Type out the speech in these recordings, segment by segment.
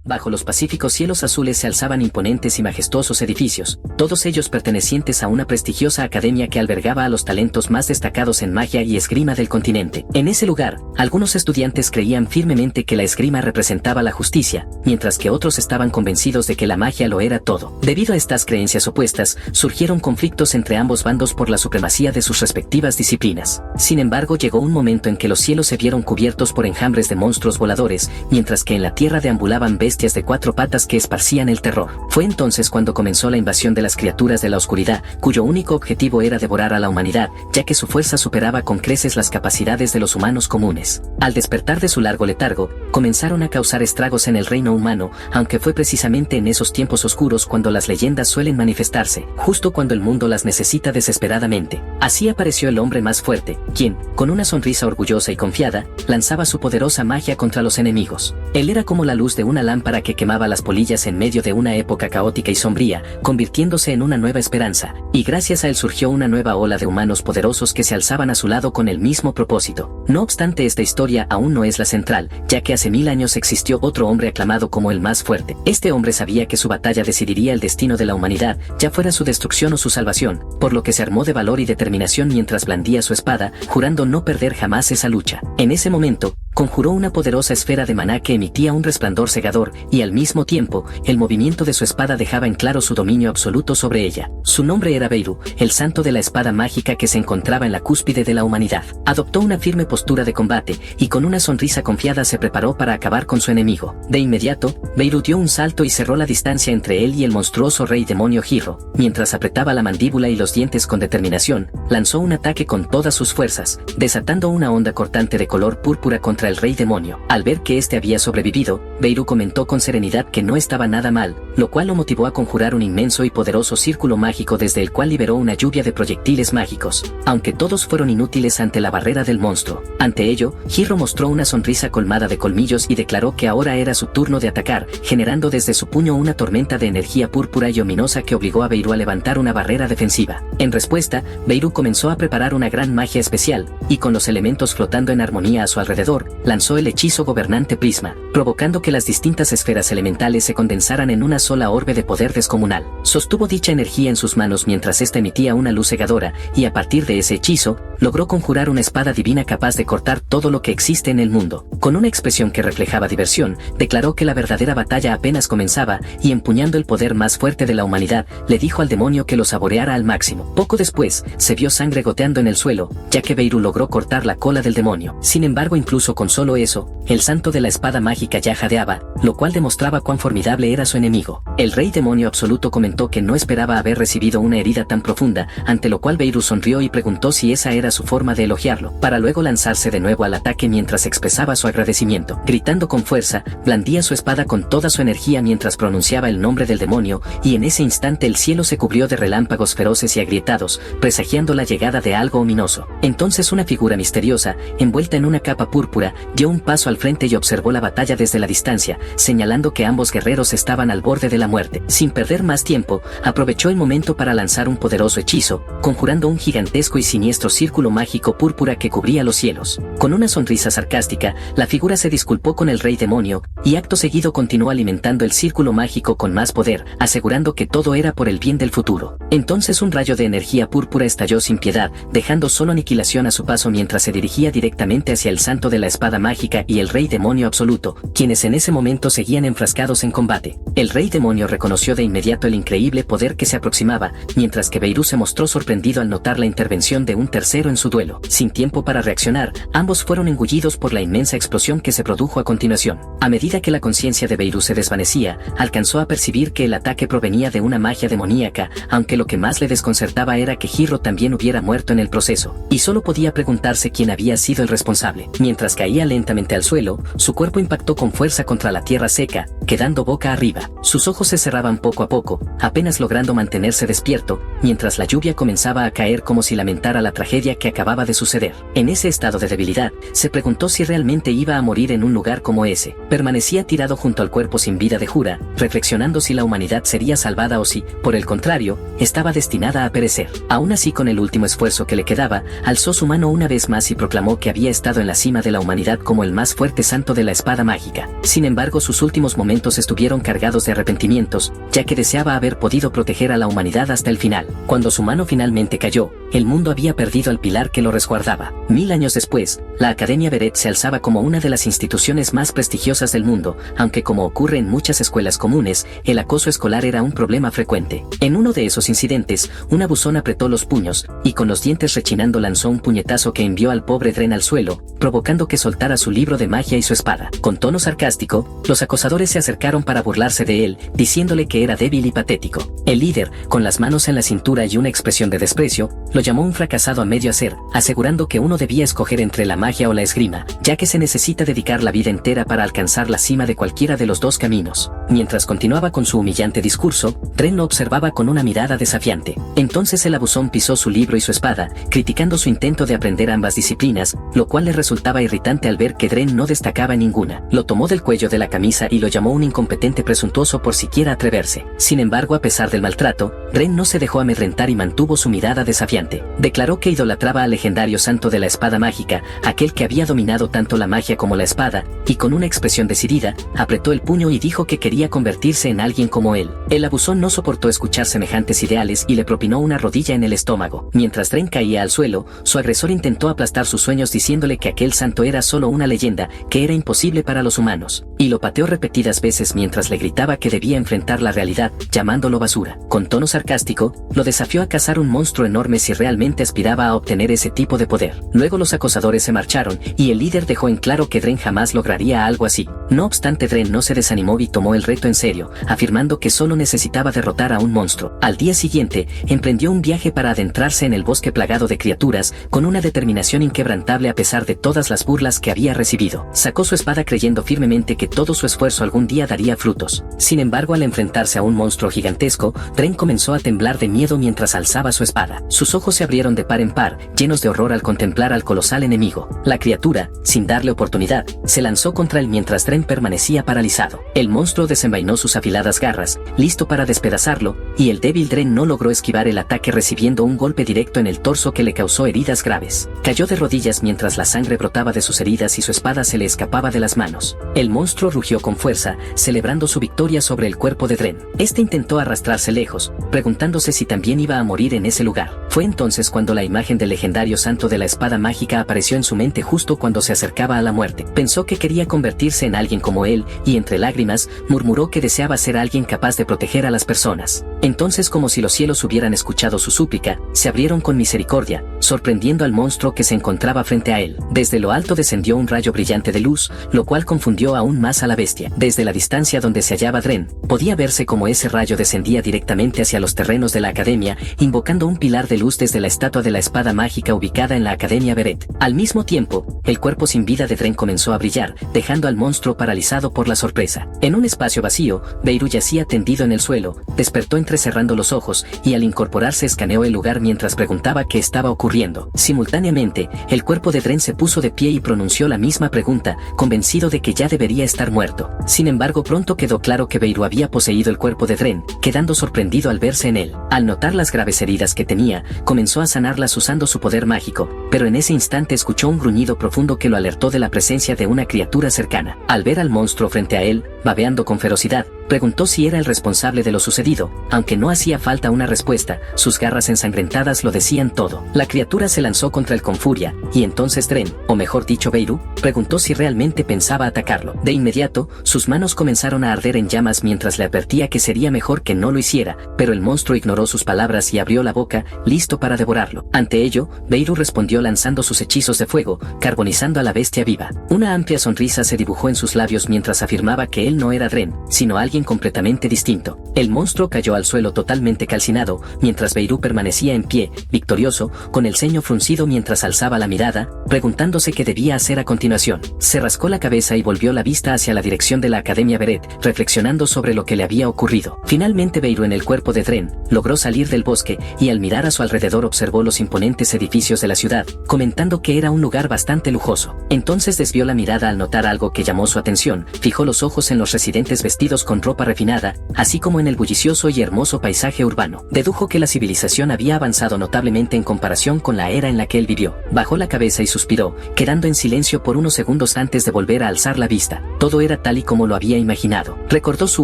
Bajo los pacíficos cielos azules se alzaban imponentes y majestuosos edificios, todos ellos pertenecientes a una prestigiosa academia que albergaba a los talentos más destacados en magia y esgrima del continente. En ese lugar, algunos estudiantes creían firmemente que la esgrima representaba la justicia, mientras que otros estaban convencidos de que la magia lo era todo. Debido a estas creencias opuestas, surgieron conflictos entre ambos bandos por la supremacía de sus respectivas disciplinas. Sin embargo, llegó un momento en que los cielos se vieron cubiertos por enjambres de monstruos voladores, mientras que en la tierra deambulaban bestias de 4 patas que esparcían el terror. Fue entonces cuando comenzó la invasión de las criaturas de la oscuridad, cuyo único objetivo era devorar a la humanidad, ya que su fuerza superaba con creces las capacidades de los humanos comunes. Al despertar de su largo letargo, comenzaron a causar estragos en el reino humano, aunque fue precisamente en esos tiempos oscuros cuando las leyendas suelen manifestarse, justo cuando el mundo las necesita desesperadamente. Así apareció el hombre más fuerte, quien, con una sonrisa orgullosa y confiada, lanzaba su poderosa magia contra los enemigos. Él era como la luz de una lámpara que quemaba las polillas en medio de una época caótica y sombría, convirtiéndose en una nueva esperanza, y gracias a él surgió una nueva ola de humanos poderosos que se alzaban a su lado con el mismo propósito. No obstante, esta historia aún no es la central, ya que hace 1000 años existió otro hombre aclamado como el más fuerte. Este hombre sabía que su batalla decidiría el destino de la humanidad, ya fuera su destrucción o su salvación, por lo que se armó de valor y determinación mientras blandía su espada, jurando no perder jamás esa lucha. En ese momento, conjuró una poderosa esfera de maná que emitía un resplandor cegador, y al mismo tiempo, el movimiento de su espada dejaba en claro su dominio absoluto sobre ella. Su nombre era Beirut, el santo de la espada mágica que se encontraba en la cúspide de la humanidad. Adoptó una firme postura de combate, y con una sonrisa confiada se preparó para acabar con su enemigo. De inmediato, Beirut dio un salto y cerró la distancia entre él y el monstruoso rey demonio Hiro. Mientras apretaba la mandíbula y los dientes con determinación, lanzó un ataque con todas sus fuerzas, desatando una onda cortante de color púrpura contra el rey demonio. Al ver que este había sobrevivido, Beirut comentó con serenidad que no estaba nada mal, lo cual lo motivó a conjurar un inmenso y poderoso círculo mágico desde el cual liberó una lluvia de proyectiles mágicos, aunque todos fueron inútiles ante la barrera del monstruo. Ante ello, Hiro mostró una sonrisa colmada de colmillos y declaró que ahora era su turno de atacar, generando desde su puño una tormenta de energía púrpura y ominosa que obligó a Beirut a levantar una barrera defensiva. En respuesta, Beirut comenzó a preparar una gran magia especial, y con los elementos flotando en armonía a su alrededor, lanzó el hechizo gobernante Prisma, provocando que las distintas esferas elementales se condensaran en una sola orbe de poder descomunal. Sostuvo dicha energía en sus manos mientras ésta emitía una luz cegadora, y a partir de ese hechizo, logró conjurar una espada divina capaz de cortar todo lo que existe en el mundo. Con una expresión que reflejaba diversión, declaró que la verdadera batalla apenas comenzaba, y empuñando el poder más fuerte de la humanidad, le dijo al demonio que lo saboreara al máximo. Poco después, se vio sangre goteando en el suelo, ya que Beirut logró cortar la cola del demonio. Sin embargo, incluso con solo eso, el santo de la espada mágica ya jadeaba, lo cual demostraba cuán formidable era su enemigo. El rey demonio absoluto comentó que no esperaba haber recibido una herida tan profunda, ante lo cual Beirut sonrió y preguntó si esa era su forma de elogiarlo, para luego lanzarse de nuevo al ataque mientras expresaba su agradecimiento. Gritando con fuerza, blandía su espada con toda su energía mientras pronunciaba el nombre del demonio, y en ese instante el cielo se cubrió de relámpagos feroces y agrietados, presagiando la llegada de algo ominoso. Entonces una figura misteriosa, envuelta en una capa púrpura, dio un paso al frente y observó la batalla desde la distancia, señalando que ambos guerreros estaban al borde de la muerte. Sin perder más tiempo, aprovechó el momento para lanzar un poderoso hechizo, conjurando un gigantesco y siniestro círculo mágico púrpura que cubría los cielos. Con una sonrisa sarcástica, la figura se disculpó con el rey demonio, y acto seguido continuó alimentando el círculo mágico con más poder, asegurando que todo era por el bien del futuro. Entonces un rayo de energía púrpura estalló sin piedad, dejando solo aniquilación a su paso mientras se dirigía directamente hacia el santo de la espada mágica y el rey demonio absoluto, quienes en ese momento seguían enfrascados en combate. El rey demonio reconoció de inmediato el increíble poder que se aproximaba, mientras que Beirut se mostró sorprendido al notar la intervención de un tercero en su duelo. Sin tiempo para reaccionar, ambos fueron engullidos por la inmensa explosión que se produjo a continuación. A medida que la conciencia de Beirut se desvanecía, alcanzó a percibir que el ataque provenía de una magia demoníaca, aunque lo que más le desconcertaba era que Hiro también hubiera muerto en el proceso, y solo podía preguntarse quién había sido el responsable. Mientras caía lentamente al suelo, su cuerpo impactó con fuerza contra la tierra seca, quedando boca arriba. Sus ojos se cerraban poco a poco, apenas logrando mantenerse despierto, mientras la lluvia comenzaba a caer como si lamentara la tragedia que acababa de suceder. En ese estado de debilidad, se preguntó si realmente iba a morir en un lugar como ese. Permanecía tirado junto al cuerpo sin vida de Jura, reflexionando si la humanidad sería salvada o si, por el contrario, estaba destinada a perecer. Aún así, con el último esfuerzo que le quedaba, alzó su mano una vez más y proclamó que había estado en la cima de la humanidad como el más fuerte santo de la espada mágica. Sin embargo, sus últimos momentos momentos estuvieron cargados de arrepentimientos, ya que deseaba haber podido proteger a la humanidad hasta el final. Cuando su mano finalmente cayó, el mundo había perdido al pilar que lo resguardaba. 1000 años después, la Academia Beret se alzaba como una de las instituciones más prestigiosas del mundo, aunque como ocurre en muchas escuelas comunes, el acoso escolar era un problema frecuente. En uno de esos incidentes, una buzón apretó los puños, y con los dientes rechinando lanzó un puñetazo que envió al pobre Dren al suelo, provocando que soltara su libro de magia y su espada. Con tono sarcástico, los acosadores se acercaron para burlarse de él, diciéndole que era débil y patético. El líder, con las manos en la cintura y una expresión de desprecio, lo llamó un fracasado a medio hacer, asegurando que uno debía escoger entre la magia o la esgrima, ya que se necesita dedicar la vida entera para alcanzar la cima de cualquiera de los dos caminos. Mientras continuaba con su humillante discurso, Dren lo observaba con una mirada desafiante. Entonces el abusón pisó su libro y su espada, criticando su intento de aprender ambas disciplinas, lo cual le resultaba irritante al ver que Dren no destacaba en ninguna. Lo tomó del cuello de la camisa y lo llamó un incompetente presuntuoso por siquiera atreverse. Sin embargo, a pesar del maltrato, Dren no se dejó amedrentar y mantuvo su mirada desafiante. Declaró que idolatraba al legendario santo de la espada mágica, aquel que había dominado tanto la magia como la espada, y con una expresión decidida, apretó el puño y dijo que quería convertirse en alguien como él. El abusón no soportó escuchar semejantes ideales y le propinó una rodilla en el estómago. Mientras Dren caía al suelo, su agresor intentó aplastar sus sueños diciéndole que aquel santo era solo una leyenda, que era imposible para los humanos, y lo pateó repetidas veces mientras le gritaba que debía enfrentar la realidad, llamándolo basura. Con tono sarcástico, lo desafió a cazar un monstruo enorme si realmente aspiraba a obtener ese tipo de poder. Luego los acosadores se marcharon, y el líder dejó en claro que Dren jamás lograría algo así. No obstante, Dren no se desanimó y tomó el reto en serio, afirmando que solo necesitaba derrotar a un monstruo. Al día siguiente, emprendió un viaje para adentrarse en el bosque plagado de criaturas, con una determinación inquebrantable a pesar de todas las burlas que había recibido. Sacó su espada creyendo firmemente que todo su esfuerzo algún día daría frutos. Sin embargo, al enfrentarse a un monstruo gigantesco, Dren comenzó a temblar de miedo mientras alzaba su espada. Sus ojos se abrieron de par en par, llenos de horror al contemplar al colosal enemigo. La criatura, sin darle oportunidad, se lanzó contra él mientras Dren permanecía paralizado. El monstruo desenvainó sus afiladas garras, listo para despedazarlo, y el débil Dren no logró esquivar el ataque recibiendo un golpe directo en el torso que le causó heridas graves. Cayó de rodillas mientras la sangre brotaba de sus heridas y su espada se le escapaba de las manos. El monstruo rugió con fuerza, celebrando su victoria sobre el cuerpo de Dren. Este intentó arrastrarse lejos, preguntándose si también iba a morir en ese lugar. Fue entonces cuando la imagen del legendario santo de la espada mágica apareció en su mente justo cuando se acercaba a la muerte. Pensó que quería convertirse en alguien como él, y entre lágrimas, murmuró que deseaba ser alguien capaz de proteger a las personas. Entonces, como si los cielos hubieran escuchado su súplica, se abrieron con misericordia, sorprendiendo al monstruo que se encontraba frente a él. Desde lo alto descendió un rayo brillante de luz, lo cual confundió aún más a la bestia. Desde la distancia donde se hallaba Dren, podía verse como ese rayo descendía directamente hacia los terrenos de la academia, invocando un pilar de luz desde la estatua de la espada mágica ubicada en la Academia Beret. Al mismo tiempo, el cuerpo sin vida de Dren comenzó a brillar, dejando al monstruo paralizado por la sorpresa. En un espacio vacío, Beirut yacía tendido en el suelo, despertó entrecerrando los ojos, y al incorporarse escaneó el lugar mientras preguntaba qué estaba ocurriendo. Simultáneamente, el cuerpo de Dren se puso de pie y pronunció la misma pregunta, convencido de que ya debería estar muerto. Sin embargo, pronto quedó claro que Beirut había poseído el cuerpo de Dren, quedando sorprendido al verse en él. Al notar las graves heridas que tenía, comenzó a sanarlas usando su poder mágico, pero en ese instante escuchó un gruñido profundo que lo alertó de la presencia de una criatura cercana. Al ver al monstruo frente a él, babeando con ferocidad, preguntó si era el responsable de lo sucedido. Aunque no hacía falta una respuesta, sus garras ensangrentadas lo decían todo. La criatura se lanzó contra él con furia, y entonces Dren, o mejor dicho Beirut, preguntó si realmente pensaba atacarlo. De inmediato, sus manos comenzaron a arder en llamas mientras le advertía que sería mejor que no lo hiciera, pero el monstruo ignoró sus palabras y abrió la boca, listo para devorarlo. Ante ello, Beirut respondió lanzando sus hechizos de fuego, carbonizando a la bestia viva. Una amplia sonrisa se dibujó en sus labios mientras afirmaba que él no era Dren, sino alguien completamente distinto. El monstruo cayó al suelo totalmente calcinado, mientras Beirut permanecía en pie, victorioso, con el ceño fruncido mientras alzaba la mirada, preguntándose qué debía hacer a continuación. Se rascó la cabeza y volvió la vista hacia la dirección de la Academia Beret, reflexionando sobre lo que le había ocurrido. Finalmente Beirut, en el cuerpo de Dren, logró salir del bosque, y al mirar a su alrededor observó los imponentes edificios de la ciudad, comentando que era un lugar bastante lujoso. Entonces desvió la mirada al notar algo que llamó su atención, fijó los ojos en los residentes vestidos con ropa refinada, así como en el bullicioso y hermoso paisaje urbano. Dedujo que la civilización había avanzado notablemente en comparación con la era en la que él vivió. Bajó la cabeza y suspiró, quedando en silencio por unos segundos antes de volver a alzar la vista. Todo era tal y como lo había imaginado. Recordó su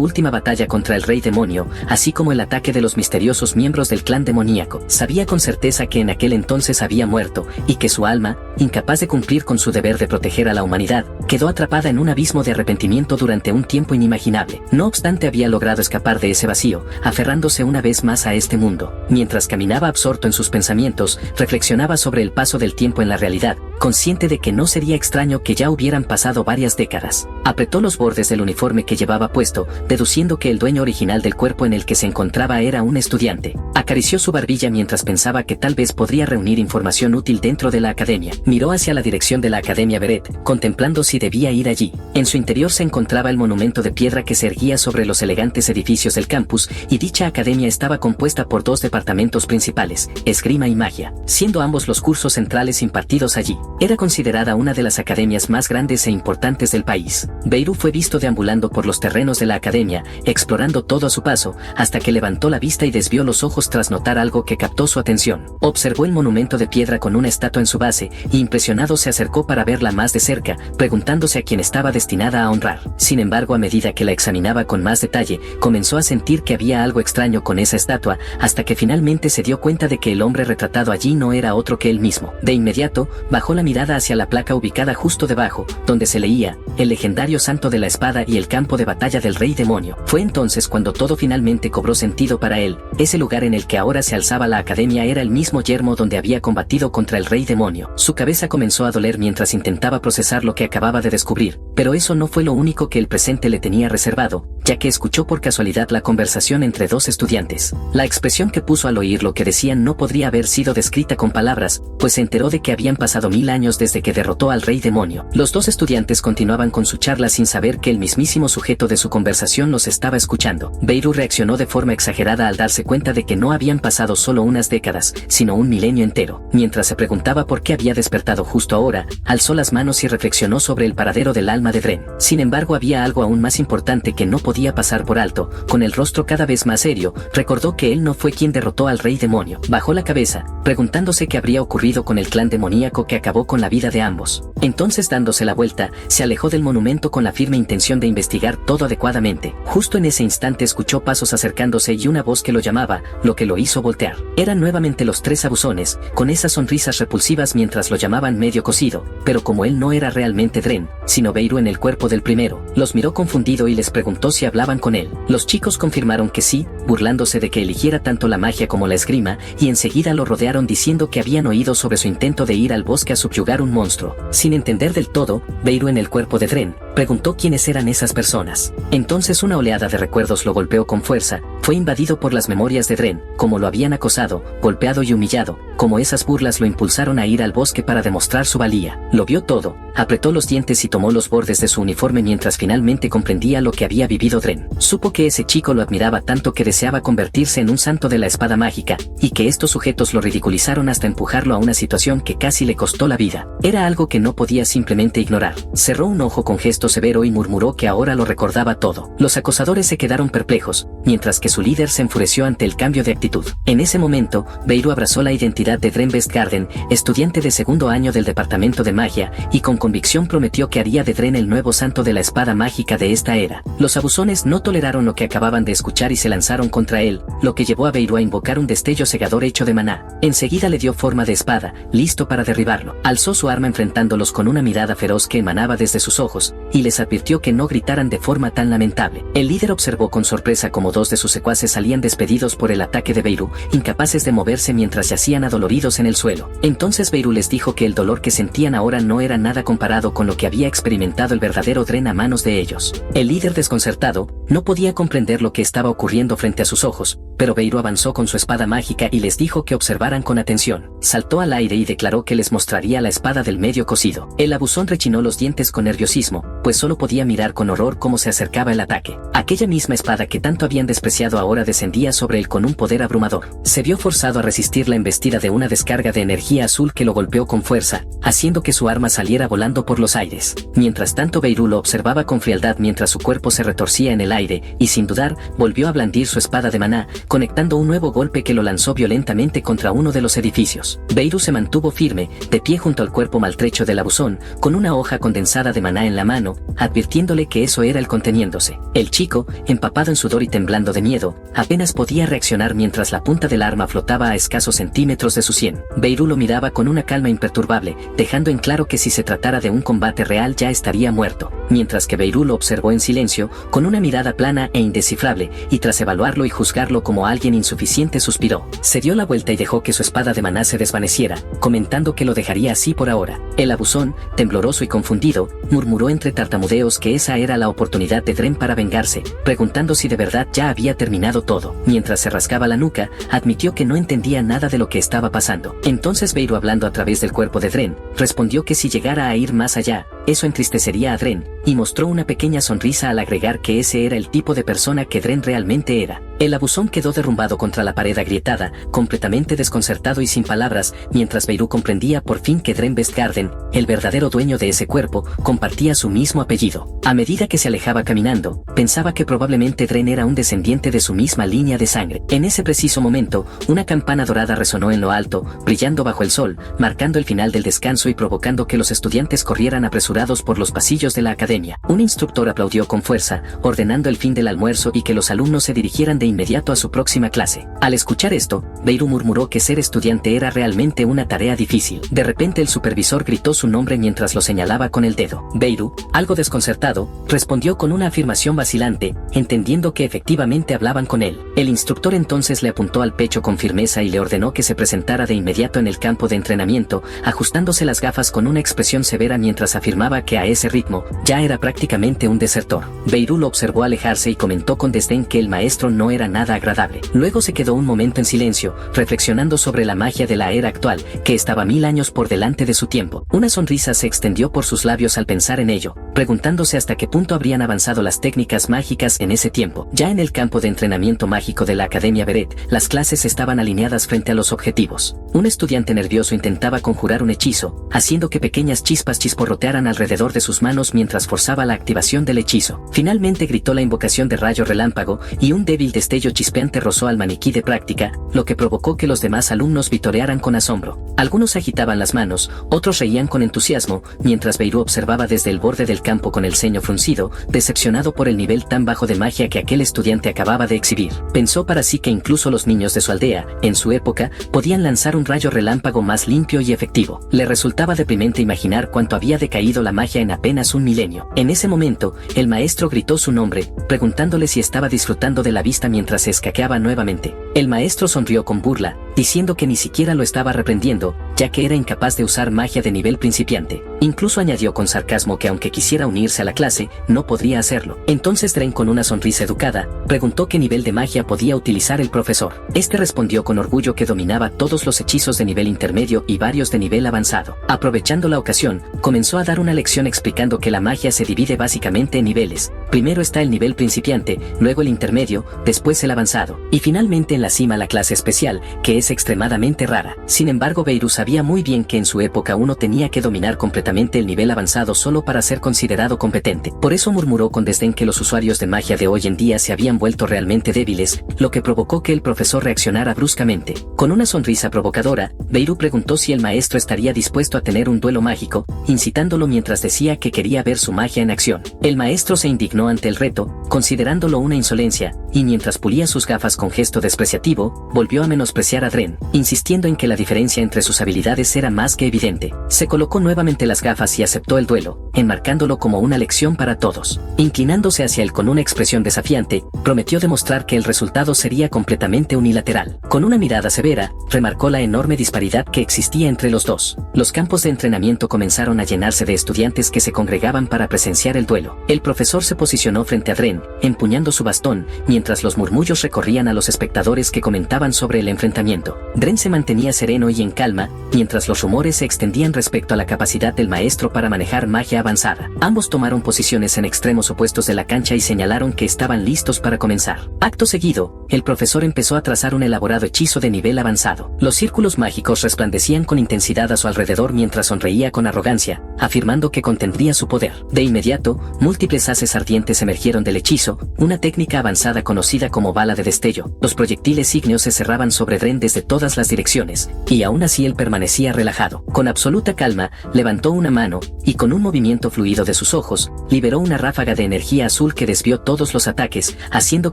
última batalla contra el rey demonio, así como el ataque de los misteriosos miembros del clan demoníaco. Sabía con certeza que en aquel entonces había muerto, y que su alma, incapaz de cumplir con su deber de proteger a la humanidad, quedó atrapada en un abismo de arrepentimiento durante un tiempo inimaginable. No obstante, había logrado escapar de ese vacío, aferrándose una vez más a este mundo. Mientras caminaba absorto en sus pensamientos, reflexionaba sobre el paso del tiempo en la realidad, consciente de que no sería extraño que ya hubieran pasado varias décadas. Apretó los bordes del uniforme que llevaba puesto, deduciendo que el dueño original del cuerpo en el que se encontraba era un estudiante. Acarició su barbilla mientras pensaba que tal vez podría reunir información útil dentro de la academia. Miró hacia la dirección de la Academia Beret, contemplando si debía ir allí. En su interior se encontraba el monumento de piedra que se erguía sobre los elegantes edificios del campus, y dicha academia estaba compuesta por dos departamentos principales, esgrima y magia, siendo ambos los cursos centrales impartidos allí. Era considerada una de las academias más grandes e importantes del país. Beirut fue visto deambulando por los terrenos de la academia, explorando todo a su paso, hasta que levantó la vista y desvió los ojos tras notar algo que captó su atención. Observó el monumento de piedra con una estatua en su base, y impresionado se acercó para verla más de cerca, preguntándose a quién estaba destinada a honrar. Sin embargo, a medida que la examinaba con más detalle, comenzó a sentir que había algo extraño con esa estatua, hasta que finalmente se dio cuenta de que el hombre retratado allí no era otro que él mismo. De inmediato, bajó la mirada hacia la placa ubicada justo debajo, donde se leía, el legendario santo de la espada y el campo de batalla del rey demonio. Fue entonces cuando todo finalmente cobró sentido para él. Ese lugar en el que ahora se alzaba la academia era el mismo yermo donde había combatido contra el rey demonio. Su cabeza comenzó a doler mientras intentaba procesar lo que acababa de descubrir, pero eso no fue lo único que el presente le tenía reservado, ya que escuchó por casualidad la conversación entre dos estudiantes. La expresión que puso al oír lo que decían no podría haber sido descrita con palabras, pues se enteró de que habían pasado 1000 años desde que derrotó al rey demonio. Los dos estudiantes continuaban con su charla sin saber que el mismísimo sujeto de su conversación los estaba escuchando. Beirut reaccionó de forma exagerada al darse cuenta de que no habían pasado solo unas décadas, sino un milenio entero. Mientras se preguntaba por qué había despertado justo ahora, alzó las manos y reflexionó sobre el paradero del alma de Dren. Sin embargo, había algo aún más importante que no podía pasar por alto. Con el rostro cada vez más serio, recordó que él no fue quien derrotó al rey demonio. Bajó la cabeza, preguntándose qué habría ocurrido con el clan demoníaco que acabó con la vida de ambos. Entonces, dándose la vuelta, se alejó del monumento con la firme intención de investigar todo adecuadamente. Justo en ese instante escuchó pasos acercándose y una voz que lo llamaba, lo que lo hizo voltear. Eran nuevamente los tres abusones, con esas sonrisas repulsivas mientras lo llamaban medio cocido, pero como él no era realmente Dren, sino Beirut en el cuerpo del primero, los miró confundido y les preguntó si hablaban con él. Los chicos confirmaron que sí, burlándose de que eligiera tanto la magia como la esgrima, y enseguida lo rodearon diciendo que habían oído sobre su intento de ir al bosque a subyugar un monstruo. Sin entender del todo, Beirut en el cuerpo de Dren preguntó quiénes eran esas personas. Entonces una oleada de recuerdos lo golpeó con fuerza. Fue invadido por las memorias de Dren, como lo habían acosado, golpeado y humillado, como esas burlas lo impulsaron a ir al bosque para demostrar su valía. Lo vio todo, apretó los dientes y tomó los bordes de su uniforme mientras finalmente comprendía lo que había vivido Dren. Supo que ese chico lo admiraba tanto que deseaba convertirse en un santo de la espada mágica, y que estos sujetos lo ridiculizaron hasta empujarlo a una situación que casi le costó la vida. Era algo que no podía simplemente ignorar. Cerró un ojo con gesto severo y murmuró que ahora lo recordaba todo. Los acosadores se quedaron perplejos, mientras que su líder se enfureció ante el cambio de actitud. En ese momento, Beirut abrazó la identidad de Dren Westgarden, estudiante de segundo año del departamento de magia, y con convicción prometió que haría de Dren el nuevo santo de la espada mágica de esta era. Los abusones no toleraron lo que acababan de escuchar y se lanzaron contra él, lo que llevó a Beirut a invocar un destello cegador hecho de maná. Enseguida le dio forma de espada, listo para derribarlo. Alzó su arma enfrentándolos con una mirada feroz que emanaba desde sus ojos, y les advirtió que no gritaran de forma tan lamentable. El líder observó con sorpresa cómo dos de sus secuaces salían despedidos por el ataque de Beirut, incapaces de moverse mientras yacían adoloridos en el suelo. Entonces Beirut les dijo que el dolor que sentían ahora no era nada comparado con lo que había experimentado el verdadero Dren a manos de ellos. El líder, desconcertado, no podía comprender lo que estaba ocurriendo frente frente a sus ojos, pero Beirut avanzó con su espada mágica y les dijo que observaran con atención. Saltó al aire y declaró que les mostraría la espada del medio cocido. El abusón rechinó los dientes con nerviosismo, pues solo podía mirar con horror cómo se acercaba el ataque. Aquella misma espada que tanto habían despreciado ahora descendía sobre él con un poder abrumador. Se vio forzado a resistir la embestida de una descarga de energía azul que lo golpeó con fuerza, haciendo que su arma saliera volando por los aires. Mientras tanto Beirut lo observaba con frialdad mientras su cuerpo se retorcía en el aire, y sin dudar, volvió a blandir su espada de maná, conectando un nuevo golpe que lo lanzó violentamente contra uno de los edificios. Beirut se mantuvo firme, de pie junto al cuerpo maltrecho del abusón, con una hoja condensada de maná en la mano, advirtiéndole que eso era el conteniéndose. El chico, empapado en sudor y temblando de miedo, apenas podía reaccionar mientras la punta del arma flotaba a escasos centímetros de su sien. Beirut lo miraba con una calma imperturbable, dejando en claro que si se tratara de un combate real ya estaría muerto. Mientras que Beirut lo observó en silencio, con una mirada plana e indescifrable, y tras evaluarlo y juzgarlo como alguien insuficiente suspiró. Se dio la vuelta y dejó que su espada de maná se desvaneciera, comentando que lo dejaría así por ahora. El abusón, tembloroso y confundido, murmuró entre tartamudeos que esa era la oportunidad de Dren para vengarse, preguntando si de verdad ya había terminado todo. Mientras se rascaba la nuca, admitió que no entendía nada de lo que estaba pasando. Entonces Beirut, hablando a través del cuerpo de Dren, respondió que si llegara a ir más allá, eso entristecería a Dren, y mostró una pequeña sonrisa al agregar que ese era el tipo de persona que Dren realmente era. El abusón quedó derrumbado contra la pared agrietada, completamente desconcertado y sin palabras, mientras Beirut comprendía por fin que Dren Vestgarden, el verdadero dueño de ese cuerpo, compartía su mismo apellido. A medida que se alejaba caminando, pensaba que probablemente Dren era un descendiente de su misma línea de sangre. En ese preciso momento, una campana dorada resonó en lo alto, brillando bajo el sol, marcando el final del descanso y provocando que los estudiantes corrieran apresurados por los pasillos de la academia. Un instructor aplaudió con fuerza, ordenando el fin del almuerzo y que los alumnos se dirigieran de inmediato a su próxima clase. Al escuchar esto, Beirut murmuró que ser estudiante era realmente una tarea difícil. De repente el supervisor gritó su nombre mientras lo señalaba con el dedo. Beirut, algo desconcertado, respondió con una afirmación vacilante, entendiendo que efectivamente hablaban con él. El instructor entonces le apuntó al pecho con firmeza y le ordenó que se presentara de inmediato en el campo de entrenamiento, ajustándose las gafas con una expresión severa mientras afirmaba que a ese ritmo, ya era prácticamente un desertor. Beirut lo observó alejarse y comentó con desdén que el maestro no era nada agradable. Luego se quedó un momento en silencio, reflexionando sobre la magia de la era actual, que estaba 1000 años por delante de su tiempo. Una sonrisa se extendió por sus labios al pensar en ello, preguntándose hasta qué punto habrían avanzado las técnicas mágicas en ese tiempo. Ya en el campo de entrenamiento mágico de la Academia Beret, las clases estaban alineadas frente a los objetivos. Un estudiante nervioso intentaba conjurar un hechizo, haciendo que pequeñas chispas chisporrotearan alrededor de sus manos mientras forzaba la activación del hechizo. Finalmente gritó la invocación de rayo relámpago, y un débil destello chispeante rozó al maniquí de práctica, lo que provocó que los demás alumnos vitorearan con asombro. Algunos agitaban las manos, otros reían con entusiasmo, mientras Beirut observaba desde el borde del campo con el ceño fruncido, decepcionado por el nivel tan bajo de magia que aquel estudiante acababa de exhibir. Pensó para sí que incluso los niños de su aldea, en su época, podían lanzar un rayo relámpago más limpio y efectivo. Le resultaba deprimente imaginar cuánto había decaído la magia en apenas un milenio. En ese momento, el maestro gritó su nombre, preguntándole si estaba disfrutando de la vista mientras se escaqueaba nuevamente. El maestro sonrió con burla, diciendo que ni siquiera lo estaba reprendiendo, ya que era incapaz de usar magia de nivel principiante. Incluso añadió con sarcasmo que aunque quisiera unirse a la clase, no podría hacerlo. Entonces Dren, con una sonrisa educada, preguntó qué nivel de magia podía utilizar el profesor. Este respondió con orgullo que dominaba todos los hechizos de nivel intermedio y varios de nivel avanzado. Aprovechando la ocasión, comenzó a dar una lección explicando que la magia se divide básicamente en niveles. Primero está el nivel principiante, luego el intermedio, después el avanzado, y finalmente en la cima la clase especial, que es extremadamente rara. Sin embargo, Beirut sabía muy bien que en su época uno tenía que dominar completamente el nivel avanzado solo para ser considerado competente. Por eso murmuró con desdén que los usuarios de magia de hoy en día se habían vuelto realmente débiles, lo que provocó que el profesor reaccionara bruscamente. Con una sonrisa provocadora, Beirut preguntó si el maestro estaría dispuesto a tener un duelo mágico, incitándolo mientras decía que quería ver su magia en acción. El maestro se indignó ante el reto, considerándolo una insolencia, y mientras pulía sus gafas con gesto despreciativo, volvió a menospreciar a Dren, insistiendo en que la diferencia entre sus habilidades era más que evidente. Se colocó nuevamente las gafas y aceptó el duelo, enmarcándolo como una lección para todos. Inclinándose hacia él con una expresión desafiante, prometió demostrar que el resultado sería completamente unilateral. Con una mirada severa, remarcó la enorme disparidad que existía entre los dos. Los campos de entrenamiento comenzaron a llenarse de estudiantes que se congregaban para presenciar el duelo. El profesor se posicionó frente a Dren, empuñando su bastón, mientras mientras los murmullos recorrían a los espectadores que comentaban sobre el enfrentamiento. Dren se mantenía sereno y en calma, mientras los rumores se extendían respecto a la capacidad del maestro para manejar magia avanzada. Ambos tomaron posiciones en extremos opuestos de la cancha y señalaron que estaban listos para comenzar. Acto seguido, el profesor empezó a trazar un elaborado hechizo de nivel avanzado. Los círculos mágicos resplandecían con intensidad a su alrededor mientras sonreía con arrogancia, afirmando que contendría su poder. De inmediato, múltiples haces ardientes emergieron del hechizo, una técnica avanzada conocida como bala de destello. Los proyectiles ígneos se cerraban sobre Dren desde todas las direcciones, y aún así él permanecía relajado. Con absoluta calma, levantó una mano, y con un movimiento fluido de sus ojos, liberó una ráfaga de energía azul que desvió todos los ataques, haciendo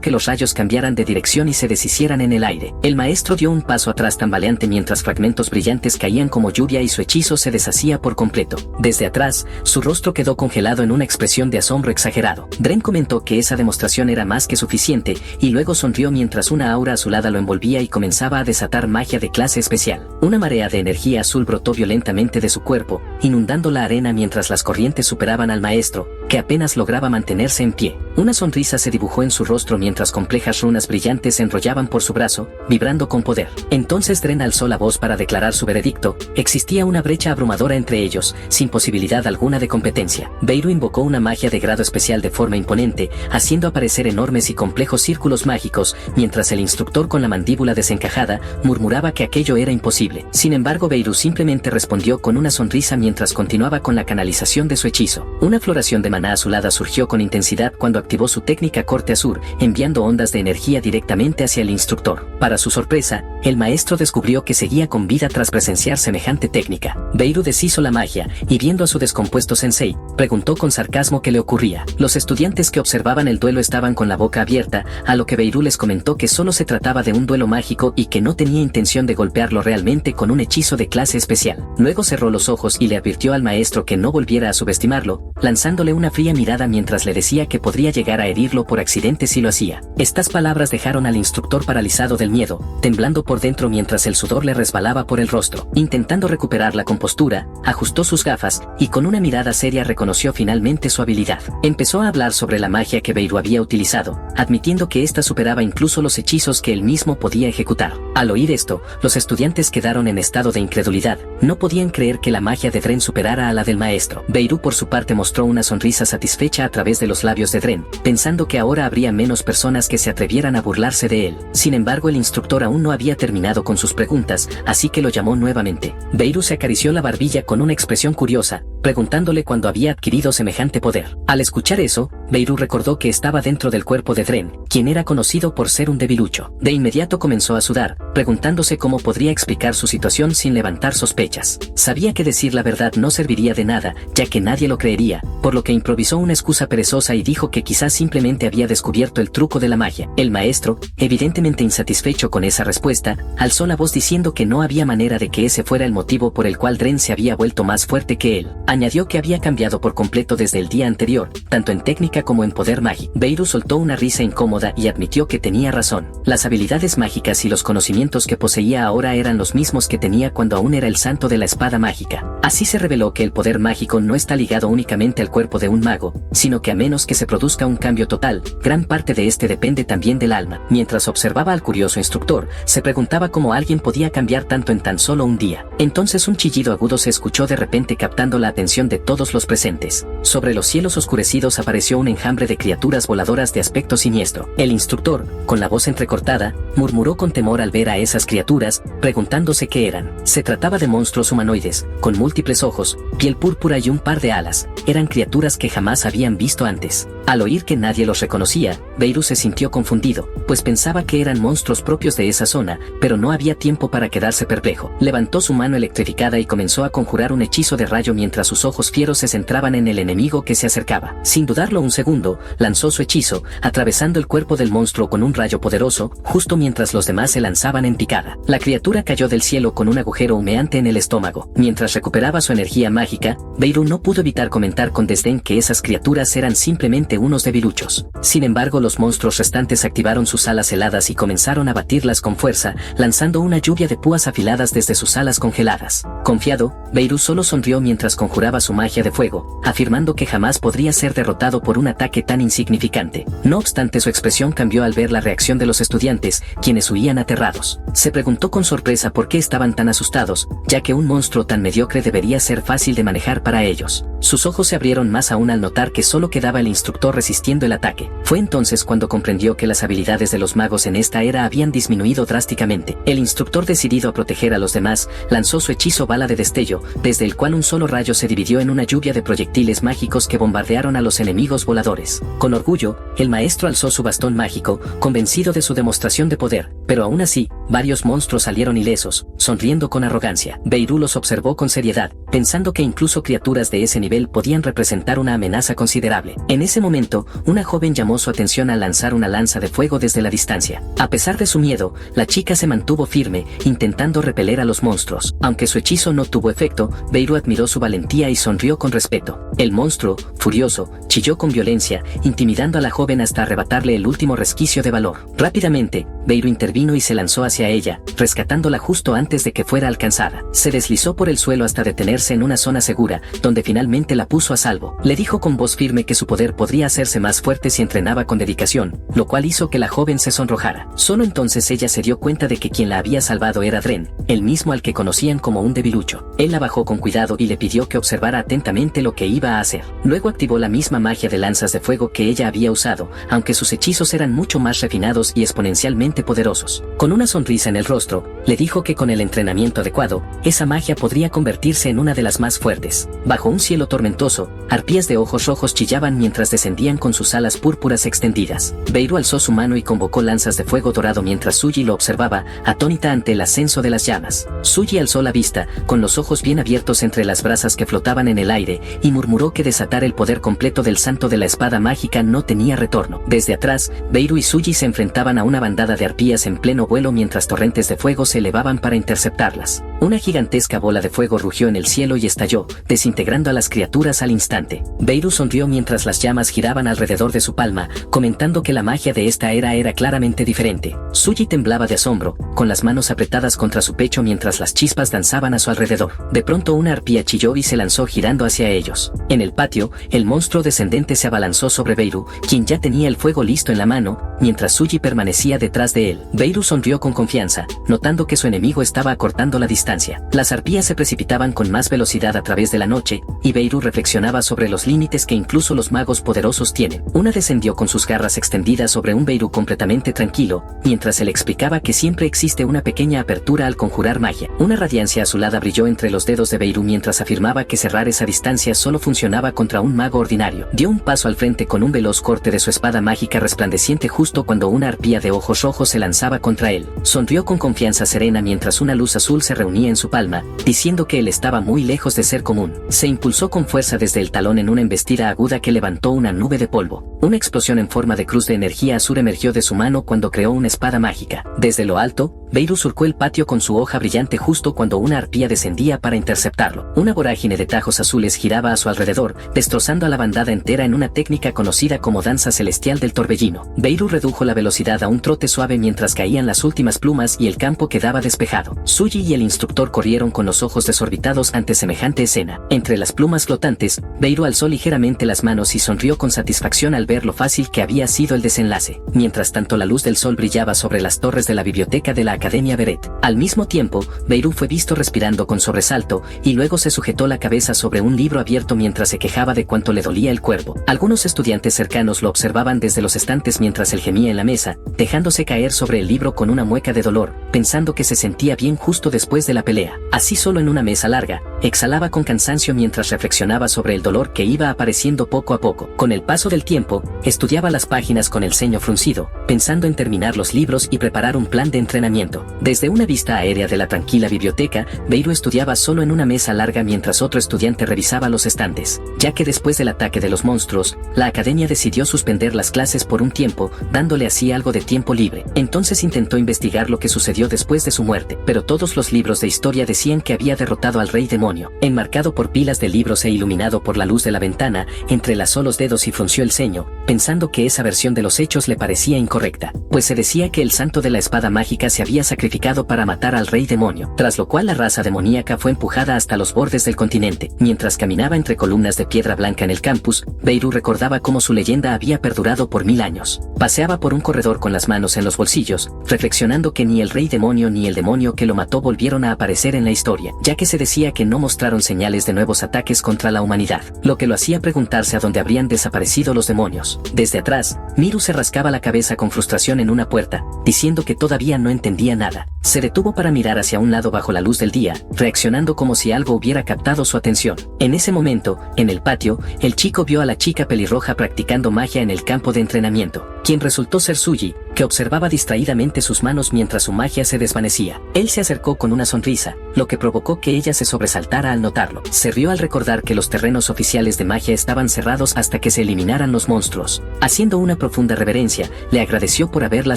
que los rayos cambiaran de dirección y se deshicieran en el aire. El maestro dio un paso atrás tambaleante mientras fragmentos brillantes caían como lluvia y su hechizo se deshacía por completo. Desde atrás, su rostro quedó congelado en una expresión de asombro exagerado. Dren comentó que esa demostración era más que suficiente, y luego sonrió mientras una aura azulada lo envolvía y comenzaba a desatar magia de clase especial. Una marea de energía azul brotó violentamente de su cuerpo, inundando la arena mientras las corrientes superaban al maestro, que apenas lograba mantenerse en pie. Una sonrisa se dibujó en su rostro mientras complejas runas brillantes se enrollaban por su brazo, vibrando con poder. Entonces Dren alzó la voz para declarar su veredicto. Existía una brecha abrumadora entre ellos, sin posibilidad alguna de competencia. Beirut invocó una magia de grado especial de forma imponente, haciendo aparecer enormes y complejos círculos mágicos, mientras el instructor con la mandíbula desencajada murmuraba que aquello era imposible. Sin embargo, Beirut simplemente respondió con una sonrisa mientras continuaba con la canalización de su hechizo. Una floración de maná azulada surgió con intensidad cuando activó su técnica corte azur, enviando ondas de energía directamente hacia el instructor. Para su sorpresa, el maestro descubrió que seguía con vida tras presenciar semejante técnica. Beirut deshizo la magia, y viendo a su descompuesto sensei, preguntó con sarcasmo qué le ocurría. Los estudiantes que observaban el duelo estaban con la boca abierta, a lo que Beirut les comentó que solo se trataba de un duelo mágico y que no tenía intención de golpearlo realmente con un hechizo de clase especial. Luego cerró los ojos y le advirtió al maestro que no volviera a subestimarlo, lanzándole una fría mirada mientras le decía que podría llegar a herirlo por accidente si lo hacía. Estas palabras dejaron al instructor paralizado del miedo, temblando por dentro mientras el sudor le resbalaba por el rostro. Intentando recuperar la compostura, ajustó sus gafas, y con una mirada seria reconoció finalmente su habilidad. Empezó a hablar sobre la magia que Beirut había utilizado, admitiendo que ésta superaba incluso los hechizos que él mismo podía ejecutar. Al oír esto, los estudiantes quedaron en estado de incredulidad. No podían creer que la magia de Dren superara a la del maestro. Beirut por su parte mostró una sonrisa satisfecha a través de los labios de Dren, pensando que ahora habría menos personas que se atrevieran a burlarse de él. Sin embargo, el instructor aún no había terminado con sus preguntas, así que lo llamó nuevamente. Beirut se acarició la barbilla con una expresión curiosa, preguntándole cuándo había adquirido semejante poder. Al escuchar eso, Beirut recordó que estaba dentro del cuerpo de Dren, quien era conocido por ser un debilucho. De inmediato comenzó a sudar, preguntándose cómo podría explicar su situación sin levantar sospechas. Sabía que decir la verdad no serviría de nada, ya que nadie lo creería, por lo que improvisó una excusa perezosa y dijo que quizás simplemente había descubierto el truco de la magia. El maestro, evidentemente insatisfecho con esa respuesta, alzó la voz diciendo que no había manera de que ese fuera el motivo por el cual Dren se había vuelto más fuerte que él. Añadió que había cambiado por completo desde el día anterior, tanto en técnica como en poder mágico. Beirut soltó una risa incómoda y admitió que tenía razón. Las habilidades mágicas y los conocimientos que poseía ahora eran los mismos que tenía cuando aún era el santo de la espada mágica. Así se reveló que el poder mágico no está ligado únicamente al cuerpo de un mago, sino que a menos que se produzca un cambio total, gran parte de este depende también del alma. Mientras observaba al curioso instructor, se preguntaba cómo alguien podía cambiar tanto en tan solo un día. Entonces un chillido agudo se escuchó de repente captando la atención de todos los presentes. Sobre los cielos oscurecidos apareció un enjambre de criaturas voladoras de aspecto siniestro. El instructor, con la voz entrecortada, murmuró con temor al ver a esas criaturas, preguntándose qué eran. Se trataba de monstruos humanoides, con múltiples ojos, piel púrpura y un par de alas. Eran criaturas que jamás habían visto antes. Al oír que nadie los reconocía, Beirut se sintió confundido, pues pensaba que eran monstruos propios de esa zona, pero no había tiempo para quedarse perplejo. Levantó su mano electrificada y comenzó a conjurar un hechizo de rayo mientras sus ojos fieros se centraban en el enemigo que se acercaba. Sin dudarlo un segundo, lanzó su hechizo, atravesando el cuerpo del monstruo con un rayo poderoso, justo mientras los demás se lanzaban en picada. La criatura cayó del cielo con un agujero humeante en el estómago. Mientras recuperaba su energía mágica, Beirut no pudo evitar comentar con desdén que esas criaturas eran simplemente unos debiluchos. Sin embargo, los monstruos restantes activaron sus alas heladas y comenzaron a batirlas con fuerza, lanzando una lluvia de púas afiladas desde sus alas congeladas. Confiado, Beirut solo sonrió mientras conjuraba su magia de fuego, afirmando que jamás podría ser derrotado por una un ataque tan insignificante. No obstante, su expresión cambió al ver la reacción de los estudiantes, quienes huían aterrados. Se preguntó con sorpresa por qué estaban tan asustados, ya que un monstruo tan mediocre debería ser fácil de manejar para ellos. Sus ojos se abrieron más aún al notar que solo quedaba el instructor resistiendo el ataque. Fue entonces cuando comprendió que las habilidades de los magos en esta era habían disminuido drásticamente. El instructor, decidido a proteger a los demás, lanzó su hechizo Bala de Destello, desde el cual un solo rayo se dividió en una lluvia de proyectiles mágicos que bombardearon a los enemigos voladores. Con orgullo, el maestro alzó su bastón mágico, convencido de su demostración de poder, pero aún así, varios monstruos salieron ilesos, sonriendo con arrogancia. Beirut los observó con seriedad, pensando que incluso criaturas de ese nivel podían representar una amenaza considerable. En ese momento, una joven llamó su atención al lanzar una lanza de fuego desde la distancia. A pesar de su miedo, la chica se mantuvo firme, intentando repeler a los monstruos. Aunque su hechizo no tuvo efecto, Beirut admiró su valentía y sonrió con respeto. El monstruo, furioso, chilló con violencia, intimidando a la joven hasta arrebatarle el último resquicio de valor. Rápidamente, Beirut intervino y se lanzó hacia ella, rescatándola justo antes de que fuera alcanzada. Se deslizó por el suelo hasta detenerse en una zona segura, donde finalmente la puso a salvo. Le dijo con voz firme que su poder podría hacerse más fuerte si entrenaba con dedicación, lo cual hizo que la joven se sonrojara. Solo entonces ella se dio cuenta de que quien la había salvado era Dren, el mismo al que conocían como un debilucho. Él la bajó con cuidado y le pidió que observara atentamente lo que iba a hacer. Luego activó la misma magia de lanzas de fuego que ella había usado, aunque sus hechizos eran mucho más refinados y exponencialmente poderosos. Con una sonrisa en el rostro, le dijo que con el entrenamiento adecuado, esa magia podría convertirse en una de las más fuertes. Bajo un cielo tormentoso, arpías de ojos rojos chillaban mientras descendían con sus alas púrpuras extendidas. Beirut alzó su mano y convocó lanzas de fuego dorado mientras Suji lo observaba, atónita ante el ascenso de las llamas. Suji alzó la vista, con los ojos bien abiertos entre las brasas que flotaban en el aire, y murmuró que desatar el poder completo del santo de la espada mágica no tenía retorno. Desde atrás, Beirut y Suji se enfrentaban a una bandada de arpías en pleno vuelo mientras torrentes de fuego se elevaban para interceptarlas. Una gigantesca bola de fuego rugió en el cielo y estalló, desintegrando a las criaturas al instante. Beirut sonrió mientras las llamas giraban alrededor de su palma, comentando que la magia de esta era claramente diferente. Suji temblaba de asombro, con las manos apretadas contra su pecho mientras las chispas danzaban a su alrededor. De pronto una arpía chilló y se lanzó girando hacia ellos. En el patio, el monstruo descendente se abalanzó sobre Beirut, quien ya tenía el fuego listo en la mano, mientras Suji permanecía detrás de él. Beirut sonrió con confianza, notando que su enemigo estaba acortando la distancia. Las arpías se precipitaban con más velocidad a través de la noche, y Beirut reflexionaba sobre los límites que incluso los magos poderosos tienen. Una descendió con sus garras extendidas sobre un Beirut completamente tranquilo, mientras se le explicaba que siempre existe una pequeña apertura al conjurar magia. Una radiancia azulada brilló entre los dedos de Beirut mientras afirmaba que cerrar esa distancia solo funcionaba contra un mago ordinario. Dio un paso al frente con un veloz corte de su espada mágica resplandeciente justo cuando una arpía de ojos rojos se lanzaba contra él. Sonrió con confianza serena mientras una luz azul se reunía en su palma, diciendo que él estaba muy lejos de ser común. Se impulsó con fuerza desde el talón en una embestida aguda que levantó una nube de polvo. Una explosión en forma de cruz de energía azul emergió de su mano cuando creó una espada mágica. Desde lo alto, Beirut surcó el patio con su hoja brillante justo cuando una arpía descendía para interceptarlo. Una vorágine de tajos azules giraba a su alrededor, destrozando a la bandada entera en una técnica conocida como danza celestial del torbellino. Beirut redujo la velocidad a un trote suave mientras caían las últimas plumas y el campo quedaba despejado. Suji y el instructor corrieron con los ojos desorbitados ante semejante escena. Entre las plumas flotantes, Beirut alzó ligeramente las manos y sonrió con satisfacción al ver lo fácil que había sido el desenlace. Mientras tanto, la luz del sol brillaba sobre las torres de la biblioteca de la Academia Beret. Al mismo tiempo, Beirut fue visto respirando con sobresalto, y luego se sujetó la cabeza sobre un libro abierto mientras se quejaba de cuánto le dolía el cuerpo. Algunos estudiantes cercanos lo observaban desde los estantes mientras él gemía en la mesa, dejándose caer sobre el libro con una mueca de dolor, pensando que se sentía bien justo después de la pelea. Así, solo en una mesa larga, exhalaba con cansancio mientras reflexionaba sobre el dolor que iba apareciendo poco a poco. Con el paso del tiempo, estudiaba las páginas con el ceño fruncido, pensando en terminar los libros y preparar un plan de entrenamiento. Desde una vista aérea de la tranquila biblioteca, Beirut estudiaba solo en una mesa larga mientras otro estudiante revisaba los estantes. Ya que después del ataque de los monstruos, la academia decidió suspender las clases por un tiempo, dándole así algo de tiempo libre. Entonces intentó investigar lo que sucedió después de su muerte, pero todos los libros de historia decían que había derrotado al rey demonio. Enmarcado por pilas de libros e iluminado por la luz de la ventana, entrelazó los dedos y frunció el ceño, pensando que esa versión de los hechos le parecía incorrecta, pues se decía que el santo de la espada mágica se había había sacrificado para matar al rey demonio, tras lo cual la raza demoníaca fue empujada hasta los bordes del continente. Mientras caminaba entre columnas de piedra blanca en el campus, Beirut recordaba cómo su leyenda había perdurado por 1000 años. Paseaba por un corredor con las manos en los bolsillos, reflexionando que ni el rey demonio ni el demonio que lo mató volvieron a aparecer en la historia, ya que se decía que no mostraron señales de nuevos ataques contra la humanidad, lo que lo hacía preguntarse a dónde habrían desaparecido los demonios. Desde atrás, Miru se rascaba la cabeza con frustración en una puerta, diciendo que todavía no entendía nada. Se detuvo para mirar hacia un lado bajo la luz del día, reaccionando como si algo hubiera captado su atención. En ese momento, en el patio, el chico vio a la chica pelirroja practicando magia en el campo de entrenamiento, quien resultó ser Suji, que observaba distraídamente sus manos mientras su magia se desvanecía. Él se acercó con una sonrisa, lo que provocó que ella se sobresaltara al notarlo. Se rió al recordar que los terrenos oficiales de magia estaban cerrados hasta que se eliminaran los monstruos. Haciendo una profunda reverencia, le agradeció por haberla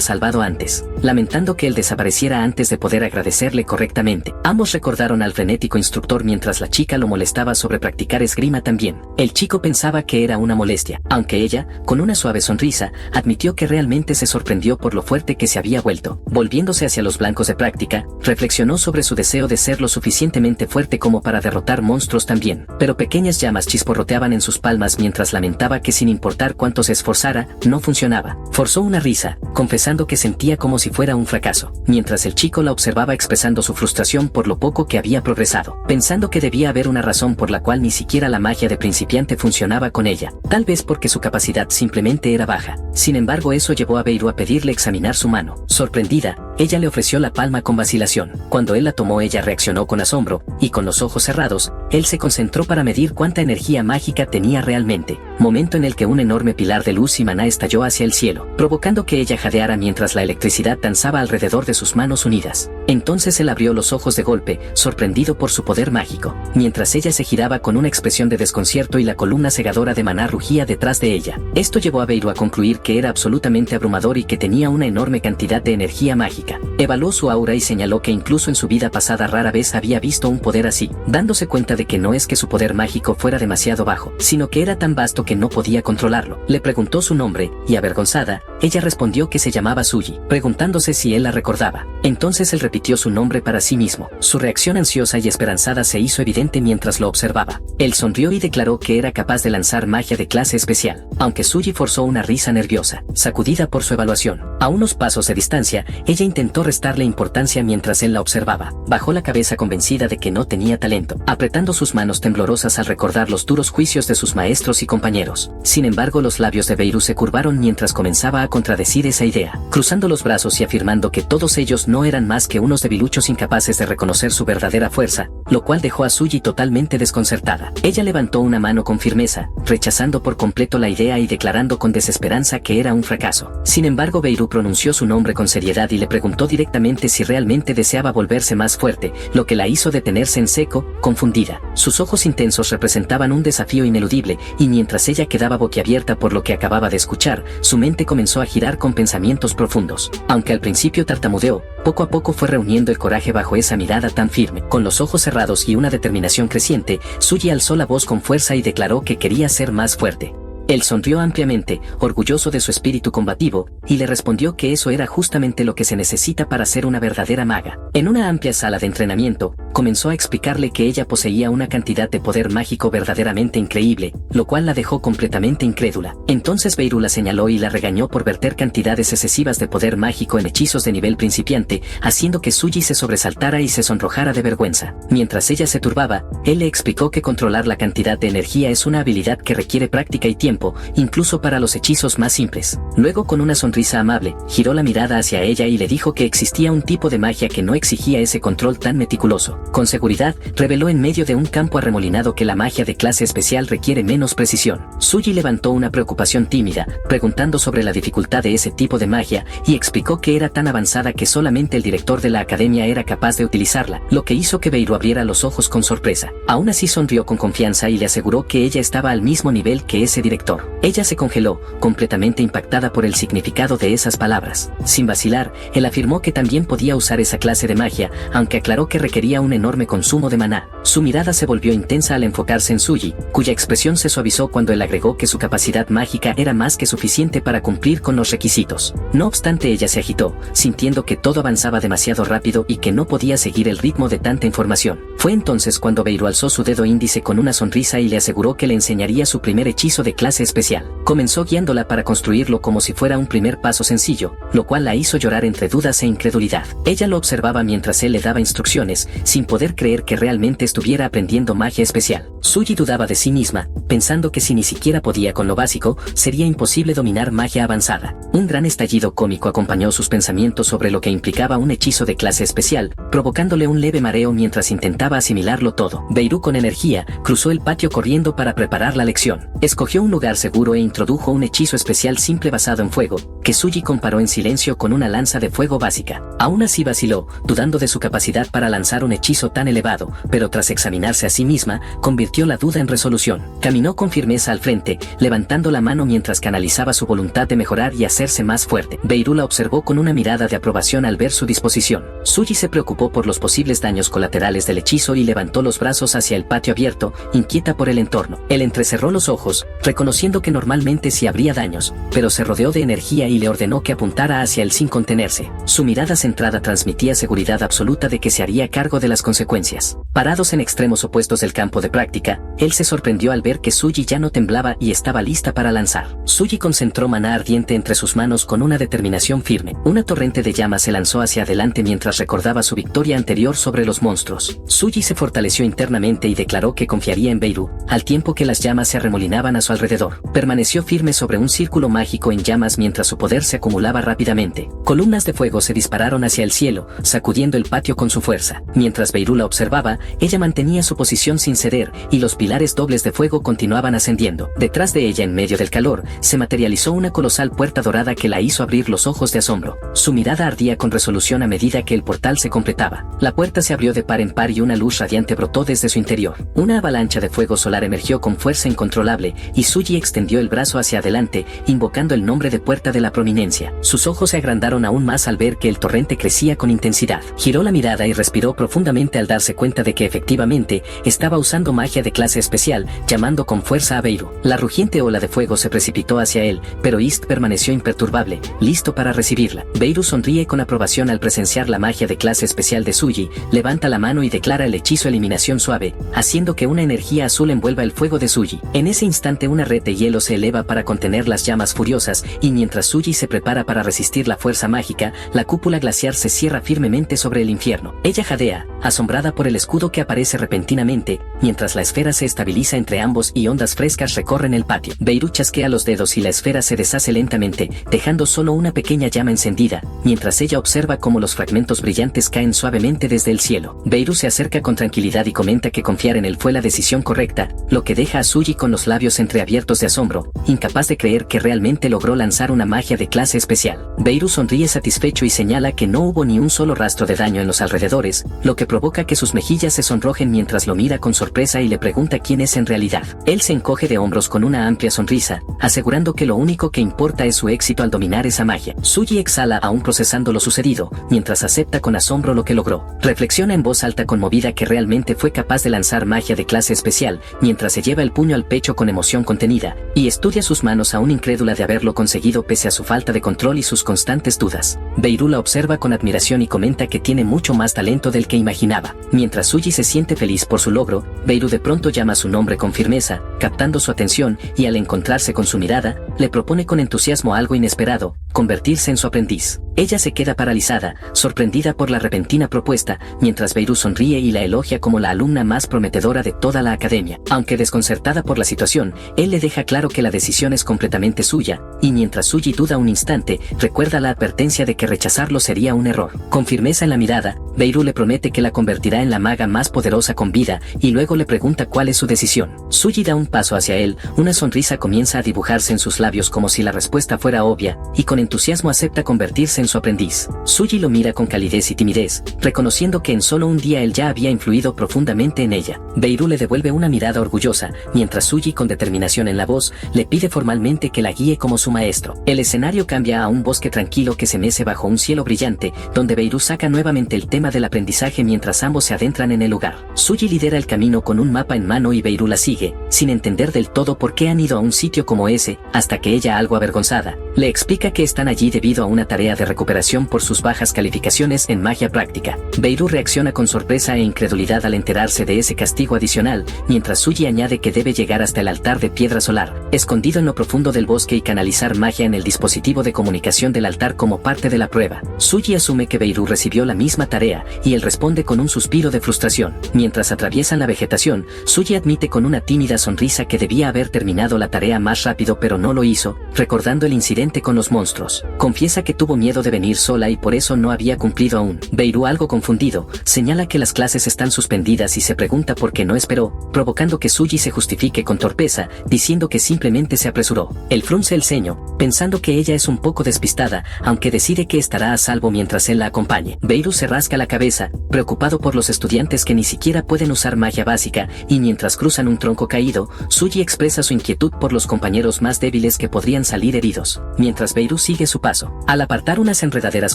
salvado antes, lamentando que él desapareciera antes de poder agradecerle correctamente. Ambos recordaron al frenético instructor mientras la chica lo molestaba sobre practicar esgrima también. El chico pensaba que era una molestia, aunque ella, con una suave sonrisa, admitió que realmente se sorprendió por lo fuerte que se había vuelto. Volviéndose hacia los blancos de práctica, reflexionó sobre su deseo de ser lo suficientemente fuerte como para derrotar monstruos también. Pero pequeñas llamas chisporroteaban en sus palmas mientras lamentaba que sin importar cuánto se esforzara, no funcionaba. Forzó una risa, confesando que sentía como si fuera un fracaso, mientras el chico la observaba expresando su frustración por lo poco que había progresado, pensando que debía haber una razón por la cual ni siquiera la magia de principiante funcionaba con ella, tal vez porque su capacidad simplemente era baja. Sin embargo, eso llevó a Beirut a pedirle examinar su mano. Sorprendida, ella le ofreció la palma con vacilación. Cuando él la tomó, ella reaccionó con asombro, y con los ojos cerrados, él se concentró para medir cuánta energía mágica tenía realmente, momento en el que un enorme pilar de luz y maná estalló hacia el cielo, provocando que ella jadeara mientras la electricidad danzaba alrededor de sus manos unidas. Entonces él abrió los ojos de golpe, sorprendido por su poder mágico, mientras ella se giraba con una expresión de desconcierto y la columna cegadora de maná rugía detrás de ella. Esto llevó a Beirut a concluir que era absolutamente abrumador y que tenía una enorme cantidad de energía mágica. Evaluó su aura y señaló que incluso en su vida pasada rara vez había visto un poder así, dándose cuenta de que no es que su poder mágico fuera demasiado bajo, sino que era tan vasto que no podía controlarlo. Le preguntó su nombre, y avergonzada, ella respondió que se llamaba Suji, preguntándose si él la recordaba. Entonces él repitió su nombre para sí mismo. Su reacción ansiosa y esperanzada se hizo evidente mientras lo observaba. Él sonrió y declaró que era capaz de lanzar magia de clase especial, aunque Suji forzó una risa nerviosa, sacudida por su evaluación. A unos pasos de distancia, ella intentó restarle importancia mientras él la observaba. Bajó la cabeza convencida de que no tenía talento, apretando sus manos temblorosas al recordar los duros juicios de sus maestros y compañeros. Sin embargo, los labios de Beirut se curvaron mientras comenzaba a contradecir esa idea, cruzando los brazos y afirmando que todos ellos no eran más que unos debiluchos incapaces de reconocer su verdadera fuerza, lo cual dejó a Suji totalmente desconcertada. Ella levantó una mano con firmeza, rechazando por completo la idea y declarando con desesperanza que era un fracaso. Sin embargo, Beirut pronunció su nombre con seriedad y le preguntó directamente si realmente deseaba volverse más fuerte, lo que la hizo detenerse en seco, confundida. Sus ojos intensos representaban un desafío ineludible, y mientras ella quedaba boquiabierta por lo que acababa de escuchar, su mente comenzó a girar con pensamientos profundos. Aunque al principio tartamudeó, poco a poco fue reuniendo el coraje bajo esa mirada tan firme. Con los ojos cerrados y una determinación creciente, Suji alzó la voz con fuerza y declaró que quería ser más fuerte. Él sonrió ampliamente, orgulloso de su espíritu combativo, y le respondió que eso era justamente lo que se necesita para ser una verdadera maga. En una amplia sala de entrenamiento, comenzó a explicarle que ella poseía una cantidad de poder mágico verdaderamente increíble, lo cual la dejó completamente incrédula. Entonces Beirut la señaló y la regañó por verter cantidades excesivas de poder mágico en hechizos de nivel principiante, haciendo que Suji se sobresaltara y se sonrojara de vergüenza. Mientras ella se turbaba, él le explicó que controlar la cantidad de energía es una habilidad que requiere práctica y tiempo, incluso para los hechizos más simples. Luego, con una sonrisa amable, giró la mirada hacia ella y le dijo que existía un tipo de magia que no exigía ese control tan meticuloso. Con seguridad, reveló en medio de un campo arremolinado que la magia de clase especial requiere menos precisión. Suji levantó una preocupación tímida, preguntando sobre la dificultad de ese tipo de magia, y explicó que era tan avanzada que solamente el director de la academia era capaz de utilizarla, lo que hizo que Beirut abriera los ojos con sorpresa. Aún así sonrió con confianza y le aseguró que ella estaba al mismo nivel que ese director. Ella se congeló, completamente impactada por el significado de esas palabras. Sin vacilar, él afirmó que también podía usar esa clase de magia, aunque aclaró que requería un un enorme consumo de maná. Su mirada se volvió intensa al enfocarse en Suji, cuya expresión se suavizó cuando él agregó que su capacidad mágica era más que suficiente para cumplir con los requisitos. No obstante, ella se agitó, sintiendo que todo avanzaba demasiado rápido y que no podía seguir el ritmo de tanta información. Fue entonces cuando Beirut alzó su dedo índice con una sonrisa y le aseguró que le enseñaría su primer hechizo de clase especial. Comenzó guiándola para construirlo como si fuera un primer paso sencillo, lo cual la hizo llorar entre dudas e incredulidad. Ella lo observaba mientras él le daba instrucciones, sin poder creer que realmente estuviera aprendiendo magia especial. Suji dudaba de sí misma, pensando que si ni siquiera podía con lo básico, sería imposible dominar magia avanzada. Un gran estallido cómico acompañó sus pensamientos sobre lo que implicaba un hechizo de clase especial, provocándole un leve mareo mientras intentaba asimilarlo todo. Beirut, con energía, cruzó el patio corriendo para preparar la lección. Escogió un lugar seguro e introdujo un hechizo especial simple basado en fuego, que Suji comparó en silencio con una lanza de fuego básica. Aún así vaciló, dudando de su capacidad para lanzar un hechizo tan elevado, pero tras examinarse a sí misma, convirtió la duda en resolución. Caminó con firmeza al frente, levantando la mano mientras canalizaba su voluntad de mejorar y hacerse más fuerte. Beirut la observó con una mirada de aprobación al ver su disposición. Suji se preocupó por los posibles daños colaterales del hechizo y levantó los brazos hacia el patio abierto, inquieta por el entorno. Él entrecerró los ojos, reconociendo que normalmente sí habría daños, pero se rodeó de energía y le ordenó que apuntara hacia él sin contenerse. Su mirada centrada transmitía seguridad absoluta de que se haría cargo de las consecuencias. Parados en extremos opuestos del campo de práctica, él se sorprendió al ver que Suji ya no temblaba y estaba lista para lanzar. Suji concentró maná ardiente entre sus manos con una determinación firme. Una torrente de llamas se lanzó hacia adelante mientras recordaba su victoria anterior sobre los monstruos. Suji se fortaleció internamente y declaró que confiaría en Beirut, al tiempo que las llamas se arremolinaban a su alrededor. Permaneció firme sobre un círculo mágico en llamas mientras su poder se acumulaba rápidamente. Columnas de fuego se dispararon hacia el cielo, sacudiendo el patio con su fuerza. Mientras Beirut la observaba, ella mantenía su posición sin ceder, y los pilares dobles de fuego continuaban ascendiendo. Detrás de ella, en medio del calor, se materializó una colosal puerta dorada que la hizo abrir los ojos de asombro. Su mirada ardía con resolución a medida que el portal se completaba. La puerta se abrió de par en par y una luz radiante brotó desde su interior. Una avalancha de fuego solar emergió con fuerza incontrolable, y Suji extendió el brazo hacia adelante, invocando el nombre de Puerta de la Prominencia. Sus ojos se agrandaron aún más al ver que el torrente crecía con intensidad. Giró la mirada y respiró profundamente al darse cuenta de que efectivamente estaba usando magia de clase especial, llamando con fuerza a Beirut. La rugiente ola de fuego se precipitó hacia él, pero Ist permaneció imperturbable, listo para recibirla. Beirut sonríe con aprobación al presenciar la magia de clase especial de Suji, levanta la mano y declara el hechizo Eliminación Suave, haciendo que una energía azul envuelva el fuego de Suji. En ese instante una red de hielo se eleva para contener las llamas furiosas, y mientras Suji se prepara para resistir la fuerza mágica, la cúpula glaciar se cierra firmemente sobre el infierno. Ella jadea, asombrada por el escudo que aparece repentinamente, mientras la esfera se estabiliza entre ambos y ondas frescas recorren el patio. Beirut chasquea los dedos y la esfera se deshace lentamente, dejando solo una pequeña llama encendida, mientras ella observa cómo los fragmentos brillantes caen suavemente desde el cielo. Beirut se acerca con tranquilidad y comenta que confiar en él fue la decisión correcta, lo que deja a Suji con los labios entreabiertos de asombro, incapaz de creer que realmente logró lanzar una magia de clase especial. Beirut sonríe satisfecho y señala que no hubo ni un solo rastro de daño en los alrededores, lo que provoca que sus mejillas se sonrojen mientras lo mira con sorpresa y le pregunta quién es en realidad. Él se encoge de hombros con una amplia sonrisa, asegurando que lo único que importa es su éxito al dominar esa magia. Suji exhala aún procesando lo sucedido, mientras acepta con asombro lo que logró. Reflexiona en voz alta conmovida que realmente fue capaz de lanzar magia de clase especial, mientras se lleva el puño al pecho con emoción contenida, y estudia sus manos aún incrédula de haberlo conseguido pese a su falta de control y sus constantes dudas. Beirut la observa con admiración y comenta que tiene mucho más talento del que imaginaba. Mientras Suji se siente feliz por su logro, Beirut de pronto llama su nombre con firmeza, captando su atención, y al encontrarse con su mirada, le propone con entusiasmo algo inesperado: convertirse en su aprendiz. Ella se queda paralizada, sorprendida por la repentina propuesta, mientras Beirut sonríe y la elogia como la alumna más prometedora de toda la academia. Aunque desconcertada por la situación, él le deja claro que la decisión es completamente suya, y mientras Suji duda un instante, recuerda la advertencia de que rechazarlo sería un error. Con firmeza en la mirada, Beirut le promete que la convertirá en la maga más poderosa con vida, y luego le pregunta cuál es su decisión. Suji da un paso hacia él, una sonrisa comienza a dibujarse en sus labios como si la respuesta fuera obvia, y con entusiasmo acepta convertirse en su aprendiz. Suji lo mira con calidez y timidez, reconociendo que en solo un día él ya había influido profundamente en ella. Beirut le devuelve una mirada orgullosa, mientras Suji, con determinación en la voz, le pide formalmente que la guíe como su maestro. El escenario cambia a un bosque tranquilo que se mece bajo un cielo brillante, donde Beirut saca nuevamente el tema del aprendizaje mientras ambos se adentran en el lugar. Suji lidera el camino con un mapa en mano y Beirut la sigue, sin entender del todo por qué han ido a un sitio como ese, hasta que ella, algo avergonzada, le explica que están allí debido a una tarea de recuperación por sus bajas calificaciones en magia práctica. Beirut reacciona con sorpresa e incredulidad al enterarse de ese castigo adicional, mientras Suji añade que debe llegar hasta el altar de piedra solar, escondido en lo profundo del bosque, y canalizar magia en el dispositivo de comunicación del altar como parte de la prueba. Suji asume que Beirut recibió la misma tarea, y él responde con un suspiro de frustración. Mientras atraviesan la vegetación, Suji admite con una tímida sonrisa que debía haber terminado la tarea más rápido, pero no lo hizo, recordando el incidente con los monstruos. Confiesa que tuvo miedo de venir sola y por eso no había cumplido aún. Beirut, algo confundido, señala que las clases están suspendidas y se pregunta por qué no esperó, provocando que Suji se justifique con torpeza, diciendo que simplemente se apresuró. Él frunce el ceño, pensando que ella es un poco despistada, aunque decide que estará a salvo mientras él la acompañe. Beirut se rasca la cabeza, preocupado por los estudiantes que ni siquiera pueden usar magia básica, y mientras cruzan un tronco caído, Suji expresa su inquietud por los compañeros más débiles que podrían salir heridos. Mientras Beirut sigue su paso, al apartar unas enredaderas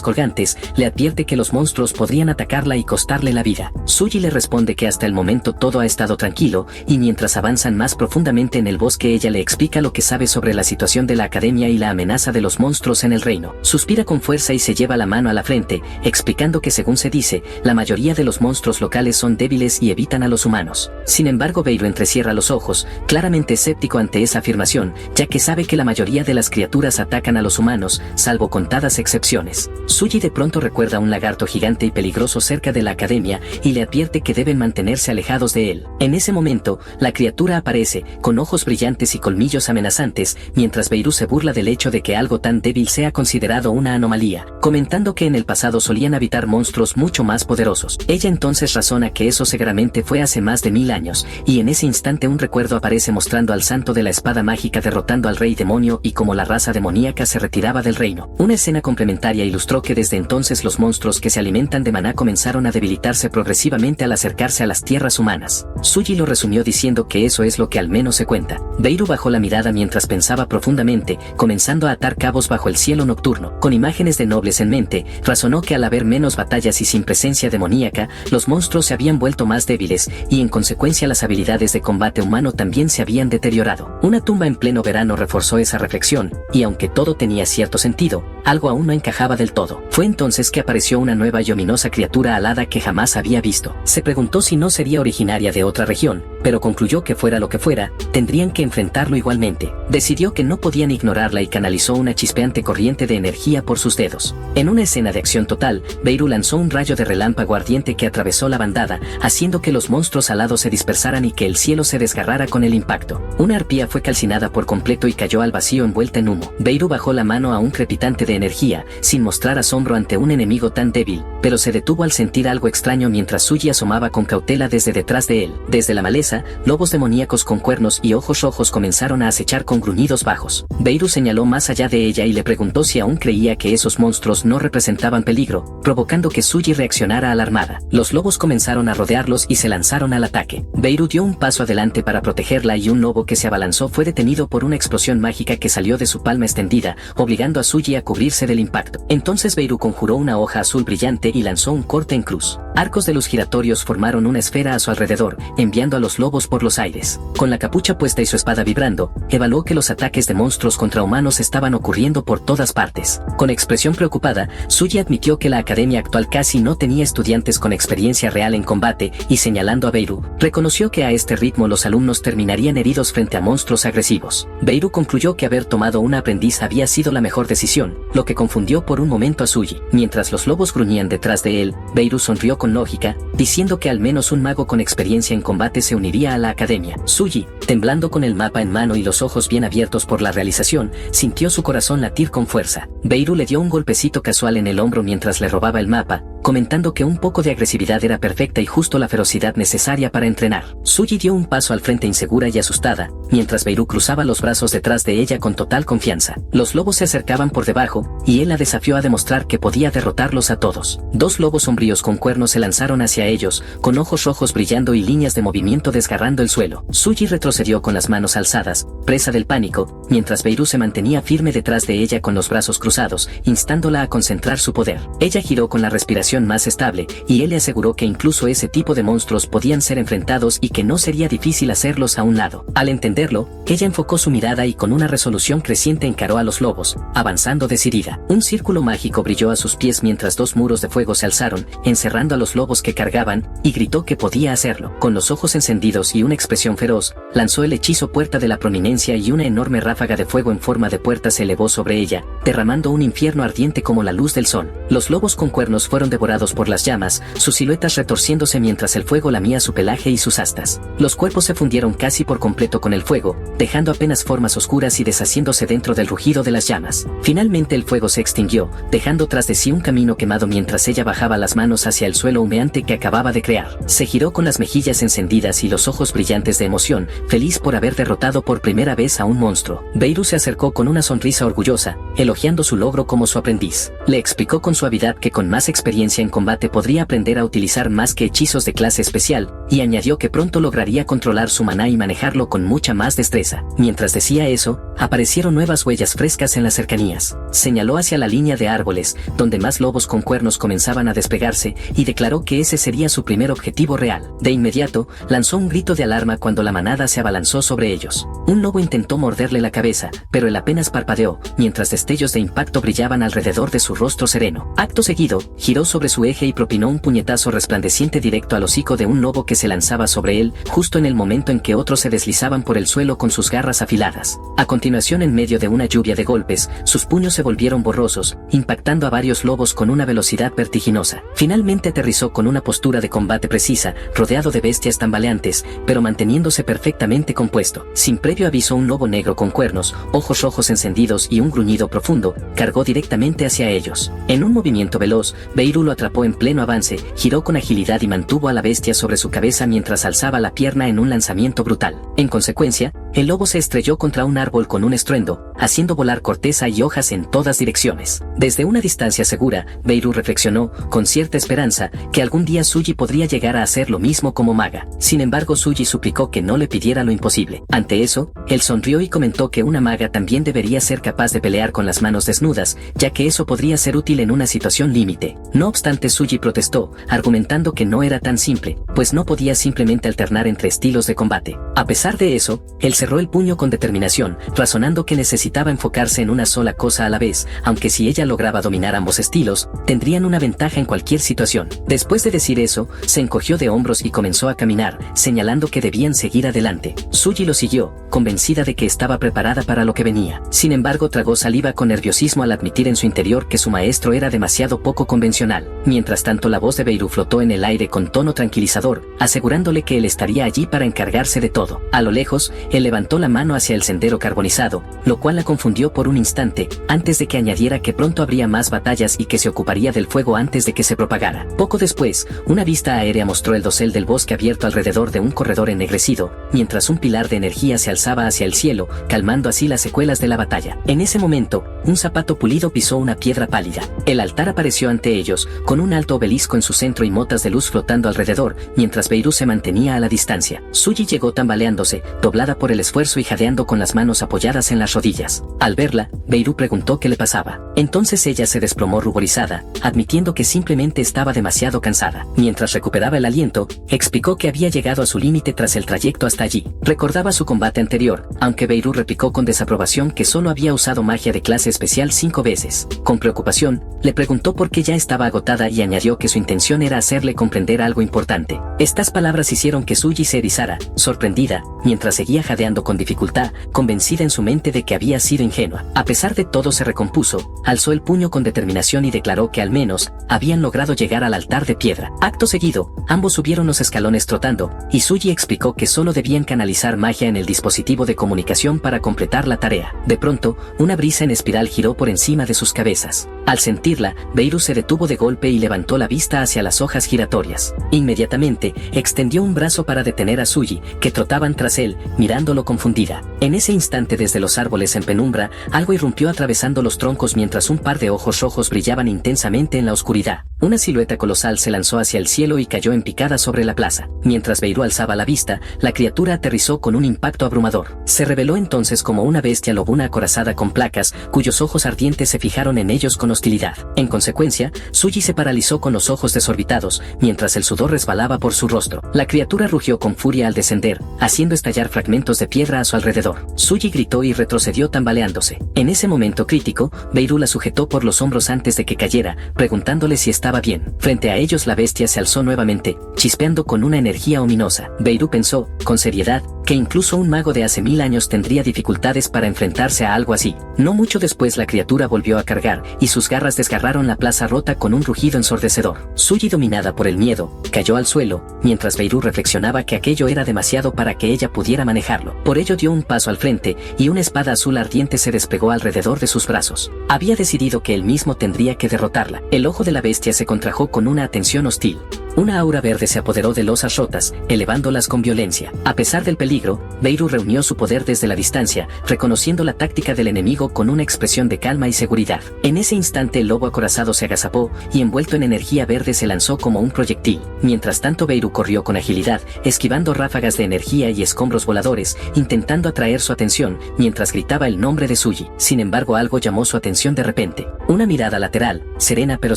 colgantes, le advierte que los monstruos podrían atacarla y costarle la vida. Suji le responde que hasta el momento todo ha estado tranquilo, y mientras avanzan más profundamente en el bosque, ella le explica lo que sabe sobre la situación de la academia y la amenaza de los monstruos en el reino. Suspira con fuerza y se lleva la mano a la frente, explicando que, según se dice, la mayoría de los monstruos locales son débiles y evitan a los humanos. Sin embargo, Beirut entrecierra los ojos, claramente escéptico ante esa afirmación, ya que sabe que la mayoría de las criaturas atacan a los humanos, salvo contadas excepciones. Suji de pronto recuerda un lagarto gigante y peligroso cerca de la academia, y le advierte que deben mantenerse alejados de él. En ese momento, la criatura aparece, con ojos brillantes y colmillos amenazantes, mientras Beirut se burla del hecho de que algo tan débil sea considerado una anomalía, comentando que en el pasado solían habitar monstruos mucho más poderosos. Ella entonces razona que eso seguramente fue hace más de 1000 años, y en ese instante un recuerdo aparece mostrando al santo de la espada mágica derrotando al rey demonio y cómo la raza demoníaca se retiraba del reino. Una escena complementaria ilustró que desde entonces los monstruos que se alimentan de maná comenzaron a debilitarse progresivamente al acercarse a las tierras humanas. Suji lo resumió diciendo que eso es lo que al menos se cuenta. Beirut bajó la mirada mientras pensaba profundamente, comenzando a atar cabos bajo el cielo nocturno. Con imágenes de nobles en mente, razonó que al haber menos batallas y sin presencia demoníaca, los monstruos se habían vuelto más débiles, y en consecuencia las habilidades de combate humano también se habían deteriorado. Una tumba en pleno verano reforzó esa reflexión, y aunque todo tenía cierto sentido, algo aún no encajaba del todo. Fue entonces que apareció una nueva y ominosa criatura alada que jamás había visto. Se preguntó si no sería originaria de otra región, pero concluyó que fuera lo que fuera, tendrían que enfrentarlo igualmente. Decidió que no podían ignorarla y canalizó una chispeante corriente de energía por sus dedos. En una escena de acción total, Beirut lanzó un rayo de relámpago ardiente que atravesó la bandada, haciendo que los monstruos alados se dispersaran y que el cielo se desgarrara con el impacto. Una arpía fue calcinada por completo y cayó al vacío envuelta en humo. Beirut bajó la mano a un crepitante de energía, sin mostrar asombro ante un enemigo tan débil, pero se detuvo al sentir algo extraño mientras Suji asomaba con cautela desde detrás de él. Desde la maleza, lobos demoníacos con cuernos y ojos rojos comenzaron a acechar con gruñidos bajos. Beirut señaló más allá de ella y le preguntó si aún creía que esos monstruos no representaban peligro, provocando que Suji reaccionara alarmada. Los lobos comenzaron a rodearlos y se lanzaron al ataque. Beirut dio un paso adelante para protegerla y un lobo que se abalanzó fue detenido por una explosión mágica que salió de su palma extendida, obligando a Suji a cubrirse del impacto. Entonces Beirut conjuró una hoja azul brillante y lanzó un corte en cruz. Arcos de luz giratorios formaron una esfera a su alrededor, enviando a los lobos por los aires. Con la capucha puesta y su espada vibrando, evaluó que los ataques de monstruos contra humanos estaban ocurriendo por todas partes. Con expresión preocupada, Suji admitió que la academia actual casi no tenía estudiantes con experiencia real en combate, y señalando a Beirut, reconoció que a este ritmo los alumnos terminarían heridos frente a monstruos agresivos. Beirut concluyó que haber tomado una aprendiz había sido la mejor decisión, lo que confundió por un momento a Suji. Mientras los lobos gruñían detrás de él, Beirut sonrió con lógica, diciendo que al menos un mago con experiencia en combate se uniría a la academia. Suji, temblando con el mapa en mano y los ojos bien abiertos por la realización, sintió su corazón latir con fuerza. Beirut le dio un golpecito casual en el hombro mientras le robaba el mapa, comentando que un poco de agresividad era perfecta y justo la ferocidad necesaria para entrenar. Suji dio un paso al frente insegura y asustada, mientras Beirut cruzaba los brazos detrás de ella con total confianza. Los lobos se acercaban por debajo, y él la desafió a demostrar que podía derrotarlos a todos. Dos lobos sombríos con cuernos se lanzaron hacia ellos, con ojos rojos brillando y líneas de movimiento desgarrando el suelo. Suji retrocedió con las manos alzadas, presa del pánico, mientras Beirut se mantenía firme detrás de ella con los brazos cruzados, instándola a concentrar su poder. Ella giró con la respiración más estable, y él le aseguró que incluso ese tipo de monstruos podían ser enfrentados y que no sería difícil hacerlos a un lado. Al entenderlo, ella enfocó su mirada y con una resolución creciente encaró a los lobos, avanzando decidida. Un círculo mágico brilló a sus pies mientras dos muros de fuego se alzaron, encerrando a los lobos que cargaban, y gritó que podía hacerlo. Con los ojos encendidos y una expresión feroz, lanzó el hechizo Puerta de la Prominencia y una enorme ráfaga de fuego en forma de puerta se elevó sobre ella, derramando un infierno ardiente como la luz del sol. Los lobos con cuernos fueron devorados por las llamas, sus siluetas retorciéndose mientras el fuego lamía su pelaje y sus astas. Los cuerpos se fundieron casi por completo con el fuego, dejando apenas formas oscuras y deshaciéndose dentro del rugido de las llamas. Finalmente el fuego se extinguió, dejando tras de sí un camino quemado mientras ella bajaba las manos hacia el suelo humeante que acababa de crear. Se giró con las mejillas encendidas y los ojos brillantes de emoción, feliz por haber derrotado por primera vez a un monstruo. Beirut se acercó con una sonrisa orgullosa, elogiando su logro como su aprendiz. Le explicó con suavidad que con más experiencia en combate podría aprender a utilizar más que hechizos de clase especial, y añadió que pronto lograría controlar su maná y manejarlo con mucha más destreza. Mientras decía eso, aparecieron nuevas huellas frescas en las cercanías. Señaló hacia la línea de árboles, donde más lobos con cuernos comenzaban a despegarse, y declaró que ese sería su primer objetivo real. De inmediato, lanzó un grito de alarma cuando la manada se abalanzó sobre ellos. Un lobo intentó morderle la cabeza, pero él apenas parpadeó, mientras destellos de impacto brillaban alrededor de su rostro sereno. Acto seguido, giró sobre su eje y propinó un puñetazo resplandeciente directo al hocico de un lobo que se lanzaba sobre él, justo en el momento en que otros se deslizaban por el suelo con sus garras afiladas. A continuación, en medio de una lluvia de golpes, sus puños se volvieron borrosos, impactando a varios lobos con una velocidad vertiginosa. Finalmente aterrizó con una postura de combate precisa, rodeado de bestias tambaleantes, pero manteniéndose perfectamente compuesto. Sin previo aviso, un lobo negro con cuernos, ojos rojos encendidos y un gruñido profundo, cargó directamente hacia ellos. En un movimiento veloz, Beirut lo atrapó en pleno avance, giró con agilidad y mantuvo a la bestia sobre su cabeza mientras alzaba la pierna en un lanzamiento brutal. En consecuencia, el lobo se estrelló contra un árbol con un estruendo, haciendo volar corteza y hojas en todas direcciones. Desde una distancia segura, Beirut reflexionó, con cierta esperanza, que algún día Suji podría llegar a hacer lo mismo como maga. Sin embargo, Suji suplicó que no le pidiera lo imposible. Ante eso, él sonrió y comentó que una maga también debería ser capaz de pelear con las manos desnudas, ya que eso podría ser útil en una situación límite. No obstante, Suji protestó, argumentando que no era tan simple, pues no podía simplemente alternar entre estilos de combate. A pesar de eso, él cerró el puño con determinación, razonando que necesitaba enfocarse en una sola cosa a la vez, aunque si ella lograba dominar ambos estilos, tendrían una ventaja en cualquier situación. Después de decir eso, se encogió de hombros y comenzó a caminar, señalando que debían seguir adelante. Suji lo siguió, convencida de que estaba preparada para lo que venía. Sin embargo, tragó saliva con nerviosismo al admitir en su interior que su maestro era demasiado poco convencional. Mientras tanto, la voz de Beirut flotó en el aire con tono tranquilizador, asegurándole que él estaría allí para encargarse de todo. A lo lejos, él levantó la mano hacia el sendero carbonizado, lo cual la confundió por un instante, antes de que añadiera que pronto habría más batallas y que se ocuparía del fuego antes de que se propagara. Poco después, una vista aérea mostró el dosel del bosque abierto alrededor de un corredor ennegrecido, mientras un pilar de energía se alzaba hacia el cielo, calmando así las secuelas de la batalla. En ese momento, un zapato pulido pisó una piedra pálida. El altar apareció ante ellos, con un alto obelisco en su centro y motas de luz flotando alrededor, mientras Beirut se mantenía a la distancia. Suji llegó tambaleándose, doblada por el esfuerzo y jadeando con las manos apoyadas en las rodillas. Al verla, Beirut preguntó qué le pasaba. Entonces ella se desplomó ruborizada, admitiendo que simplemente estaba demasiado cansada. Mientras recuperaba el aliento, explicó que había llegado a su límite tras el trayecto hasta allí. Recordaba su combate anterior, aunque Beirut replicó con desaprobación que solo había usado magia de clase especial 5 veces. Con preocupación, le preguntó por qué ya estaba agotada y añadió que su intención era hacerle comprender algo importante. Estas palabras hicieron que Suji se erizara, sorprendida, mientras seguía jadeando parpadeando con dificultad, convencida en su mente de que había sido ingenua. A pesar de todo se recompuso, alzó el puño con determinación y declaró que al menos habían logrado llegar al altar de piedra. Acto seguido, ambos subieron los escalones trotando, y Suji explicó que solo debían canalizar magia en el dispositivo de comunicación para completar la tarea. De pronto, una brisa en espiral giró por encima de sus cabezas. Al sentirla, Beirut se detuvo de golpe y levantó la vista hacia las hojas giratorias. Inmediatamente, extendió un brazo para detener a Suji, que trotaban tras él, mirándolo confundida. En ese instante, desde los árboles en penumbra, algo irrumpió atravesando los troncos mientras un par de ojos rojos brillaban intensamente en la oscuridad. Una silueta colosal se lanzó hacia el cielo y cayó en picada sobre la plaza. Mientras Beirut alzaba la vista, la criatura aterrizó con un impacto abrumador. Se reveló entonces como una bestia lobuna acorazada con placas, cuyos ojos ardientes se fijaron en ellos con hostilidad. En consecuencia, Suji se paralizó con los ojos desorbitados, mientras el sudor resbalaba por su rostro. La criatura rugió con furia al descender, haciendo estallar fragmentos de piedra a su alrededor. Suji gritó y retrocedió tambaleándose. En ese momento crítico, Beirut la sujetó por los hombros antes de que cayera, preguntándole si estaba bien. Frente a ellos la bestia se alzó nuevamente, chispeando con una energía ominosa. Beirut pensó, con seriedad, que incluso un mago de hace 1000 años tendría dificultades para enfrentarse a algo así. No mucho después la criatura volvió a cargar, y sus garras desgarraron la plaza rota con un rugido ensordecedor. Suji, dominada por el miedo, cayó al suelo, mientras Beirut reflexionaba que aquello era demasiado para que ella pudiera manejarlo. Por ello dio un paso al frente, y una espada azul ardiente se despegó alrededor de sus brazos. Había decidido que él mismo tendría que derrotarla. El ojo de la bestia se contrajo con una atención hostil. Una aura verde se apoderó de losas rotas, elevándolas con violencia. A pesar del peligro, Beirut reunió su poder desde la distancia, reconociendo la táctica del enemigo con una expresión de calma y seguridad. En ese instante el lobo acorazado se agazapó, y envuelto en energía verde se lanzó como un proyectil. Mientras tanto Beirut corrió con agilidad, esquivando ráfagas de energía y escombros voladores, intentando atraer su atención, mientras gritaba el nombre de Suji. Sin embargo, algo llamó su atención de repente. Una mirada lateral, serena pero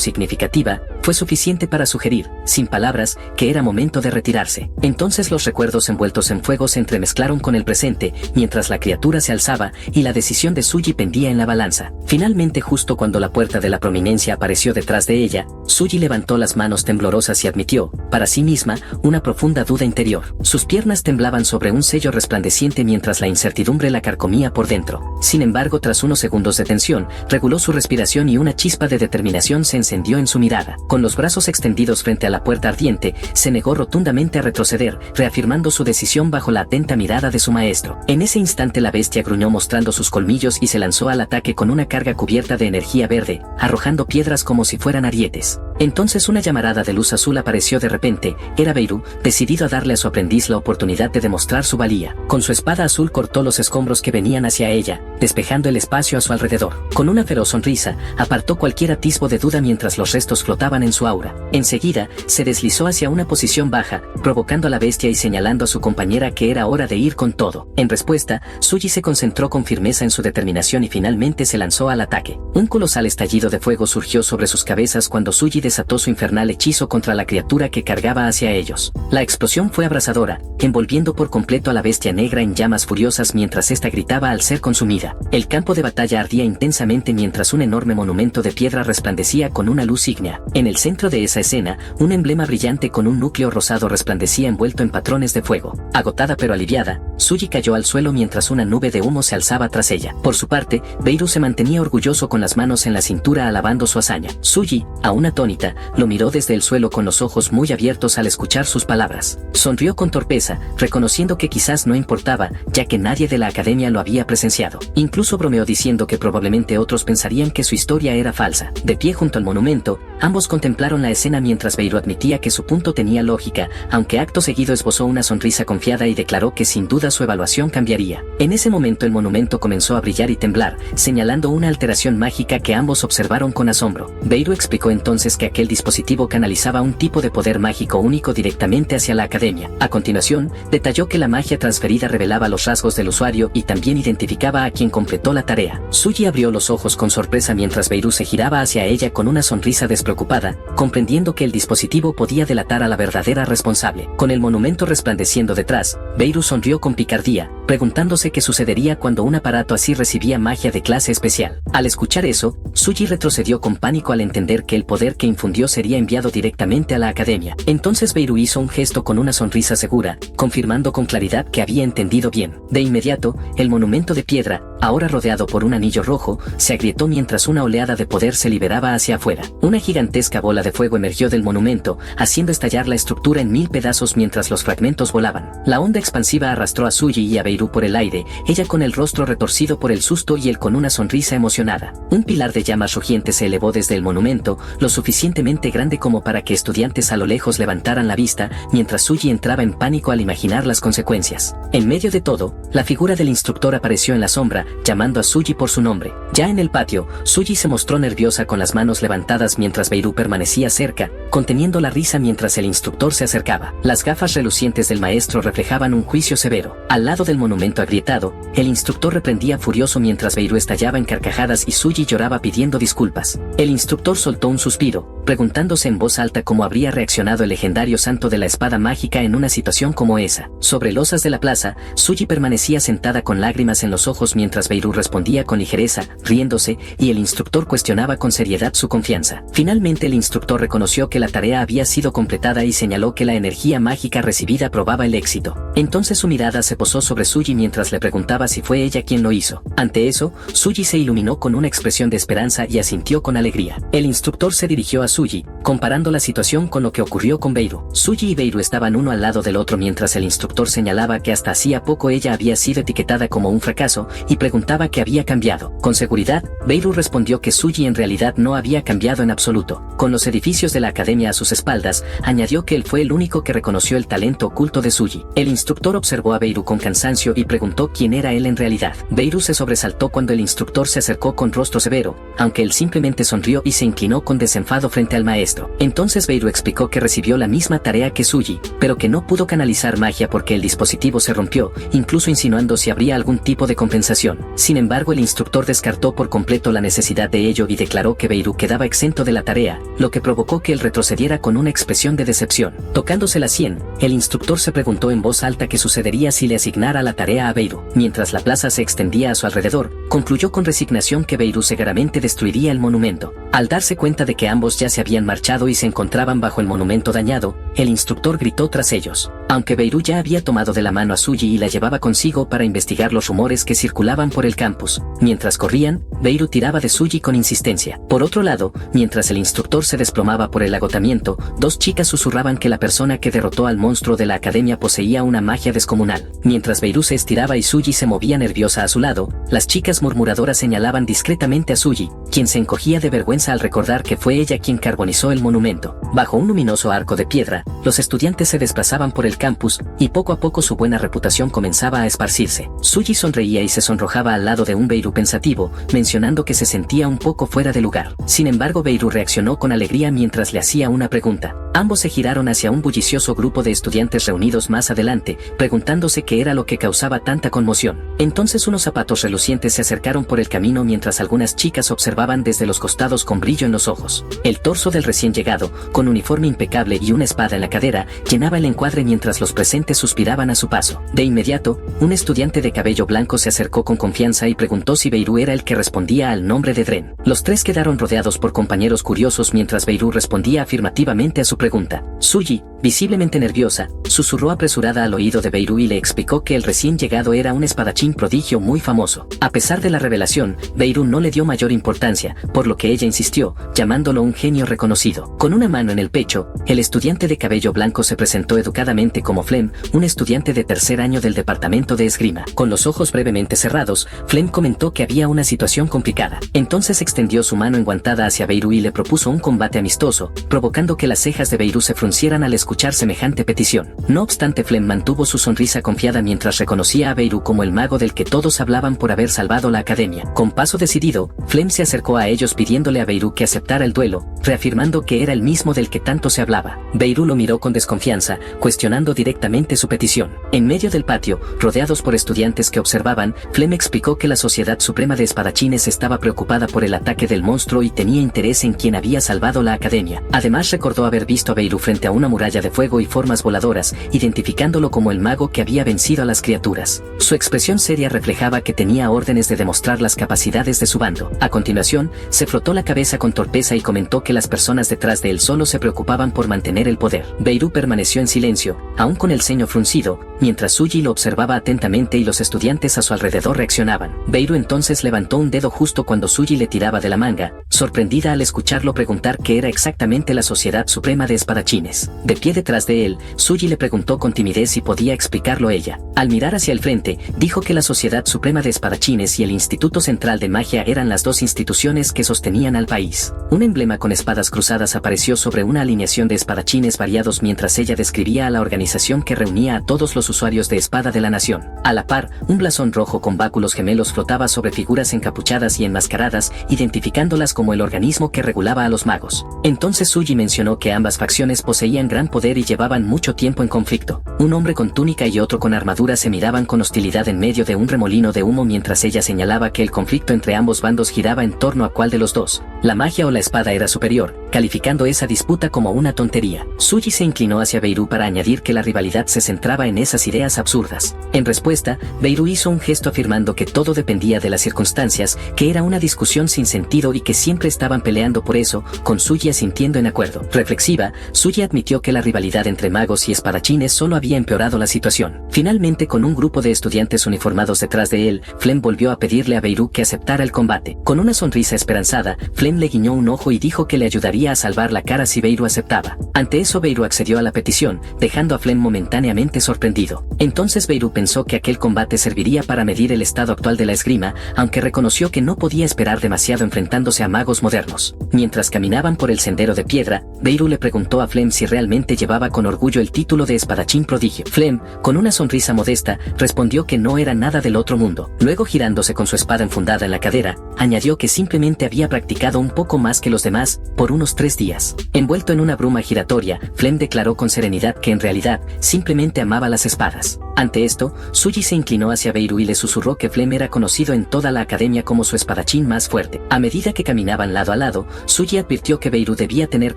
significativa, fue suficiente para sugerir, sin palabras, que era momento de retirarse. Entonces los recuerdos envueltos en fuego se entremezclaron con el presente, mientras la criatura se alzaba, y la decisión de Suji pendía en la balanza. Finalmente, justo cuando la puerta de la prominencia apareció detrás de ella, Suji levantó las manos temblorosas y admitió, para sí misma, una profunda duda interior. Sus piernas temblaban sobre un sello resplandeciente mientras la incertidumbre la carcomía por dentro. Sin embargo, tras unos segundos de tensión, reguló su respiración y una chispa de determinación se encendió en su mirada. Con los brazos extendidos frente a la puerta ardiente, se negó rotundamente a retroceder, reafirmando su decisión bajo la atenta mirada de su maestro. En ese instante la bestia gruñó mostrando sus colmillos y se lanzó al ataque con una carga cubierta de energía verde, arrojando piedras como si fueran arietes. Entonces una llamarada de luz azul apareció de repente. Era Beirut, decidido a darle a su aprendiz la oportunidad de demostrar su valía. Con su espada azul cortó los escombros que venían hacia ella, despejando el espacio a su alrededor. Con una feroz sonrisa, apartó cualquier atisbo de duda mientras los restos flotaban en su aura. Enseguida, se deslizó hacia una posición baja, provocando a la bestia y señalando a su compañera que era hora de ir con todo. En respuesta, Suji se concentró con firmeza en su determinación y finalmente se lanzó al ataque. Un colosal estallido de fuego surgió sobre sus cabezas cuando Suji desató su infernal hechizo contra la criatura que cargaba hacia ellos. La explosión fue abrasadora, envolviendo por completo a la bestia negra en llamas furiosas mientras ésta gritaba al ser consumida. El campo de batalla ardía intensamente mientras un enorme monumento de piedra resplandecía con una luz ígnea. En el centro de esa escena, un emblema brillante con un núcleo rosado resplandecía envuelto en patrones de fuego. Agotada pero aliviada, Suji cayó al suelo mientras una nube de humo se alzaba tras ella. Por su parte, Beirut se mantenía orgulloso con las manos en la cintura alabando su hazaña. Suji, aún atónita, lo miró desde el suelo con los ojos muy abiertos al escuchar sus palabras. Sonrió con torpeza, reconociendo que quizás no importaba, ya que nadie de la academia lo había presenciado. Incluso bromeó diciendo que probablemente otros pensarían que su historia era falsa. De pie junto al monumento, ambos contemplaron la escena mientras Beirut admitía que su punto tenía lógica, aunque acto seguido esbozó una sonrisa confiada y declaró que sin duda su evaluación cambiaría. En ese momento el monumento comenzó a brillar y temblar, señalando una alteración mágica que ambos observaron con asombro. Beirut explicó entonces que aquel dispositivo canalizaba un tipo de poder mágico único directamente hacia la academia. A continuación, detalló que la magia transferida revelaba los rasgos del usuario y también identificaba a quien completó la tarea. Suji abrió los ojos con sorpresa mientras Beirut se giraba hacia ella con una sonrisa despreocupada, comprendiendo que el dispositivo podía delatar a la verdadera responsable. Con el monumento resplandeciendo detrás, Beirut sonrió con picardía, preguntándose qué sucedería cuando un aparato así recibía magia de clase especial. Al escuchar eso, Suji retrocedió con pánico al entender que el poder que infundió sería enviado directamente a la academia. Entonces Beirut hizo un gesto con una sonrisa segura, confirmando con claridad que había entendido bien. De inmediato, el monumento de piedra, ahora rodeado por un anillo rojo, se agrietó mientras una oleada de poder se liberaba hacia afuera. Una gigantesca bola de fuego emergió del monumento, haciendo estallar la estructura en 1000 pedazos mientras los fragmentos volaban. La onda expansiva arrastró a Suji y a Beirut por el aire, ella con el rostro retorcido por el susto y él con una sonrisa emocionada. Un pilar de llamas rugientes se elevó desde el monumento, lo suficientemente grande como para que estudiantes a lo lejos levantaran la vista, mientras Suji entraba en pánico al imaginar las consecuencias. En medio de todo, la figura del instructor apareció en la sombra, llamando a Suji por su nombre. Ya en el patio, Suji se mostró nerviosa con las manos levantadas mientras Beirut permanecía cerca, conteniendo la risa mientras el instructor se acercaba. Las gafas relucientes del maestro reflejaban un juicio severo. Al lado del monumento agrietado, el instructor reprendía furioso mientras Beirut estallaba en carcajadas y Suji lloraba pidiendo disculpas. El instructor soltó un suspiro, preguntándose en voz alta cómo habría reaccionado el legendario santo de la espada mágica en una situación como esa. Sobre losas de la plaza, Suji permanecía sentada con lágrimas en los ojos mientras Beirut respondía con ligereza, riéndose, y el instructor cuestionaba con seriedad su confianza. Finalmente el instructor reconoció que la tarea había sido completada y señaló que la energía mágica recibida probaba el éxito. Entonces su mirada se posó sobre Suji mientras le preguntaba si fue ella quien lo hizo. Ante eso, Suji se iluminó con una expresión de esperanza y asintió con alegría. El instructor se dirigió a Suji, comparando la situación con lo que ocurrió con Beirut. Suji y Beirut estaban uno al lado del otro mientras el instructor señalaba que hasta hacía poco ella había sido etiquetada como un fracaso y preguntaba qué había cambiado. Con seguridad, Beirut respondió que Suji en realidad no había cambiado en absoluto. Con los edificios de la academia a sus espaldas, añadió que él fue el único que reconoció el talento oculto de Suji. El instructor observó a Beirut con cansancio y preguntó quién era él en realidad. Beirut se sobresaltó cuando el instructor se acercó con rostro severo, aunque él simplemente sonrió y se inclinó con desenfado frente al maestro. Entonces Beirut explicó que recibió la misma tarea que Suji, pero que no pudo canalizar magia porque el dispositivo se rompió, incluso insinuando si habría algún tipo de compensación. Sin embargo, el instructor descartó por completo la necesidad de ello y declaró que Beirut quedaba exento de la tarea, lo que provocó que él retrocediera con una expresión de decepción. Tocándose la sien, el instructor se preguntó en voz alta qué sucedería si le asignara la tarea a Beirut. Mientras la plaza se extendía a su alrededor, concluyó con resignación que Beirut seguramente destruiría el monumento. Al darse cuenta de que ambos ya se habían marchado y se encontraban bajo el monumento dañado, el instructor gritó tras ellos. Aunque Beirut ya había tomado de la mano a Suji y la llevaba consigo para investigar los rumores que circulaban por el campus. Mientras corrían, Beirut tiraba de Suji con insistencia. Por otro lado, mientras el instructor se desplomaba por el agotamiento, dos chicas susurraban que la persona que derrotó al monstruo de la academia poseía una magia descomunal. Mientras Beirut se estiraba y Suji se movía nerviosa a su lado, las chicas murmuradoras señalaban discretamente a Suji, quien se encogía de vergüenza al recordar que fue ella quien carbonizó el monumento. Bajo un luminoso arco de piedra, los estudiantes se desplazaban por el campus, y poco a poco su buena reputación comenzaba a esparcirse. Suji sonreía y se sonrojaba al lado de un Beirut pensativo, mencionando que se sentía un poco fuera de lugar. Sin embargo, Beirut reaccionó con alegría mientras le hacía una pregunta. Ambos se giraron hacia un bullicioso grupo de estudiantes reunidos más adelante, preguntándose qué era lo que causaba tanta conmoción. Entonces unos zapatos relucientes se acercaron por el camino mientras algunas chicas observaban desde los costados con brillo en los ojos. El torso del recién llegado, con uniforme impecable y una espada en la cadera, llenaba el encuadre mientras los presentes suspiraban a su paso. De inmediato, un estudiante de cabello blanco se acercó con confianza y preguntó si Beirut era el que respondía al nombre de Dren. Los tres quedaron rodeados por compañeros curiosos mientras Beirut respondía afirmativamente a su pregunta. Suji, visiblemente nerviosa, susurró apresurada al oído de Beirut y le explicó que el recién llegado era un espadachín prodigio muy famoso. A pesar de la revelación, Beirut no le dio mayor importancia, por lo que ella insistió, llamándolo un genio reconocido. Con una mano en el pecho, el estudiante de cabello blanco se presentó educadamente como Flem, un estudiante de tercer año del departamento de esgrima. Con los ojos brevemente cerrados, Flem comentó que había una situación complicada. Entonces extendió su mano enguantada hacia Beirut y le propuso un combate amistoso, provocando que las cejas de Beirut se fruncieran al escuchar semejante petición. No obstante, Flem mantuvo su sonrisa confiada mientras reconocía a Beirut como el mago del que todos hablaban por haber salvado la academia. Con paso decidido, Flem se acercó a ellos pidiéndole a Beirut que aceptara el duelo, reafirmando que era el mismo del que tanto se hablaba. Beirut lo miró con desconfianza, cuestionando directamente su petición. En medio del patio, rodeados por estudiantes que observaban, Flem explicó que la Sociedad Suprema de Espadachines estaba preocupada por el ataque del monstruo y tenía interés en quien había salvado la academia. Además recordó haber visto visto a Beirut frente a una muralla de fuego y formas voladoras, identificándolo como el mago que había vencido a las criaturas. Su expresión seria reflejaba que tenía órdenes de demostrar las capacidades de su bando. A continuación, se frotó la cabeza con torpeza y comentó que las personas detrás de él solo se preocupaban por mantener el poder. Beirut permaneció en silencio, aún con el ceño fruncido, mientras Suji lo observaba atentamente y los estudiantes a su alrededor reaccionaban. Beirut entonces levantó un dedo justo cuando Suji le tiraba de la manga, sorprendida al escucharlo preguntar qué era exactamente la Sociedad Suprema de Espadachines. De pie detrás de él, Suji le preguntó con timidez si podía explicarlo ella. Al mirar hacia el frente, dijo que la Sociedad Suprema de Espadachines y el Instituto Central de Magia eran las dos instituciones que sostenían al país. Un emblema con espadas cruzadas apareció sobre una alineación de espadachines variados mientras ella describía a la organización que reunía a todos los usuarios de espada de la nación. A la par, un blasón rojo con báculos gemelos flotaba sobre figuras encapuchadas y enmascaradas, identificándolas como el organismo que regulaba a los magos. Entonces Suji mencionó que ambas facciones poseían gran poder y llevaban mucho tiempo en conflicto. Un hombre con túnica y otro con armadura se miraban con hostilidad en medio de un remolino de humo mientras ella señalaba que el conflicto entre ambos bandos giraba en torno a cuál de los dos, la magia o la espada, era superior, calificando esa disputa como una tontería. Suji se inclinó hacia Beirut para añadir que la rivalidad se centraba en esas ideas absurdas. En respuesta, Beirut hizo un gesto afirmando que todo dependía de las circunstancias, que era una discusión sin sentido y que siempre estaban peleando por eso, con Suji asintiendo en acuerdo. Reflexiva, Suji admitió que la rivalidad entre magos y espadachines solo había empeorado la situación. Finalmente, con un grupo de estudiantes uniformados detrás de él, Flem volvió a pedirle a Beirut que aceptara el combate. Con una sonrisa esperanzada, Flem le guiñó un ojo y dijo que le ayudaría a salvar la cara si Beirut aceptaba. Ante eso, Beirut accedió a la petición, dejando a Flem momentáneamente sorprendido. Entonces Beirut pensó que aquel combate serviría para medir el estado actual de la esgrima, aunque reconoció que no podía esperar demasiado enfrentándose a magos modernos. Mientras caminaban por el sendero de piedra, Beirut le preguntó a Flem si realmente llevaba con orgullo el título de espadachín prodigio. Flem, con una sonrisa modesta, respondió que no era nada del otro mundo. Luego, girándose con su espada enfundada en la cadera, añadió que simplemente había practicado un poco más que los demás, por unos 3 días. Envuelto en una bruma giratoria, Flem declaró con serenidad que en realidad, simplemente amaba las espadas. Ante esto, Suji se inclinó hacia Beirut y le susurró que Flem era conocido en toda la academia como su espadachín más fuerte. A medida que caminaban lado a lado, Suji advirtió que Beirut debía tener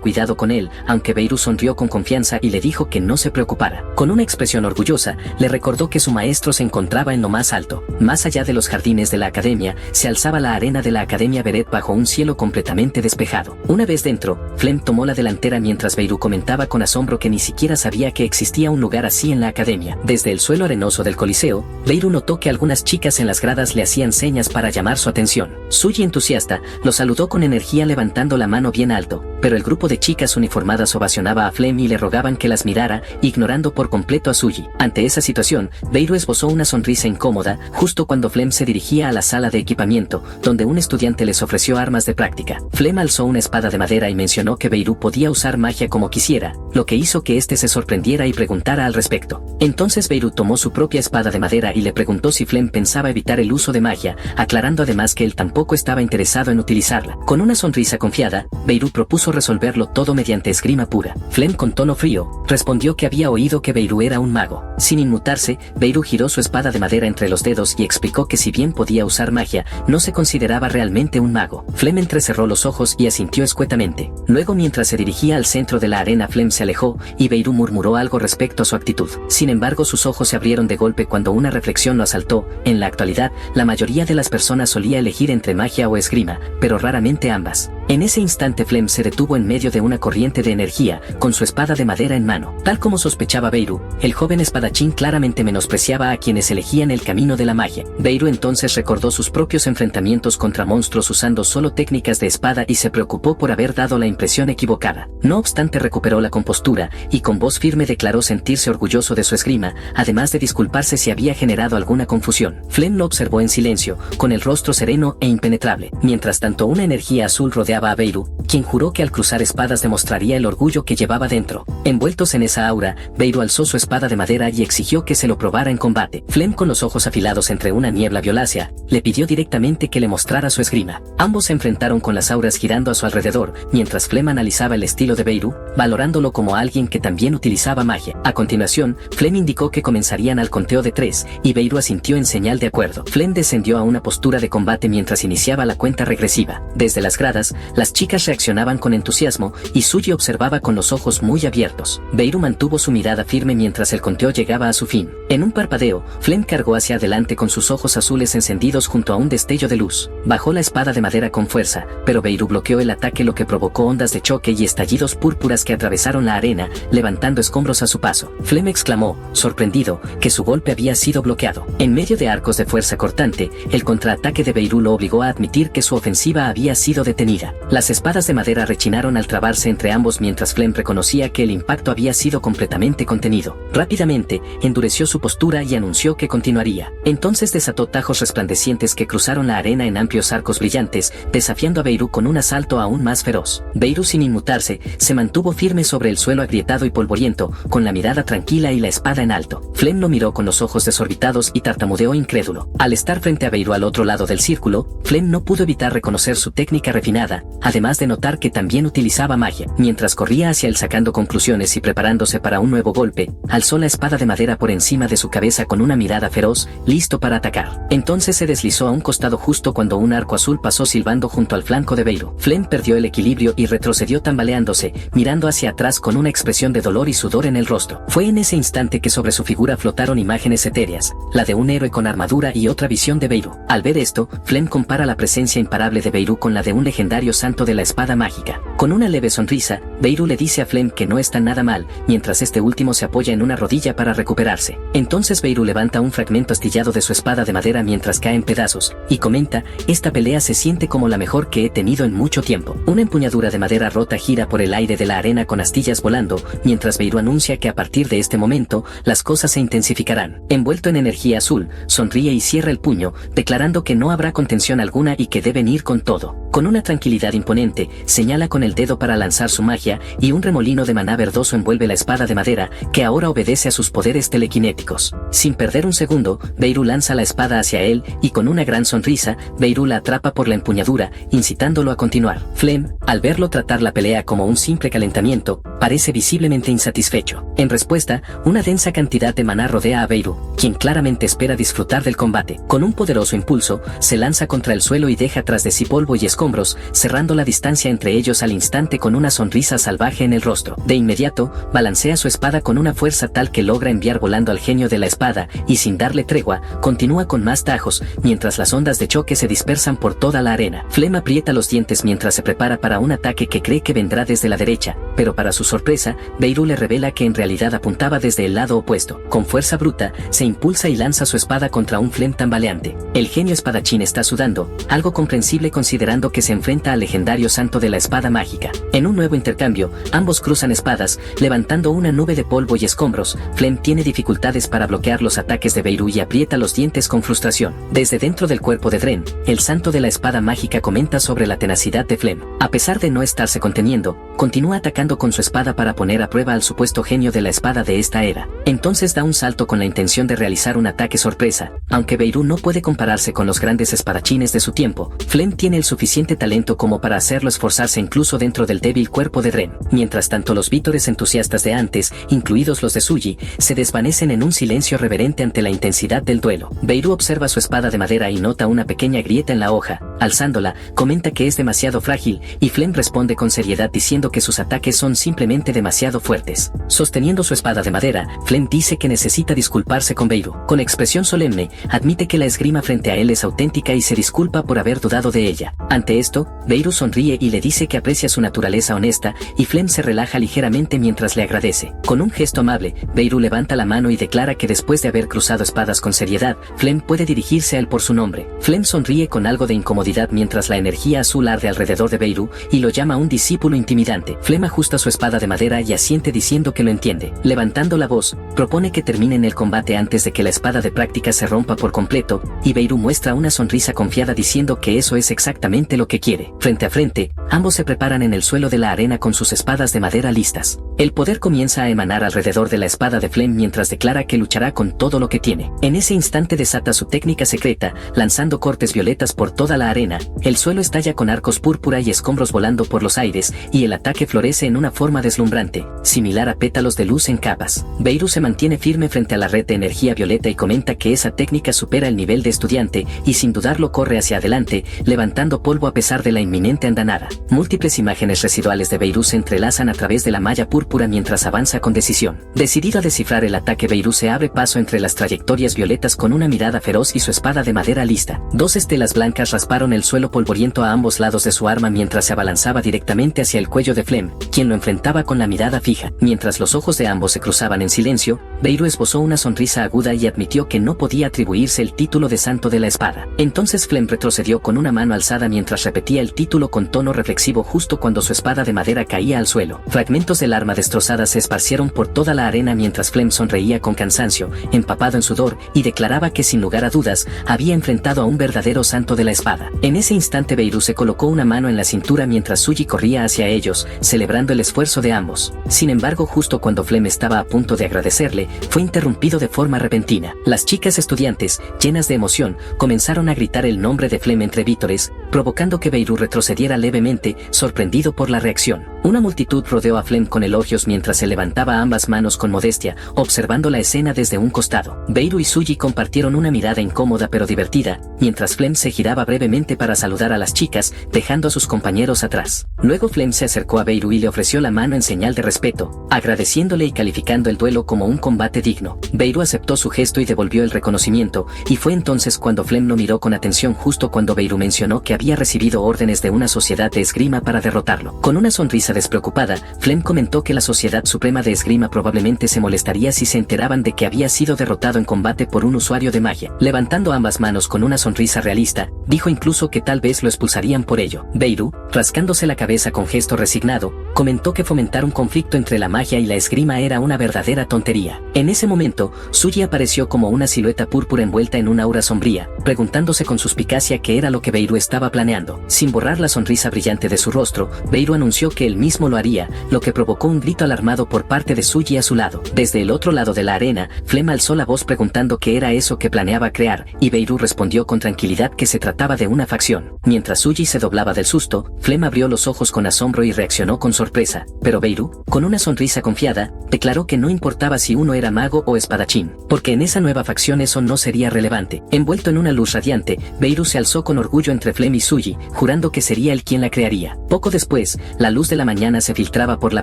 cuidado con él, aunque Beirut sonrió con confianza y le dijo que no se preocupara. Con una expresión orgullosa, le recordó que su maestro se encontraba en lo más alto. Más allá de los jardines de la academia, se alzaba la arena de la Academia Beret bajo un cielo completamente despejado. Una vez dentro, Flem tomó la delantera mientras Beirut comentaba con asombro que ni siquiera sabía que existía un lugar así en la academia. Desde el suelo arenoso del Coliseo, Beirut notó que algunas chicas en las gradas le hacían señas para llamar su atención. Suji, entusiasta, lo saludó con energía levantando la mano bien alto, pero el grupo de chicas uniformadas ovacionaba a Flem y le rogaban que las mirara, ignorando por completo a Suji. Ante esa situación, Beirut esbozó una sonrisa incómoda, justo cuando Flem se dirigía a la sala de equipamiento, donde un estudiante les ofreció armas de práctica. Flem alzó una espada de madera y mencionó que Beirut podía usar magia como quisiera, lo que hizo que éste se sorprendiera y preguntara al respecto. Entonces Beirut tomó su propia espada de madera y le preguntó si Flem pensaba evitar el uso de magia, aclarando además que él tampoco estaba interesado en utilizarla. Con una sonrisa confiada, Beirut propuso resolverlo todo mediante esgrima pura. Flem, con tono frío, respondió que había oído que Beirut era un mago. Sin inmutarse, Beirut giró su espada de madera entre los dedos y explicó que si bien podía usar magia, no se consideraba realmente un mago. Flem entrecerró los ojos y asintió escuetamente. Luego, mientras se dirigía al centro de la arena, Flem se alejó, y Beirut murmuró algo respecto a su actitud. Sin embargo, sus ojos se abrieron de golpe cuando una reflexión lo asaltó. En la actualidad, la mayoría de las personas solía elegir entre magia o esgrima, pero raramente ambas. En ese instante Flem se detuvo en medio de una corriente de energía, con su espada de madera en mano. Tal como sospechaba Beirut, el joven espadachín claramente menospreciaba a quienes elegían el camino de la magia. Beirut entonces recordó sus propios enfrentamientos contra monstruos usando solo técnicas de espada y se preocupó por haber dado la impresión equivocada. No obstante, recuperó la compostura, y con voz firme declaró sentirse orgulloso de su esgrima, además de disculparse si había generado alguna confusión. Flem lo observó en silencio, con el rostro sereno e impenetrable. Mientras tanto, una energía azul rodeaba a Beirut, quien juró que al cruzar espadas demostraría el orgullo que llevaba dentro. Envueltos en esa aura, Beirut alzó su espada de madera y exigió que se lo probara en combate. Flem, con los ojos afilados entre una niebla violácea, le pidió directamente que le mostrara su esgrima. Ambos se enfrentaron con las auras girando a su alrededor. Mientras Flem analizaba el estilo de Beirut, valorándolo como alguien que también utilizaba magia. A continuación, Flem indicó que comenzarían al conteo de 3, y Beirut asintió en señal de acuerdo. Flem descendió a una postura de combate mientras iniciaba la cuenta regresiva. Desde las gradas, las chicas reaccionaban con entusiasmo, y Suji observaba con los ojos muy abiertos. Beirut mantuvo su mirada firme mientras el conteo llegaba a su fin. En un parpadeo, Flem cargó hacia adelante con sus ojos azules encendidos junto a un destello de luz. Bajó la espada de madera con fuerza, pero Beirut bloqueó el ataque, lo que provocó ondas de choque y estallidos púrpuras que atravesaron la arena, levantando escombros a su paso. Flem exclamó, sorprendido, que su golpe había sido bloqueado. En medio de arcos de fuerza cortante, el contraataque de Beirut lo obligó a admitir que su ofensiva había sido detenida. Las espadas de madera rechinaron al trabarse entre ambos mientras Flem reconocía que el impacto había sido completamente contenido. Rápidamente, endureció su postura y anunció que continuaría. Entonces desató tajos resplandecientes que cruzaron la arena en amplios arcos brillantes, desafiando a Beirut con un asalto aún más feroz. Beirut, sin inmutarse, se mantuvo firme sobre el suelo agrietado y polvoriento, con la mirada tranquila y la espada en alto. Flem lo miró con los ojos desorbitados y tartamudeó incrédulo. Al estar frente a Beirut al otro lado del círculo, Flem no pudo evitar reconocer su técnica refinada, además de notar que también utilizaba magia. Mientras corría hacia él sacando conclusiones y preparándose para un nuevo golpe, alzó la espada de madera por encima de su cabeza con una mirada feroz, listo para atacar. Entonces se deslizó a un costado justo cuando un arco azul pasó silbando junto al flanco de Beirut. Flem perdió el equilibrio y retrocedió tambaleándose, mirando hacia atrás con una expresión de dolor y sudor en el rostro. Fue en ese instante que sobre su figura flotaron imágenes etéreas, la de un héroe con armadura y otra visión de Beirut. Al ver esto, Flem compara la presencia imparable de Beirut con la de un legendario santo de la espada mágica. Con una leve sonrisa, Beirut le dice a Flem que no está nada mal, mientras este último se apoya en una rodilla para recuperarse. Entonces Beirut levanta un fragmento astillado de su espada de madera mientras cae en pedazos, y comenta, esta pelea se siente como la mejor que he tenido en mucho tiempo. Una empuñadura de madera rota gira por el aire de la arena con astillas volando, mientras Beirut anuncia que a partir de este momento, las cosas se intensificarán. Envuelto en energía azul, sonríe y cierra el puño, declarando que no habrá contención alguna y que deben ir con todo. Con una tranquilidad imponente, señala con el dedo para lanzar su magia, y un remolino de maná verdoso envuelve la espada de madera, que ahora obedece a sus poderes telequinéticos. Sin perder un segundo, Beirut lanza la espada hacia él, y con una gran sonrisa, Beirut la atrapa por la empuñadura, incitándolo a continuar. Flem, al verlo tratar la pelea como un simple calentamiento, parece visiblemente insatisfecho. En respuesta, una densa cantidad de maná rodea a Beirut, quien claramente espera disfrutar del combate. Con un poderoso impulso, se lanza contra el suelo y deja tras de sí polvo y escombros, cerrando la distancia entre ellos al instante con una sonrisa salvaje en el rostro. De inmediato, balancea su espada con una fuerza tal que logra enviar volando al genio de la espada, y sin darle tregua, continúa con más tajos, mientras las ondas de choque se dispersan por toda la arena. Flem aprieta los dientes mientras se prepara para un ataque que cree que vendrá desde la derecha, pero para su sorpresa, Beirut le revela que en realidad apuntaba desde el lado opuesto. Con fuerza bruta, se impulsa y lanza su espada contra un Flem tambaleante. El genio espadachín está sudando, algo comprensible considerando que se enfrenta al legendario santo de la espada mágica. En un nuevo intercambio, ambos cruzan espadas, levantando una nube de polvo y escombros. Flem tiene dificultades para bloquear los ataques de Beirut y aprieta los dientes con frustración. Desde dentro del cuerpo de Dren, el santo de la espada mágica comenta sobre la tenacidad de Flem. A pesar de no estarse conteniendo, continúa atacando con su espada para poner a prueba al supuesto genio de la espada de esta era. Entonces da un salto con la intención de realizar un ataque sorpresa. Aunque Beirut no puede compararse con los grandes espadachines de su tiempo, Flem tiene el suficiente talento como para hacerlo esforzarse incluso dentro del débil cuerpo de Dren. Mientras tanto, los vítores entusiastas de antes, incluidos los de Suji, se desvanecen en un silencio reverente ante la intensidad del duelo. Beirut observa su espada de madera y nota una pequeña grieta en la hoja. Alzándola, comenta que es demasiado frágil, y Flem responde con seriedad diciendo que sus ataques son simplemente demasiado fuertes. Sosteniendo su espada de madera, Flem dice que necesita disculparse con Beirut. Con expresión solemne, admite que la esgrima frente a él es auténtica y se disculpa por haber dudado de ella. Ante esto, Beirut sonríe y le dice que aprecia su naturaleza honesta, y Flem se relaja ligeramente mientras le agradece. Con un gesto amable, Beirut levanta la mano y declara que después de haber cruzado espadas con seriedad, Flem puede dirigirse a él por su nombre. Flem sonríe con algo de incomodidad mientras la energía azul arde alrededor de Beirut, y lo llama un discípulo intimidante. Flem ajusta su espada de madera y asiente diciendo que lo entiende. Levantando la voz, propone que terminen el combate antes de que la espada de práctica se rompa por completo, y Beirut muestra una sonrisa confiada diciendo que eso es exactamente lo que quiere. Frente a frente, ambos se preparan en el suelo de la arena con sus espadas de madera listas. El poder comienza a emanar alrededor de la espada de Flem mientras declara que luchará con todo lo que tiene. En ese instante desata su técnica secreta, lanzando cortes violetas por toda la arena, el suelo estalla con arcos púrpura y escombros volando por los aires, y el ataque florece en una forma deslumbrante, similar a pétalos de luz en capas. Beirut se mantiene firme frente a la red de energía violeta y comenta que esa técnica supera el nivel de estudiante, y sin dudarlo corre hacia adelante, levantando polvo a pesar de la inminente andanada. Múltiples imágenes residuales de Beirut se entrelazan a través de la malla púrpura mientras avanza con decisión. Decidido a descifrar el ataque, Beirut se abre paso entre las trayectorias violetas con una mirada feroz y su espada de madera lista. Dos estelas blancas rasparon el suelo polvoriento a ambos lados de su arma mientras se abalanzaba directamente hacia el cuello de Flem, quien lo enfrentaba con la mirada fija. Mientras los ojos de ambos se cruzaban en silencio, Beirut esbozó una sonrisa aguda y admitió que no podía atribuirse el título de santo de la espada. Entonces Flem retrocedió con una mano alzada mientras repetía el título con tono reflexivo justo cuando su espada de madera caía al suelo. Fragmentos del arma destrozada se esparcieron por toda la arena mientras Flem sonreía con cansancio, empapado en sudor, y declaraba que sin lugar a dudas, había enfrentado a un verdadero santo de la espada. En ese instante Beirut se colocó una mano en la cintura mientras Suji corría hacia ellos, celebrando el esfuerzo de ambos. Sin embargo, justo cuando Flem estaba a punto de agradecerle, fue interrumpido de forma repentina. Las chicas estudiantes, llenas de emoción, comenzaron a gritar el nombre de Flem entre vítores, provocando que Beirut retrocediera levemente, sorprendido por la reacción. Una multitud rodeó a Flem con elogios mientras se levantaba ambas manos con modestia, observando la escena desde un costado. Beirut y Suji compartieron una mirada incómoda pero divertida, mientras Flem se giraba brevemente para saludar a las chicas, dejando a sus compañeros atrás. Luego Flem se acercó a Beirut y le ofreció la mano en señal de respeto, agradeciéndole y calificando el duelo como un combate digno. Beirut aceptó su gesto y devolvió el reconocimiento, y fue entonces cuando Flem lo miró con atención justo cuando Beirut mencionó que había recibido órdenes de una sociedad de esgrima para derrotarlo. Con una sonrisa despreocupada, Flem comentó que la Sociedad Suprema de Esgrima probablemente se molestaría si se enteraban de que había sido derrotado en combate por un usuario de magia. Levantando ambas manos con una sonrisa realista, dijo incluso que tal vez lo expulsarían por ello. Beirut, rascándose la cabeza con gesto resignado, comentó que fomentar un conflicto entre la magia y la esgrima era una verdadera tontería. En ese momento, Suji apareció como una silueta púrpura envuelta en una aura sombría, preguntándose con suspicacia qué era lo que Beirut estaba planeando. Sin borrar la sonrisa brillante de su rostro, Beirut anunció que él mismo lo haría, lo que provocó un grito alarmado por parte de Suji a su lado. Desde el otro lado de la arena, Flem alzó la voz preguntando qué era eso que planeaba crear, y Beirut respondió con tranquilidad que se trataba de una facción. Mientras Suji se doblaba del susto, Flem abrió los ojos con asombro y reaccionó con sorpresa, pero Beirut, con una sonrisa confiada, declaró que no importaba si uno era mago o espadachín, porque en esa nueva facción eso no sería relevante. Envuelto en una luz radiante, Beirut se alzó con orgullo entre Flem y Suji, jurando que sería él quien la crearía. Poco después, la luz de la mañana se filtraba por la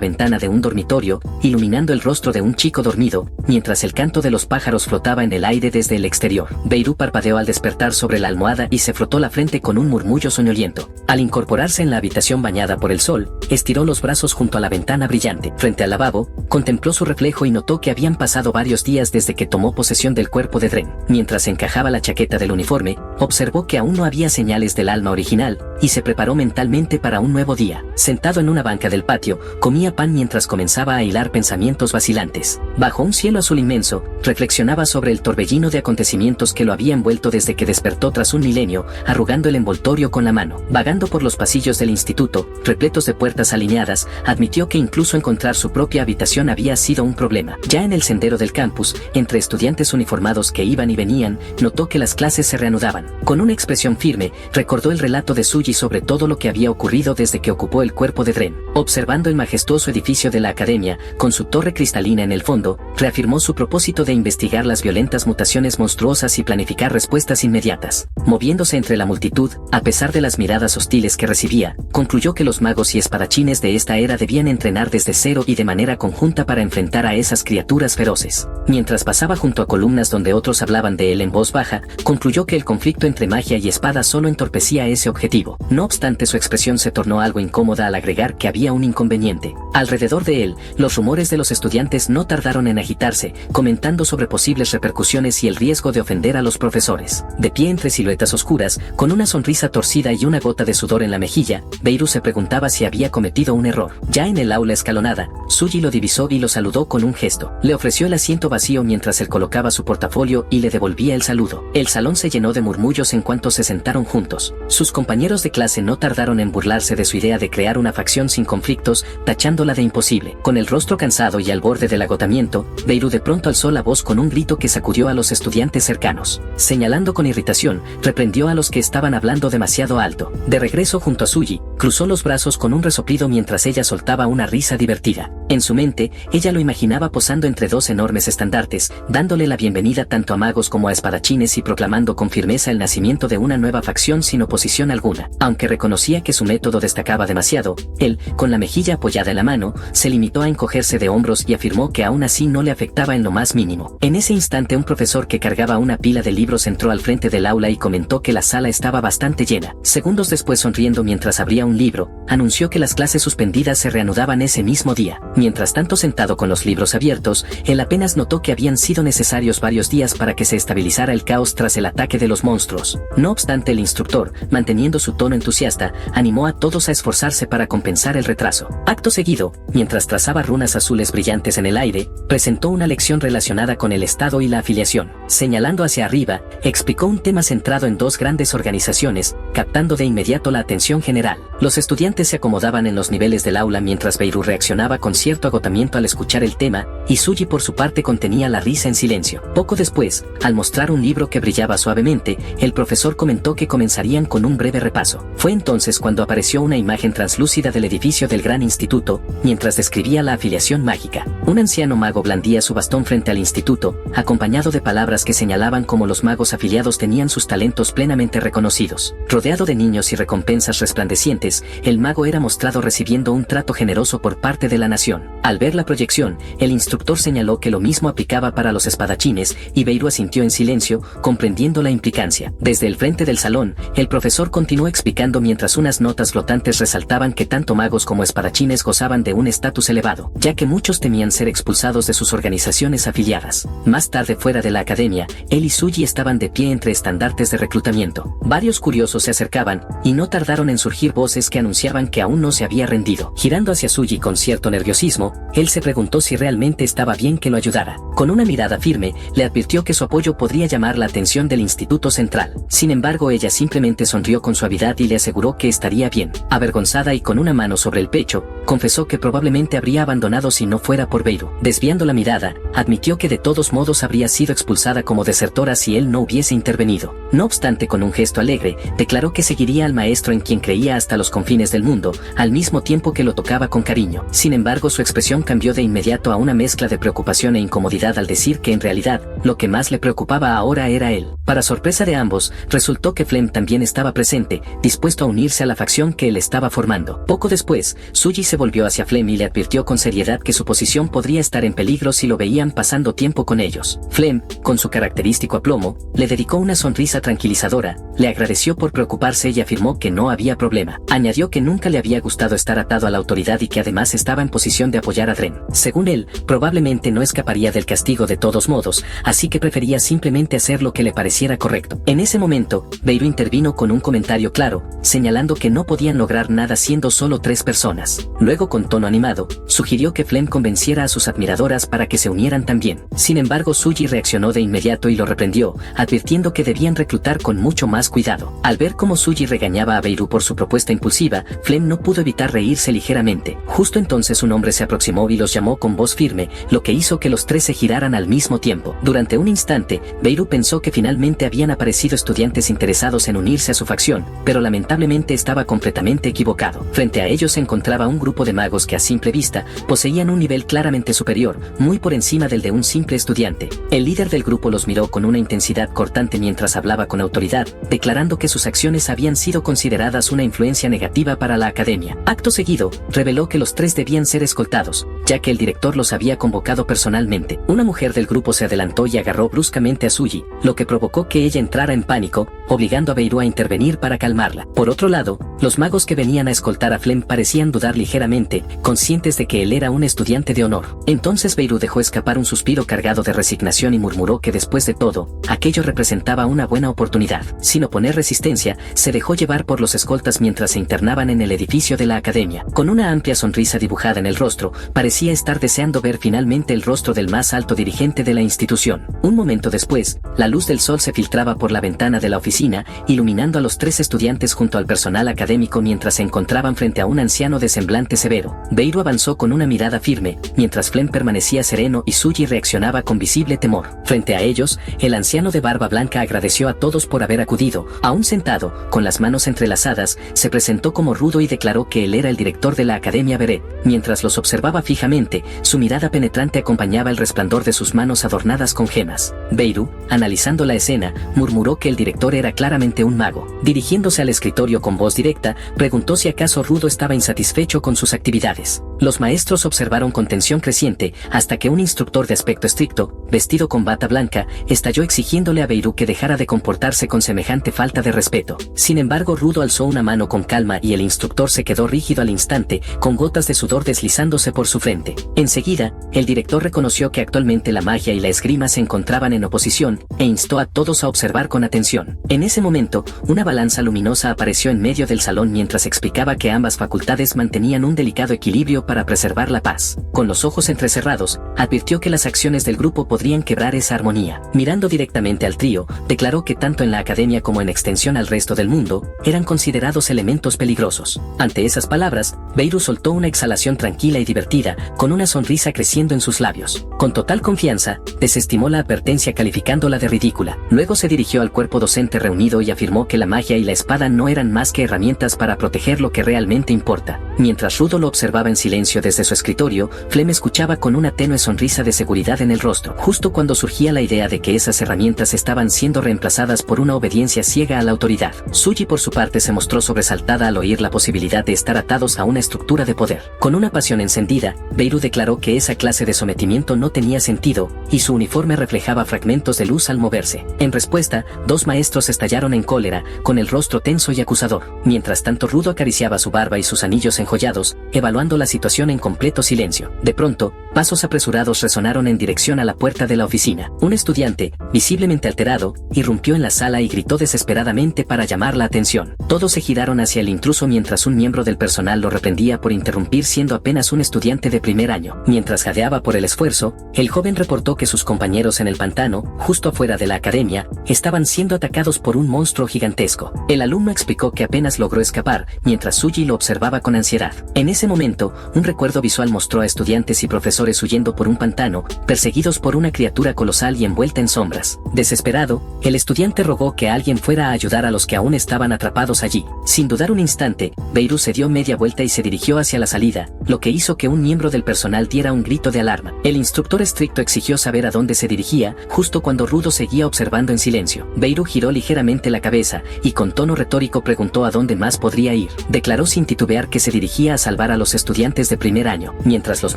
ventana de un dormitorio, iluminando el rostro de un chico dormido, mientras el canto de los pájaros flotaba en el aire desde el exterior. Beirut parpadeó al despertar sobre la almohada y se frotó la frente con un murmullo soñoliento. Al incorporarse en la habitación bañada por el sol, estiró los brazos junto a la ventana brillante. Frente al lavabo, contempló su reflejo y notó que habían pasado varios días desde que tomó posesión del cuerpo de Dren. Mientras encajaba la chaqueta del uniforme, observó que aún no había señales del alma original, y se preparó mentalmente para un nuevo día. Sentado en una banca del patio, comía pan mientras comenzaba a hilar pensamientos vacilantes. Bajo un cielo azul inmenso, reflexionaba sobre el torbellino de acontecimientos que lo había envuelto desde que despertó tras un milenio, arrugando el envoltorio con la mano. Vagando por los pasillos del instituto, repletos de puertas alineadas, admitió que incluso encontrar su propia habitación había sido un problema. Ya en el sendero del campus, entre estudiantes uniformados que iban y venían, notó que las clases se reanudaban. Con una expresión firme, recordó el relato de Suji sobre todo lo que había ocurrido desde que ocupó el cuerpo de Dren. Observando el majestuoso edificio de la academia, con su torre cristalina en el fondo, reafirmó su propósito de investigar las violentas mutaciones monstruosas y planificar respuestas inmediatas. Moviéndose entre la multitud, a pesar de las miradas hostiles que recibía, concluyó que los magos y espadachines de esta era debían entrenar desde cero y de manera conjunta para enfrentar a esas criaturas feroces. Mientras pasaba junto a columnas donde otros hablaban de él en voz baja, concluyó que el conflicto entre magia y espada solo entorpecía ese objetivo. No obstante, su expresión se tornó algo incómoda al agregar que había un inconveniente. Alrededor de él, los rumores de los estudiantes no tardaron en agitarse, comentando sobre posibles repercusiones y el riesgo de ofender a los profesores. De pie entre siluetas oscuras, con una sonrisa torcida y una gota de sudor en la mejilla, Beirut se preguntaba si había cometido un error. Ya en el aula escalonada, Suji lo divisó y lo saludó con un gesto. Le ofreció el asiento vacío mientras él colocaba su portafolio y le devolvía el saludo. El salón se llenó de murmullos en cuanto se sentaron juntos. Sus compañeros de clase no tardaron en burlarse de su idea de crear una facción sin conflictos, tachándola de imposible. Con el rostro cansado y al borde del agotamiento, Beirut de pronto alzó la voz con un grito que sacudió a los estudiantes cercanos. Señalando con irritación, reprendió a los que estaban hablando demasiado alto. De regreso junto a Suji, cruzó los brazos con un resoplido mientras ella soltaba una risa divertida. En su mente, ella lo imaginaba posando entre dos enormes estandartes, dándole la bienvenida tanto a magos como a espadachines y proclamando con firmeza el nacimiento de una nueva facción sin oposición alguna. Aunque reconocía que su método destacaba demasiado, él, con la mejilla apoyada en la mano, se limitó a encogerse de hombros y afirmó que aún así no le afectaba en lo más mínimo. En ese instante un profesor que cargaba una pila de libros entró al frente del aula y comentó que la sala estaba bastante llena. Segundos después, sonriendo mientras abría un libro, anunció que las clases suspendidas se reanudaban ese mismo día. Mientras tanto, sentado con los libros abiertos, él apenas notó que habían sido necesarios varios días para que se estabilizara el caos tras el ataque de los monstruos. No obstante, el instructor, manteniendo su tono entusiasta, animó a todos a esforzarse para compensar el retraso. Acto seguido, mientras trazaba runas azules brillantes en el aire, presentó una lección relacionada con el Estado y la afiliación. Señalando hacia arriba, explicó un tema centrado en dos grandes organizaciones, captando de inmediato la atención general. Los estudiantes se acomodaban en los niveles del aula mientras Beirut reaccionaba con cierto agotamiento al escuchar el tema, y Suji por su parte contenía la risa en silencio. Poco después, al mostrar un libro que brillaba suavemente, el profesor comentó que comenzarían con un breve repaso. Fue entonces cuando apareció una imagen translúcida del edificio del gran instituto, mientras describía la afiliación mágica. Un anciano mago blandía su bastón frente al instituto, acompañado de palabras que señalaban cómo los magos afiliados tenían sus talentos plenamente reconocidos. Rodeado de niños y recompensas resplandecientes, el mago era mostrado recibiendo un trato generoso por parte de la nación. Al ver la proyección, el instructor señaló que lo mismo aplicaba para los espadachines, y Beirut asintió en silencio, comprendiendo la implicancia. Desde el frente del salón, el profesor continuó explicando mientras unas notas flotantes resaltaban que tanto magos como espadachines gozaban de un estatus elevado, ya que muchos temían ser expulsados de sus organizaciones afiliadas. Más tarde, fuera de la academia, él y Suji estaban de pie entre estandartes de reclutamiento. Varios curiosos se acercaban, y no tardaron en surgir voces que anunciaban que aún no se había rendido. Girando hacia Suji con cierto nerviosismo, él se preguntó si realmente estaba bien que lo ayudara. Con una mirada firme, le advirtió que su apoyo podría llamar la atención del Instituto Central. Sin embargo, ella simplemente sonrió con suavidad y le aseguró que estaría bien. Avergonzada y con una mano sobre el pecho, confesó que probablemente habría abandonado si no fuera por Beirut. Desviando la mirada, admitió que de todos modos habría sido expulsada como desertora si él no hubiese intervenido. No obstante, con un gesto alegre, declaró que seguiría al maestro en quien creía hasta los confines del mundo, al mismo tiempo que lo tocaba con cariño. Sin embargo, su expresión cambió de inmediato a una mezcla de preocupación e incomodidad al decir que en realidad, lo que más le preocupaba ahora era él. Para sorpresa de ambos, resultó que Flem también estaba presente, dispuesto a unirse a la facción que él estaba formando. Poco después, Suji se volvió hacia Flem y le advirtió con seriedad que su posición podría estar en peligro si lo veían pasando tiempo con ellos. Flem, con su característico aplomo, le dedicó una sonrisa tranquilizadora, le agradeció por preocuparse y afirmó que no había problema. Añadió que nunca le había gustado estar atado a la autoridad y que además estaba en posición de apoyar a Dren. Según él, probablemente no escaparía del castigo de todos modos, así que prefería simplemente hacer lo que le pareciera correcto. En ese momento, Beirut intervino con un comentario claro, señalando que no podían lograr nada siendo solo 3 personas. Luego, con tono animado, sugirió que Flem convenciera a sus admiradoras para que se unieran también. Sin embargo, Suji reaccionó de inmediato y lo reprendió, advirtiendo que debían reclutar con mucho más cuidado. Al ver cómo Suji regañaba a Beirut por su propuesta impulsiva, Flem no pudo evitar reírse ligeramente. Justo entonces un hombre se aproximó y los llamó con voz firme, lo que hizo que los 3 se giraran al mismo tiempo. Durante un instante, Beirut pensó que finalmente habían aparecido estudiantes interesados en unirse a su facción, pero lamentablemente estaba completamente equivocado. Frente a ellos se encontraba un grupo de magos que a simple vista poseían un nivel claramente superior, muy por encima del de un simple estudiante. El líder del grupo los miró con una intensidad cortante mientras hablaba con autoridad, declarando que sus acciones habían sido consideradas una influencia negativa para la academia. Acto seguido, reveló que los 3 debían ser escoltados, ya que el director los había convocado personalmente. Una mujer del grupo se adelantó y agarró bruscamente a Suji, lo que provocó que ella entrara en pánico, obligando a Beirut a intervenir para calmarla. Por otro lado, los magos que venían a escoltar a Flem parecían dudar ligeramente, conscientes de que él era un estudiante de honor. Entonces Beirut dejó escapar tomar un suspiro cargado de resignación y murmuró que después de todo, aquello representaba una buena oportunidad. Sin oponer resistencia, se dejó llevar por los escoltas mientras se internaban en el edificio de la academia. Con una amplia sonrisa dibujada en el rostro, parecía estar deseando ver finalmente el rostro del más alto dirigente de la institución. Un momento después, la luz del sol se filtraba por la ventana de la oficina, iluminando a los 3 estudiantes junto al personal académico mientras se encontraban frente a un anciano de semblante severo. Beirut avanzó con una mirada firme, mientras Flem permanecía sereno y Suji reaccionaba con visible temor. Frente a ellos, el anciano de barba blanca agradeció a todos por haber acudido. Aún sentado, con las manos entrelazadas, se presentó como rudo y declaró que él era el director de la Academia Beret. Mientras los observaba fijamente, su mirada penetrante acompañaba el resplandor de sus manos adornadas con gemas. Beirut, analizando la escena, murmuró que el director era claramente un mago. Dirigiéndose al escritorio con voz directa, preguntó si acaso Rudo estaba insatisfecho con sus actividades. Los maestros observaron con tensión creciente hasta que un instructor de aspecto estricto, vestido con bata blanca, estalló exigiéndole a Beirut que dejara de comportarse con semejante falta de respeto. Sin embargo, Rudo alzó una mano con calma y el instructor se quedó rígido al instante, con gotas de sudor deslizándose por su frente. Enseguida, el director reconoció que actualmente la magia y la esgrima se encontraban en oposición, e instó a todos a observar con atención. En ese momento, una balanza luminosa apareció en medio del salón mientras explicaba que ambas facultades mantenían un delicado equilibrio para preservar la paz. Con los ojos entrecerrados, advirtió que las acciones del grupo podrían quebrar esa armonía. Mirando directamente al trío, declaró que tanto en la academia como en extensión al resto del mundo, eran considerados elementos peligrosos. Ante esas palabras, Beirut soltó una exhalación tranquila y divertida, con una sonrisa creciendo en sus labios. Con total confianza, desestimó la advertencia calificándola de ridícula. Luego se dirigió al cuerpo docente reunido y afirmó que la magia y la espada no eran más que herramientas para proteger lo que realmente importa. Mientras Rudo lo observaba en silencio desde su escritorio, Flem escuchaba con una tenue sonrisa de seguridad en el rostro. Justo cuando surgía la idea de que esas herramientas estaban siendo reemplazadas por una obediencia ciega a la autoridad. Suji por su parte se mostró sobresaltada al oír la posibilidad de estar atados a una estructura de poder. Con una pasión encendida, Beirut declaró que esa clase de sometimiento no tenía sentido, y su uniforme reflejaba fragmentos de luz al moverse. En respuesta, 2 maestros estallaron en cólera, con el rostro tenso y acusador. Mientras tanto, Rudo acariciaba su barba y sus anillos enjollados, evaluando la situación en completo silencio. De pronto, pasos apresurados resonaron en dirección a la puerta de la oficina. Un estudiante, visiblemente alterado, irrumpió en la sala y gritó desesperadamente para llamar la atención. Todos se giraron hacia el intruso mientras un miembro del personal lo reprendía por interrumpir siendo apenas un estudiante de primer año. Mientras jadeaba por el esfuerzo, el joven reportó que sus compañeros en el pantano, justo afuera de la academia, estaban siendo atacados por un monstruo gigantesco. El alumno explicó que apenas logró escapar, mientras Suji lo observaba con ansiedad. En ese momento, un recuerdo visual mostró a estudiantes y profesores huyendo por un pantano, perseguidos por una criatura colosal y envuelta en sombras. Desesperado, el estudiante rogó que alguien fuera a ayudar a los que aún estaban atrapados allí. Sin dudar un instante, Beirut se dio media vuelta y se dirigió hacia la salida, lo que hizo que un miembro del personal diera un grito de alarma. El instructor estricto exigió saber a dónde se dirigía, justo cuando Rudo seguía observando en silencio. Beirut giró ligeramente la cabeza, y con tono retórico preguntó a dónde más podría ir. Declaró sin titubear que se dirigía a salvar a los estudiantes de primer año. Mientras los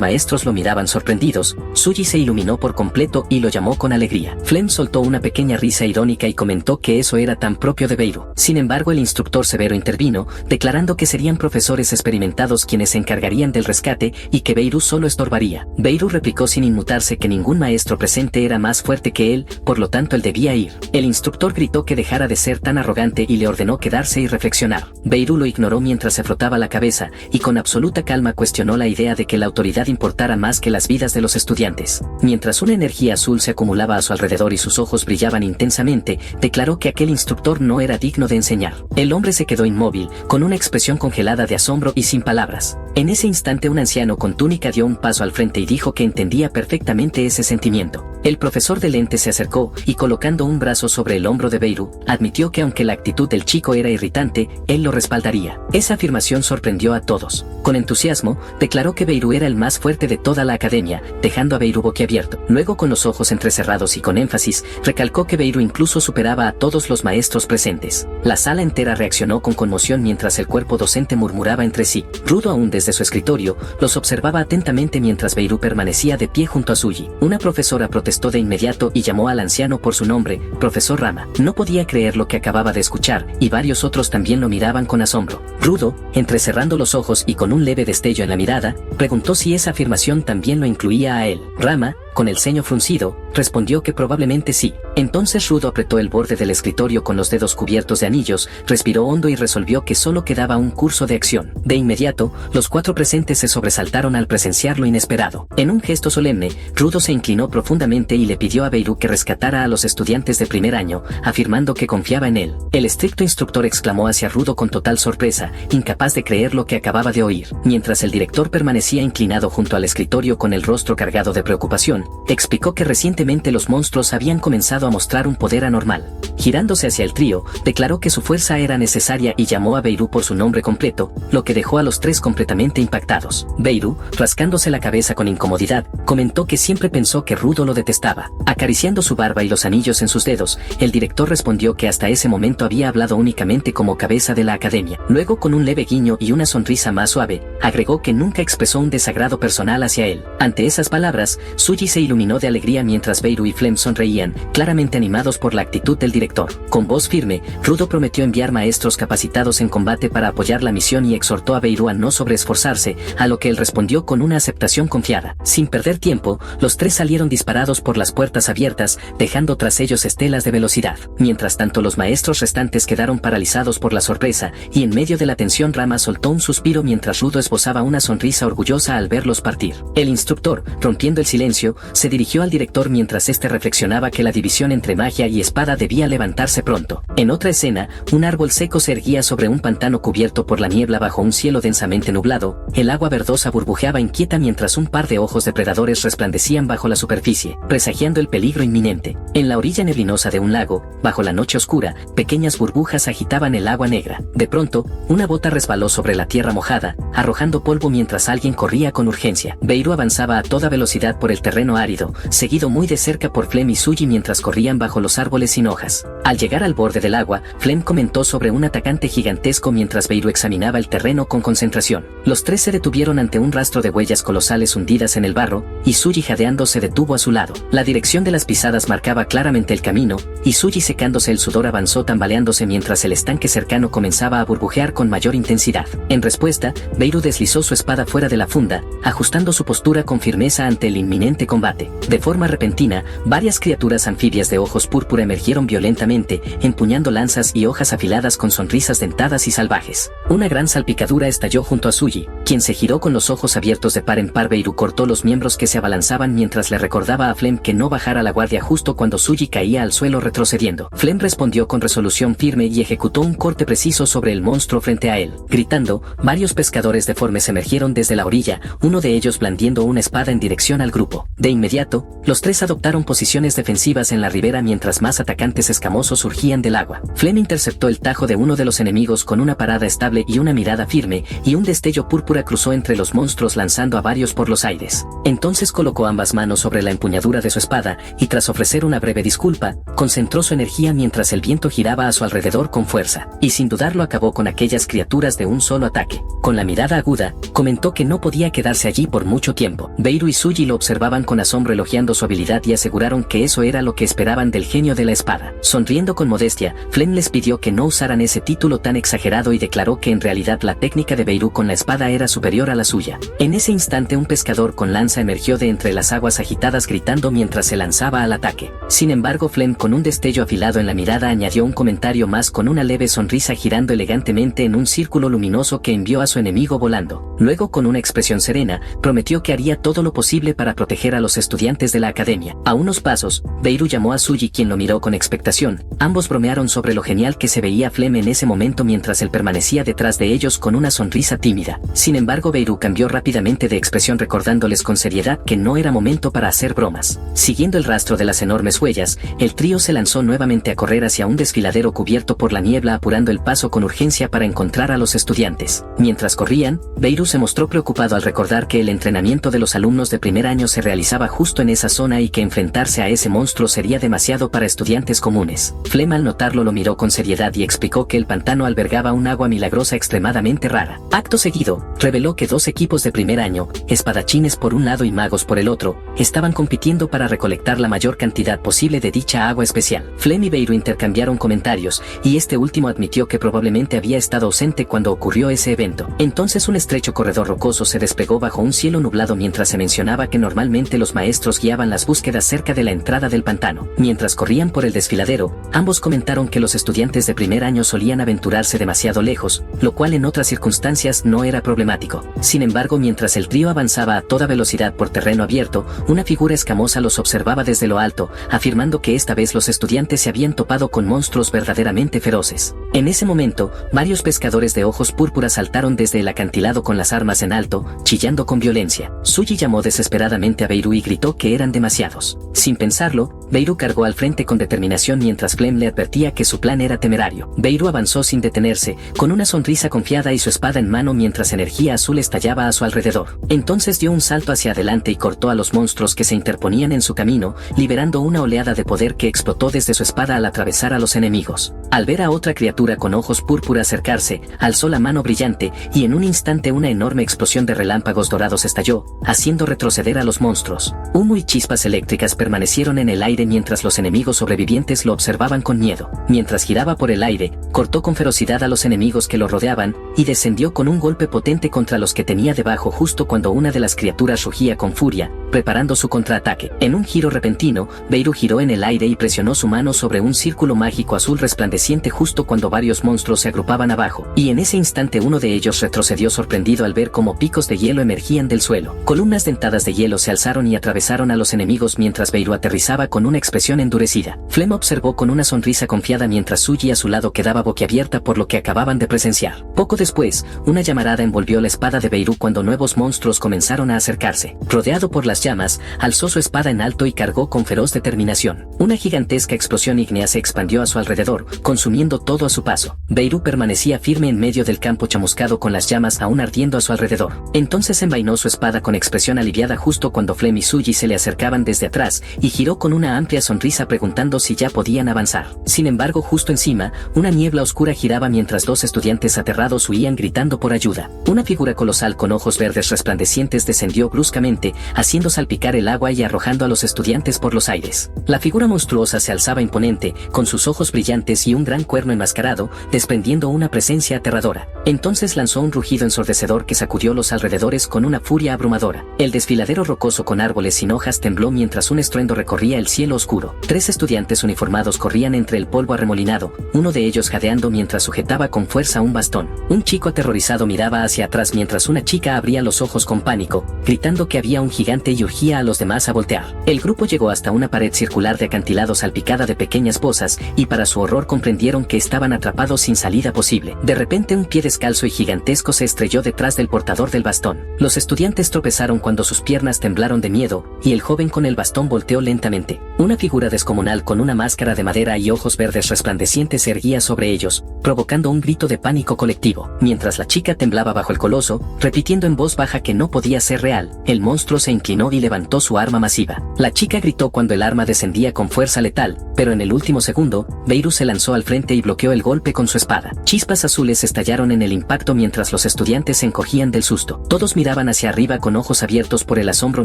maestros lo miraban sorprendidos, Suji se iluminó por completo y lo llamó con alegría. Flem soltó una pequeña risa irónica y comentó que eso era tan propio de Beirut. Sin embargo, el instructor severo intervino, declarando que serían profesores experimentados quienes se encargarían del rescate y que Beirut solo estorbaría. Beirut replicó sin inmutarse que ningún maestro presente era más fuerte que él, por lo tanto él debía ir. El instructor gritó que dejara de ser tan arrogante y le ordenó quedarse y reflexionar. Beirut lo ignoró mientras se frotaba la cabeza, y con absoluta calma cuestionó la idea de que la autoridad importara más que las vidas de los estudiantes. Mientras una energía azul se acumulaba a su alrededor y sus ojos brillaban intensamente, declaró que aquel instructor no era digno de enseñar. El hombre se quedó inmóvil, con una expresión congelada de asombro y sin palabras. En ese instante un anciano con túnica dio un paso al frente y dijo que entendía perfectamente ese sentimiento. El profesor de lentes se acercó y colocando un brazo sobre el hombro de Beirut, admitió que aunque la actitud del chico era irritante, él lo respaldaría. Esa afirmación sorprendió a todos. Con entusiasmo, declaró que Beirut era el más fuerte de toda la academia, dejando a Beirut boquiabierto. Luego, con los ojos entrecerrados y con énfasis, recalcó que Beirut incluso superaba a todos los maestros presentes. La sala entera reaccionó con conmoción mientras el cuerpo docente murmuraba entre sí. Rudo, aún desde su escritorio, los observaba atentamente mientras Beirut permanecía de pie junto a Suji. Una profesora protestó de inmediato y llamó al anciano por su nombre, profesor Rama. No podía creer lo que acababa de escuchar, y varios otros también lo miraban con asombro. Rudo, entrecerrando los ojos y con un leve destello en la mirada, preguntó si esa afirmación también lo incluía a él. Rama, Con el ceño fruncido, respondió que probablemente sí. Entonces Rudo apretó el borde del escritorio con los dedos cubiertos de anillos, respiró hondo y resolvió que solo quedaba un curso de acción. De inmediato, los 4 presentes se sobresaltaron al presenciar lo inesperado. En un gesto solemne, Rudo se inclinó profundamente y le pidió a Beirut que rescatara a los estudiantes de primer año, afirmando que confiaba en él. El estricto instructor exclamó hacia Rudo con total sorpresa, incapaz de creer lo que acababa de oír. Mientras el director permanecía inclinado junto al escritorio con el rostro cargado de preocupación, explicó que recientemente los monstruos habían comenzado a mostrar un poder anormal. Girándose hacia el trío, declaró que su fuerza era necesaria y llamó a Beirut por su nombre completo, lo que dejó a los 3 completamente impactados. Beirut, rascándose la cabeza con incomodidad, comentó que siempre pensó que Rudo lo detestaba. Acariciando su barba y los anillos en sus dedos, el director respondió que hasta ese momento había hablado únicamente como cabeza de la academia. Luego, con un leve guiño y una sonrisa más suave, agregó que nunca expresó un desagrado personal hacia él. Ante esas palabras, Suji se iluminó de alegría mientras Beirut y Flem sonreían, claramente animados por la actitud del director. Con voz firme, Rudo prometió enviar maestros capacitados en combate para apoyar la misión y exhortó a Beirut a no sobreesforzarse, a lo que él respondió con una aceptación confiada. Sin perder tiempo, los 3 salieron disparados por las puertas abiertas, dejando tras ellos estelas de velocidad. Mientras tanto, los maestros restantes quedaron paralizados por la sorpresa, y en medio de la tensión Rama soltó un suspiro mientras Rudo esbozaba una sonrisa orgullosa al verlos partir. El instructor, rompiendo el silencio, se dirigió al director mientras este reflexionaba que la división entre magia y espada debía levantarse pronto. En otra escena, un árbol seco se erguía sobre un pantano cubierto por la niebla bajo un cielo densamente nublado. El agua verdosa burbujeaba inquieta mientras un par de ojos depredadores resplandecían bajo la superficie, presagiando el peligro inminente. En la orilla neblinosa de un lago, bajo la noche oscura, pequeñas burbujas agitaban el agua negra. De pronto, una bota resbaló sobre la tierra mojada, arrojando polvo mientras alguien corría con urgencia. Beirut avanzaba a toda velocidad por el terreno árido, seguido muy de cerca por Flem y Suji mientras corrían bajo los árboles sin hojas. Al llegar al borde del agua, Flem comentó sobre un atacante gigantesco mientras Beirut examinaba el terreno con concentración. Los 3 se detuvieron ante un rastro de huellas colosales hundidas en el barro, y Suji jadeando se detuvo a su lado. La dirección de las pisadas marcaba claramente el camino, y Suji secándose el sudor avanzó tambaleándose mientras el estanque cercano comenzaba a burbujear con mayor intensidad. En respuesta, Beirut deslizó su espada fuera de la funda, ajustando su postura con firmeza ante el inminente combate. De forma repentina, varias criaturas anfibias de ojos púrpura emergieron violentamente, empuñando lanzas y hojas afiladas con sonrisas dentadas y salvajes. Una gran salpicadura estalló junto a Suji, quien se giró con los ojos abiertos de par en par. Beirut cortó los miembros que se abalanzaban mientras le recordaba a Flem que no bajara la guardia justo cuando Suji caía al suelo retrocediendo. Flem respondió con resolución firme y ejecutó un corte preciso sobre el monstruo frente a él. Gritando, varios pescadores deformes emergieron desde la orilla, uno de ellos blandiendo una espada en dirección al grupo. De inmediato, los 3 adoptaron posiciones defensivas en la ribera mientras más atacantes escamosos surgían del agua. Flem interceptó el tajo de uno de los enemigos con una parada estable y una mirada firme, y un destello púrpura cruzó entre los monstruos lanzando a varios por los aires. Entonces colocó ambas manos sobre la empuñadura de su espada, y tras ofrecer una breve disculpa, concentró su energía mientras el viento giraba a su alrededor con fuerza, y sin dudarlo acabó con aquellas criaturas de un solo ataque. Con la mirada aguda, comentó que no podía quedarse allí por mucho tiempo. Beirut y Suji lo observaban con asombro elogiando su habilidad y aseguraron que eso era lo que esperaban del genio de la espada. Sonriendo con modestia, Flem les pidió que no usaran ese título tan exagerado y declaró que en realidad la técnica de Beirut con la espada era superior a la suya. En ese instante un pescador con lanza emergió de entre las aguas agitadas gritando mientras se lanzaba al ataque. Sin embargo, Flem con un destello afilado en la mirada añadió un comentario más con una leve sonrisa girando elegantemente en un círculo luminoso que envió a su enemigo volando. Luego con una expresión serena, prometió que haría todo lo posible para proteger a los estudiantes de la academia. A unos pasos, Beirut llamó a Suji quien lo miró con expectación. Ambos bromearon sobre lo genial que se veía Flem en ese momento mientras él permanecía detrás de ellos con una sonrisa tímida. Sin embargo, Beirut cambió rápidamente de expresión recordándoles con seriedad que no era momento para hacer bromas. Siguiendo el rastro de las enormes huellas, el trío se lanzó nuevamente a correr hacia un desfiladero cubierto por la niebla apurando el paso con urgencia para encontrar a los estudiantes. Mientras corrían, Beirut se mostró preocupado al recordar que el entrenamiento de los alumnos de primer año se realizaba justo en esa zona y que enfrentarse a ese monstruo sería demasiado para estudiantes comunes. Flem al notarlo lo miró con seriedad y explicó que el pantano albergaba un agua milagrosa extremadamente rara. Acto seguido, reveló que 2 equipos de primer año, espadachines por un lado y magos por el otro, estaban compitiendo para recolectar la mayor cantidad posible de dicha agua especial. Flem y Beirut intercambiaron comentarios, y este último admitió que probablemente había estado ausente cuando ocurrió ese evento. Entonces un estrecho corredor rocoso se despegó bajo un cielo nublado mientras se mencionaba que normalmente los los maestros guiaban las búsquedas cerca de la entrada del pantano. Mientras corrían por el desfiladero, ambos comentaron que los estudiantes de primer año solían aventurarse demasiado lejos, lo cual en otras circunstancias no era problemático. Sin embargo, mientras el trío avanzaba a toda velocidad por terreno abierto, una figura escamosa los observaba desde lo alto, afirmando que esta vez los estudiantes se habían topado con monstruos verdaderamente feroces. En ese momento, varios pescadores de ojos púrpura saltaron desde el acantilado con las armas en alto, chillando con violencia. Suji llamó desesperadamente a Beirut y gritó que eran demasiados. Sin pensarlo, Beirut cargó al frente con determinación mientras Flem le advertía que su plan era temerario. Beirut avanzó sin detenerse, con una sonrisa confiada y su espada en mano mientras energía azul estallaba a su alrededor. Entonces dio un salto hacia adelante y cortó a los monstruos que se interponían en su camino, liberando una oleada de poder que explotó desde su espada al atravesar a los enemigos. Al ver a otra criatura con ojos púrpura acercarse, alzó la mano brillante, y en un instante una enorme explosión de relámpagos dorados estalló, haciendo retroceder a los monstruos. Humo y chispas eléctricas permanecieron en el aire mientras los enemigos sobrevivientes lo observaban con miedo. Mientras giraba por el aire, cortó con ferocidad a los enemigos que lo rodeaban, y descendió con un golpe potente contra los que tenía debajo justo cuando una de las criaturas rugía con furia, preparando su contraataque. En un giro repentino, Beirut giró en el aire y presionó su mano sobre un círculo mágico azul resplandeciente justo cuando varios monstruos se agrupaban abajo, y en ese instante uno de ellos retrocedió sorprendido al ver cómo picos de hielo emergían del suelo. Columnas dentadas de hielo se alzaron y atravesaron a los enemigos mientras Beirut aterrizaba con una expresión endurecida. Flem observó con una sonrisa confiada mientras Suji a su lado quedaba boquiabierta por lo que acababan de presenciar. Poco después, una llamarada envolvió la espada de Beirut cuando nuevos monstruos comenzaron a acercarse. Rodeado por las llamas, alzó su espada en alto y cargó con feroz determinación. Una gigantesca explosión ígnea se expandió a su alrededor, consumiendo todo a su paso. Beirut permanecía firme en medio del campo chamuscado con las llamas aún ardiendo a su alrededor. Entonces envainó su espada con expresión aliviada justo cuando Flem y Suji se le acercaban desde atrás, y giró con una amplia sonrisa preguntando si ya podían avanzar. Sin embargo, justo encima, una niebla oscura giraba mientras dos estudiantes aterrados huían gritando por ayuda. Una figura colosal con ojos verdes resplandecientes descendió bruscamente, haciendo salpicar el agua y arrojando a los estudiantes por los aires. La figura monstruosa se alzaba imponente, con sus ojos brillantes y un gran cuerno enmascarado, desprendiendo una presencia aterradora. Entonces lanzó un rugido ensordecedor que sacudió los alrededores con una furia abrumadora. El desfiladero rocoso con árboles sin hojas tembló mientras un estruendo recorría el cielo oscuro. Tres estudiantes uniformados corrían entre el polvo arremolinado, uno de ellos jadeando mientras sujetaba con fuerza un bastón. Un chico aterrorizado miraba hacia atrás mientras una chica abría los ojos con pánico, gritando que había un gigante y urgía a los demás a voltear. El grupo llegó hasta una pared circular de acantilado salpicada de pequeñas pozas, y para su horror comprendieron que estaban atrapados sin salida posible. De repente un pie descalzo y gigantesco se estrelló detrás del portador del bastón. Los estudiantes tropezaron cuando sus piernas temblaron de miedo, y el joven con el bastón volteó lentamente. Una figura descomunal con una máscara de madera y ojos verdes resplandecientes se erguía sobre ellos, provocando un grito de pánico colectivo. Mientras la chica temblaba bajo el coloso, repitiendo en voz baja que no podía ser real, el monstruo se inclinó y levantó su arma masiva. La chica gritó cuando el arma descendía con fuerza letal, pero en el último segundo, Beirut se lanzó al frente y bloqueó el golpe con su espada. Chispas azules estallaron en el impacto mientras los estudiantes se encogían del susto. Todos miraban hacia arriba con ojos abiertos por el asombro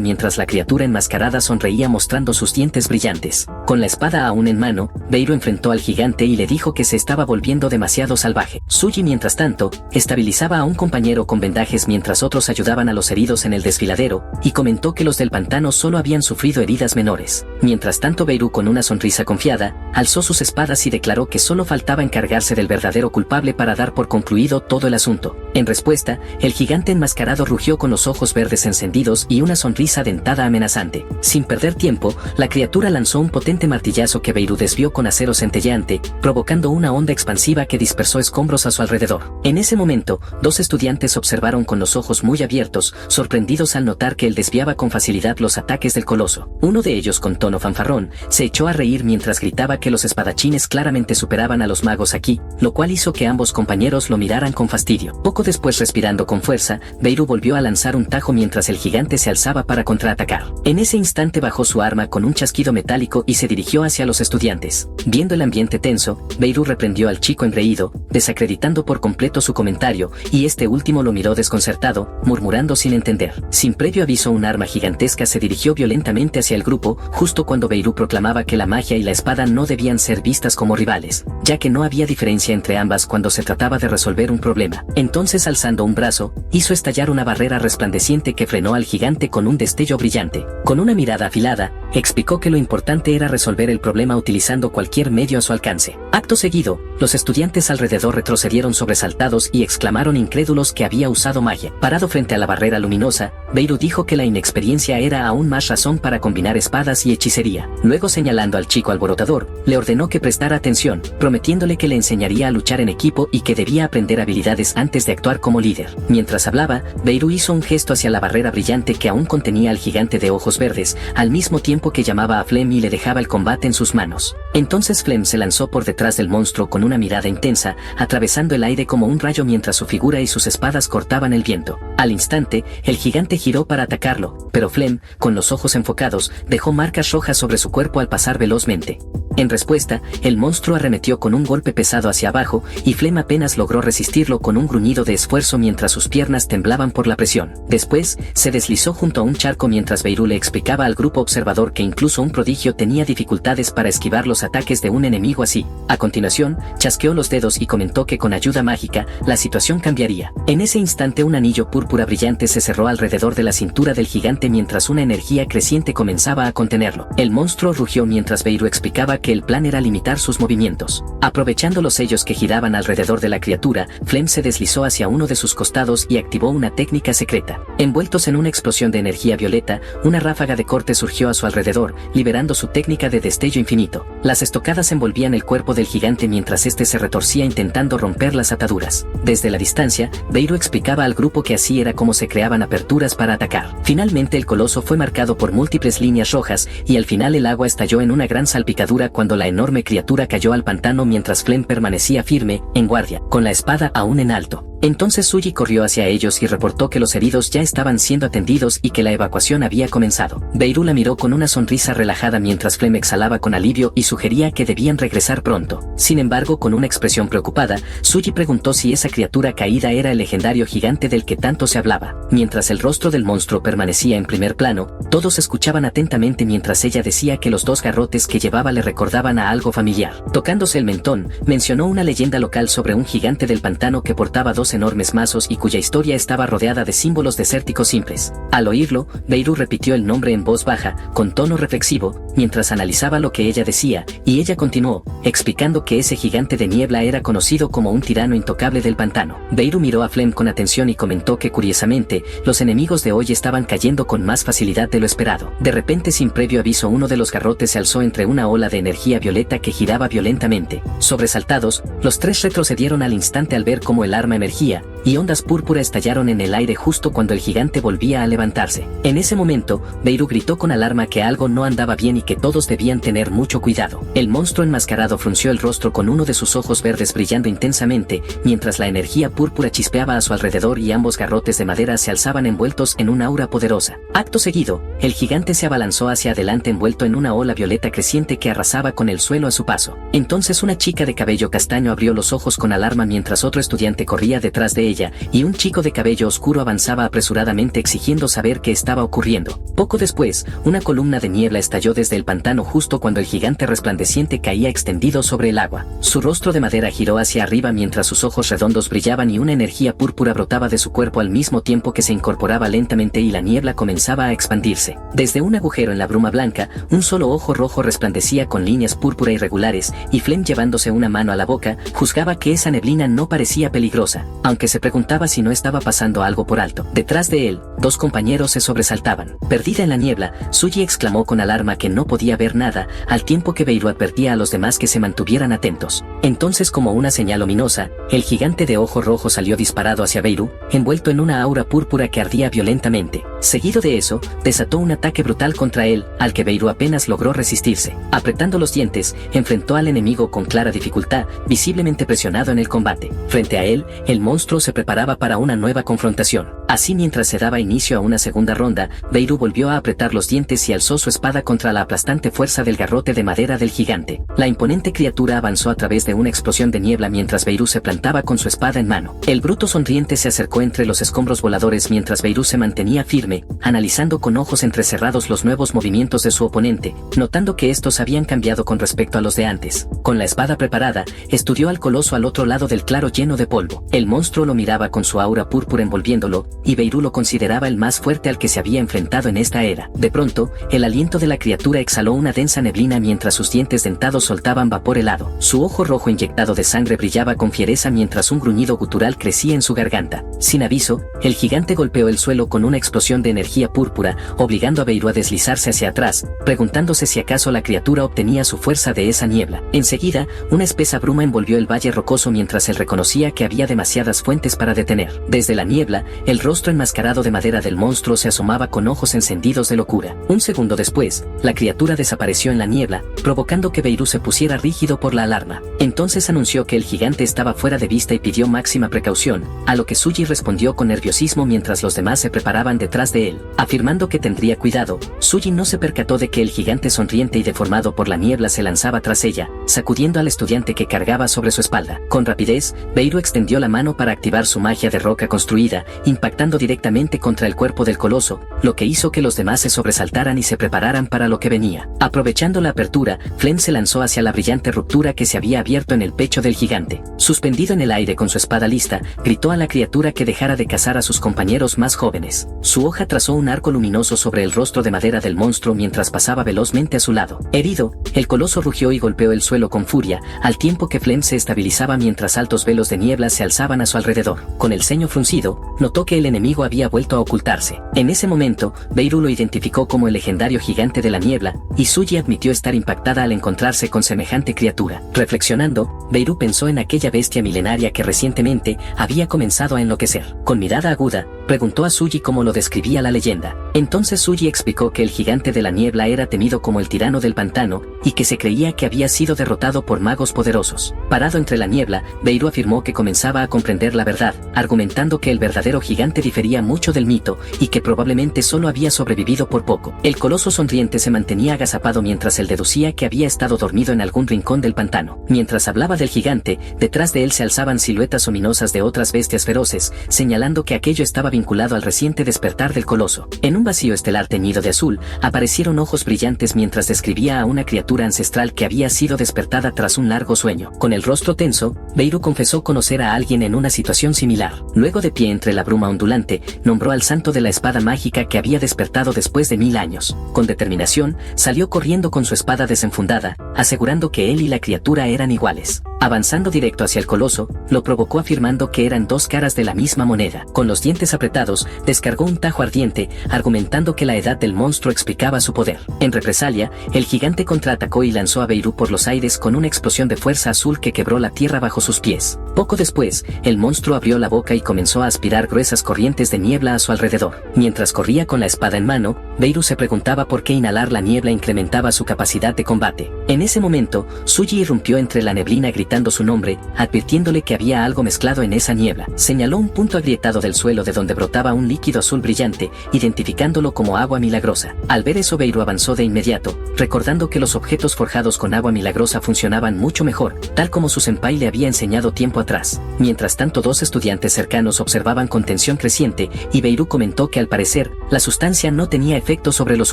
mientras la criatura enmascarada sonreía mostrando sus dientes brillantes. Con la espada aún en mano, Beirut enfrentó al gigante y le dijo que se estaba volviendo demasiado salvaje. Suji, mientras tanto, estabilizaba a un compañero con vendajes mientras otros ayudaban a los heridos en el desfiladero, y comentó que los del pantano solo habían sufrido heridas menores. Mientras tanto, Beirut, con una sonrisa confiada, alzó sus espadas y declaró que solo faltaba encargarse del verdadero culpable para dar por concluido todo el asunto. En respuesta, el gigante enmascarado rugió con los ojos verdes encendidos y una sonrisa dentada amenazante. Sin perder tiempo, la criatura lanzó un potente martillazo que Beirut desvió con acero centelleante, provocando una onda expansiva que dispersó escombros a su alrededor. En ese momento, dos estudiantes observaron con los ojos muy abiertos, sorprendidos al notar que él desviaba con facilidad los ataques del coloso. Uno de ellos, con tono fanfarrón, se echó a reír mientras gritaba que los espadachines claramente superaban a los magos aquí, lo cual hizo que ambos compañeros lo miraran con fastidio. Poco después, respirando con fuerza, Beirut volvió a lanzar un tajo mientras el gigante se alzaba para contraatacar. En ese instante bajó su arma con un chasquido metálico metálico y se dirigió hacia los estudiantes. Viendo el ambiente tenso, Beirut reprendió al chico engreído, desacreditando por completo su comentario, y este último lo miró desconcertado, murmurando sin entender. Sin previo aviso, un arma gigantesca se dirigió violentamente hacia el grupo, justo cuando Beirut proclamaba que la magia y la espada no debían ser vistas como rivales, ya que no había diferencia entre ambas cuando se trataba de resolver un problema. Entonces, alzando un brazo, hizo estallar una barrera resplandeciente que frenó al gigante con un destello brillante. Con una mirada afilada, explicó que lo importante era resolver el problema utilizando cualquier medio a su alcance. Acto seguido, los estudiantes alrededor retrocedieron sobresaltados y exclamaron incrédulos que había usado magia. Parado frente a la barrera luminosa, Beirut dijo que la inexperiencia era aún más razón para combinar espadas y hechicería. Luego, señalando al chico alborotador, le ordenó que prestara atención, prometiéndole que le enseñaría a luchar en equipo y que debía aprender habilidades antes de actuar como líder. Mientras hablaba, Beirut hizo un gesto hacia la barrera brillante que aún contenía al gigante de ojos verdes, al mismo tiempo que llamaba a Flem y le dejaba el combate en sus manos. Entonces Flem se lanzó por detrás del monstruo con una mirada intensa, atravesando el aire como un rayo mientras su figura y sus espadas cortaban el viento. Al instante, el gigante giró para atacarlo, pero Flem, con los ojos enfocados, dejó marcas rojas sobre su cuerpo al pasar velozmente. En respuesta, el monstruo arremetió con un golpe pesado hacia abajo, y Flem apenas logró resistirlo con un gruñido de esfuerzo mientras sus piernas temblaban por la presión. Después, se deslizó junto a un charco mientras Beirut le explicaba al grupo observador que incluso un prodigio tenía dificultades para esquivar los ataques de un enemigo así. A continuación, chasqueó los dedos y comentó que con ayuda mágica, la situación cambiaría. En ese instante, un anillo púrpura brillante se cerró alrededor de la cintura del gigante mientras una energía creciente comenzaba a contenerlo. El monstruo rugió mientras Beirut explicaba que el plan era limitar sus movimientos. Aprovechando los sellos que giraban alrededor de la criatura, Flem se deslizó hacia uno de sus costados y activó una técnica secreta. Envueltos en una explosión de energía violeta, una ráfaga de corte surgió a su alrededor, liberando su técnica de destello infinito. Las estocadas envolvían el cuerpo del gigante mientras este se retorcía intentando romper las ataduras. Desde la distancia, Beirut explicaba al grupo que así era como se creaban aperturas para atacar. Finalmente, el coloso fue marcado por múltiples líneas rojas, y al final el agua estalló en una gran salpicadura cuando la enorme criatura cayó al pantano mientras Flem permanecía firme, en guardia, con la espada aún en alto. Entonces Suji corrió hacia ellos y reportó que los heridos ya estaban siendo atendidos y que la evacuación había comenzado. Beirut la miró con una sonrisa relajada mientras Flem exhalaba con alivio y sugería que debían regresar pronto. Sin embargo, con una expresión preocupada, Suji preguntó si esa criatura caída era el legendario gigante del que tanto se hablaba. Mientras el rostro del monstruo permanecía en primer plano, todos escuchaban atentamente mientras ella decía que los dos garrotes que llevaba le recordaban a algo familiar. Tocándose el mentón, mencionó una leyenda local sobre un gigante del pantano que portaba dos enormes mazos y cuya historia estaba rodeada de símbolos desérticos simples. Al oírlo, Beirut repitió el nombre en voz baja, con tono reflexivo, mientras analizaba lo que ella decía, y ella continuó, explicando que ese gigante de niebla era conocido como un tirano intocable del pantano. Beirut miró a Flem con atención y comentó que curiosamente, los enemigos de hoy estaban cayendo con más facilidad de lo esperado. De repente, sin previo aviso, uno de los garrotes se alzó entre una ola de energía violeta que giraba violentamente. Sobresaltados, los tres retrocedieron al instante al ver cómo el arma emergía, y ondas púrpura estallaron en el aire justo cuando el gigante volvía a levantarse. En ese momento, Beirut gritó con alarma que algo no andaba bien y que todos debían tener mucho cuidado. El monstruo enmascarado frunció el rostro con uno de sus ojos verdes brillando intensamente, mientras la energía púrpura chispeaba a su alrededor y ambos garrotes de madera se alzaban envueltos en un aura poderosa. Acto seguido, el gigante se abalanzó hacia adelante envuelto en una ola violeta creciente que arrasaba con el suelo a su paso. Entonces una chica de cabello castaño abrió los ojos con alarma mientras otro estudiante corría detrás de ella, y un chico de cabello oscuro avanzaba apresuradamente exigiendo saber qué estaba ocurriendo. Poco después, una columna de niebla estalló desde el pantano justo cuando el gigante resplandeciente caía extendido sobre el agua. Su rostro de madera giró hacia arriba mientras sus ojos redondos brillaban y una energía púrpura brotaba de su cuerpo al mismo tiempo que se incorporaba lentamente y la niebla comenzaba a expandirse. Desde un agujero en la bruma blanca, un solo ojo rojo resplandecía con líneas púrpura irregulares, y Flem, llevándose una mano a la boca, juzgaba que esa neblina no parecía peligrosa, aunque se preguntaba si no estaba pasando algo por alto. Detrás de él, dos compañeros se sobresaltaban. Perdida en la niebla, Suji exclamó con alarma que no podía ver nada, al tiempo que Beirut advertía a los demás que se mantuvieran atentos. Entonces, como una señal ominosa, el gigante de ojo rojo salió disparado hacia Beirut, envuelto en una aura púrpura que ardía violentamente. Seguido de eso, desató un ataque brutal contra él, al que Beirut apenas logró resistirse. Apretando los dientes, enfrentó al enemigo con clara dificultad, visiblemente presionado en el combate. Frente a él, el monstruo se preparaba para una nueva confrontación. Así, mientras se daba inicio a una segunda ronda, Beirut volvió a apretar los dientes y alzó su espada contra la aplastante fuerza del garrote de madera del gigante. La imponente criatura avanzó a través de una explosión de niebla mientras Beirut se plantaba con su espada en mano. El bruto sonriente se acercó entre los escombros voladores mientras Beirut se mantenía firme, analizando con ojos entrecerrados los nuevos movimientos de su oponente, notando que estos habían cambiado con respecto a los de antes. Con la espada preparada, estudió al coloso al otro lado del claro lleno de polvo. El monstruo lo miraba con su aura púrpura envolviéndolo, y Beirut lo consideraba el más fuerte al que se había enfrentado en esta era. De pronto, el aliento de la criatura exhaló una densa neblina mientras sus dientes dentados soltaban vapor helado. Su ojo rojo inyectado de sangre brillaba con fiereza mientras un gruñido gutural crecía en su garganta. Sin aviso, el gigante golpeó el suelo con una explosión de energía púrpura, obligando a Beirut a deslizarse hacia atrás, preguntándose si acaso la criatura obtenía su fuerza de esa niebla. Enseguida, una espesa bruma envolvió el valle rocoso mientras él reconocía que había demasiadas fuentes para detener. Desde la niebla, el rostro enmascarado de madera del monstruo se asomaba con ojos encendidos de locura. Un segundo después, la criatura desapareció en la niebla, provocando que Beirut se pusiera rígido por la alarma. Entonces anunció que el gigante estaba fuera de vista y pidió máxima precaución, a lo que Suji respondió con nerviosismo mientras los demás se preparaban detrás de él. Afirmando que tendría cuidado, Suji no se percató de que el gigante sonriente y deformado por la niebla se lanzaba tras ella, sacudiendo al estudiante que cargaba sobre su espalda. Con rapidez, Beirut extendió la mano para activar su magia de roca construida, impactando directamente contra el cuerpo del coloso, lo que hizo que los demás se sobresaltaran y se prepararan para lo que venía. Aprovechando la apertura, Flem se lanzó hacia la brillante ruptura que se había abierto en el pecho del gigante. Suspendido en el aire con su espada lista, gritó a la criatura que dejara de cazar a sus compañeros más jóvenes. Su hoja trazó un arco luminoso sobre el rostro de madera del monstruo mientras pasaba velozmente a su lado. Herido, el coloso rugió y golpeó el suelo con furia, al tiempo que Flem se estabilizaba mientras altos velos de niebla se alzaban a su alrededor. Con el ceño fruncido, notó que el enemigo había vuelto a ocultarse. En ese momento, Beirut lo identificó como el legendario gigante de la niebla, y Suji admitió estar impactada al encontrarse con semejante criatura. Reflexionando, Beirut pensó en aquella bestia milenaria que recientemente había comenzado a enloquecer. Con mirada aguda, preguntó a Suji cómo lo describía la leyenda. Entonces Suji explicó que el gigante de la niebla era temido como el tirano del pantano, y que se creía que había sido derrotado por magos poderosos. Parado entre la niebla, Beirut afirmó que comenzaba a comprender la verdad, argumentando que el verdadero gigante difería mucho del mito, y que probablemente solo había sobrevivido por poco. El coloso sonriente se mantenía agazapado mientras él deducía que había estado dormido en algún rincón del pantano. Mientras hablaba del gigante, detrás de él se alzaban siluetas ominosas de otras bestias feroces, señalando que aquello estaba vinculado al reciente despertar del coloso. En un vacío estelar teñido de azul, aparecieron ojos brillantes mientras describía a una criatura ancestral que había sido despertada tras un largo sueño. Con el rostro tenso, Beirut confesó conocer a alguien en una situación similar. Luego, de pie entre la bruma ondulante, nombró al santo de la espada mágica que había despertado después de 1000 años. Con determinación, salió corriendo con su espada desenfundada, asegurando que él y la criatura eran iguales. Avanzando directo hacia el coloso, lo provocó afirmando que eran dos caras de la misma moneda. Con los dientes apretados, descargó un tajo ardiente, argumentando que la edad del monstruo explicaba su poder. En represalia, el gigante contraatacó y lanzó a Beirut por los aires con una explosión de fuerza azul que quebró la tierra bajo sus pies. Poco después, el monstruo abrió la boca y comenzó a aspirar gruesas corrientes de niebla a su alrededor. Mientras corría con la espada en mano, Beirut se preguntaba por qué inhalar la niebla incrementaba su capacidad de combate. En ese momento, Suji irrumpió entre la neblina gritando su nombre, advirtiéndole que había algo mezclado en esa niebla. Señaló un punto agrietado del suelo de donde brotaba un líquido azul brillante, identificándolo como agua milagrosa. Al ver eso, Beirut avanzó de inmediato, recordando que los objetos forjados con agua milagrosa funcionaban mucho mejor, tal como su senpai le había enseñado tiempo atrás. Mientras tanto, dos estudiantes cercanos observaban con tensión creciente, y Beirut comentó que al parecer, la sustancia no tenía efecto sobre los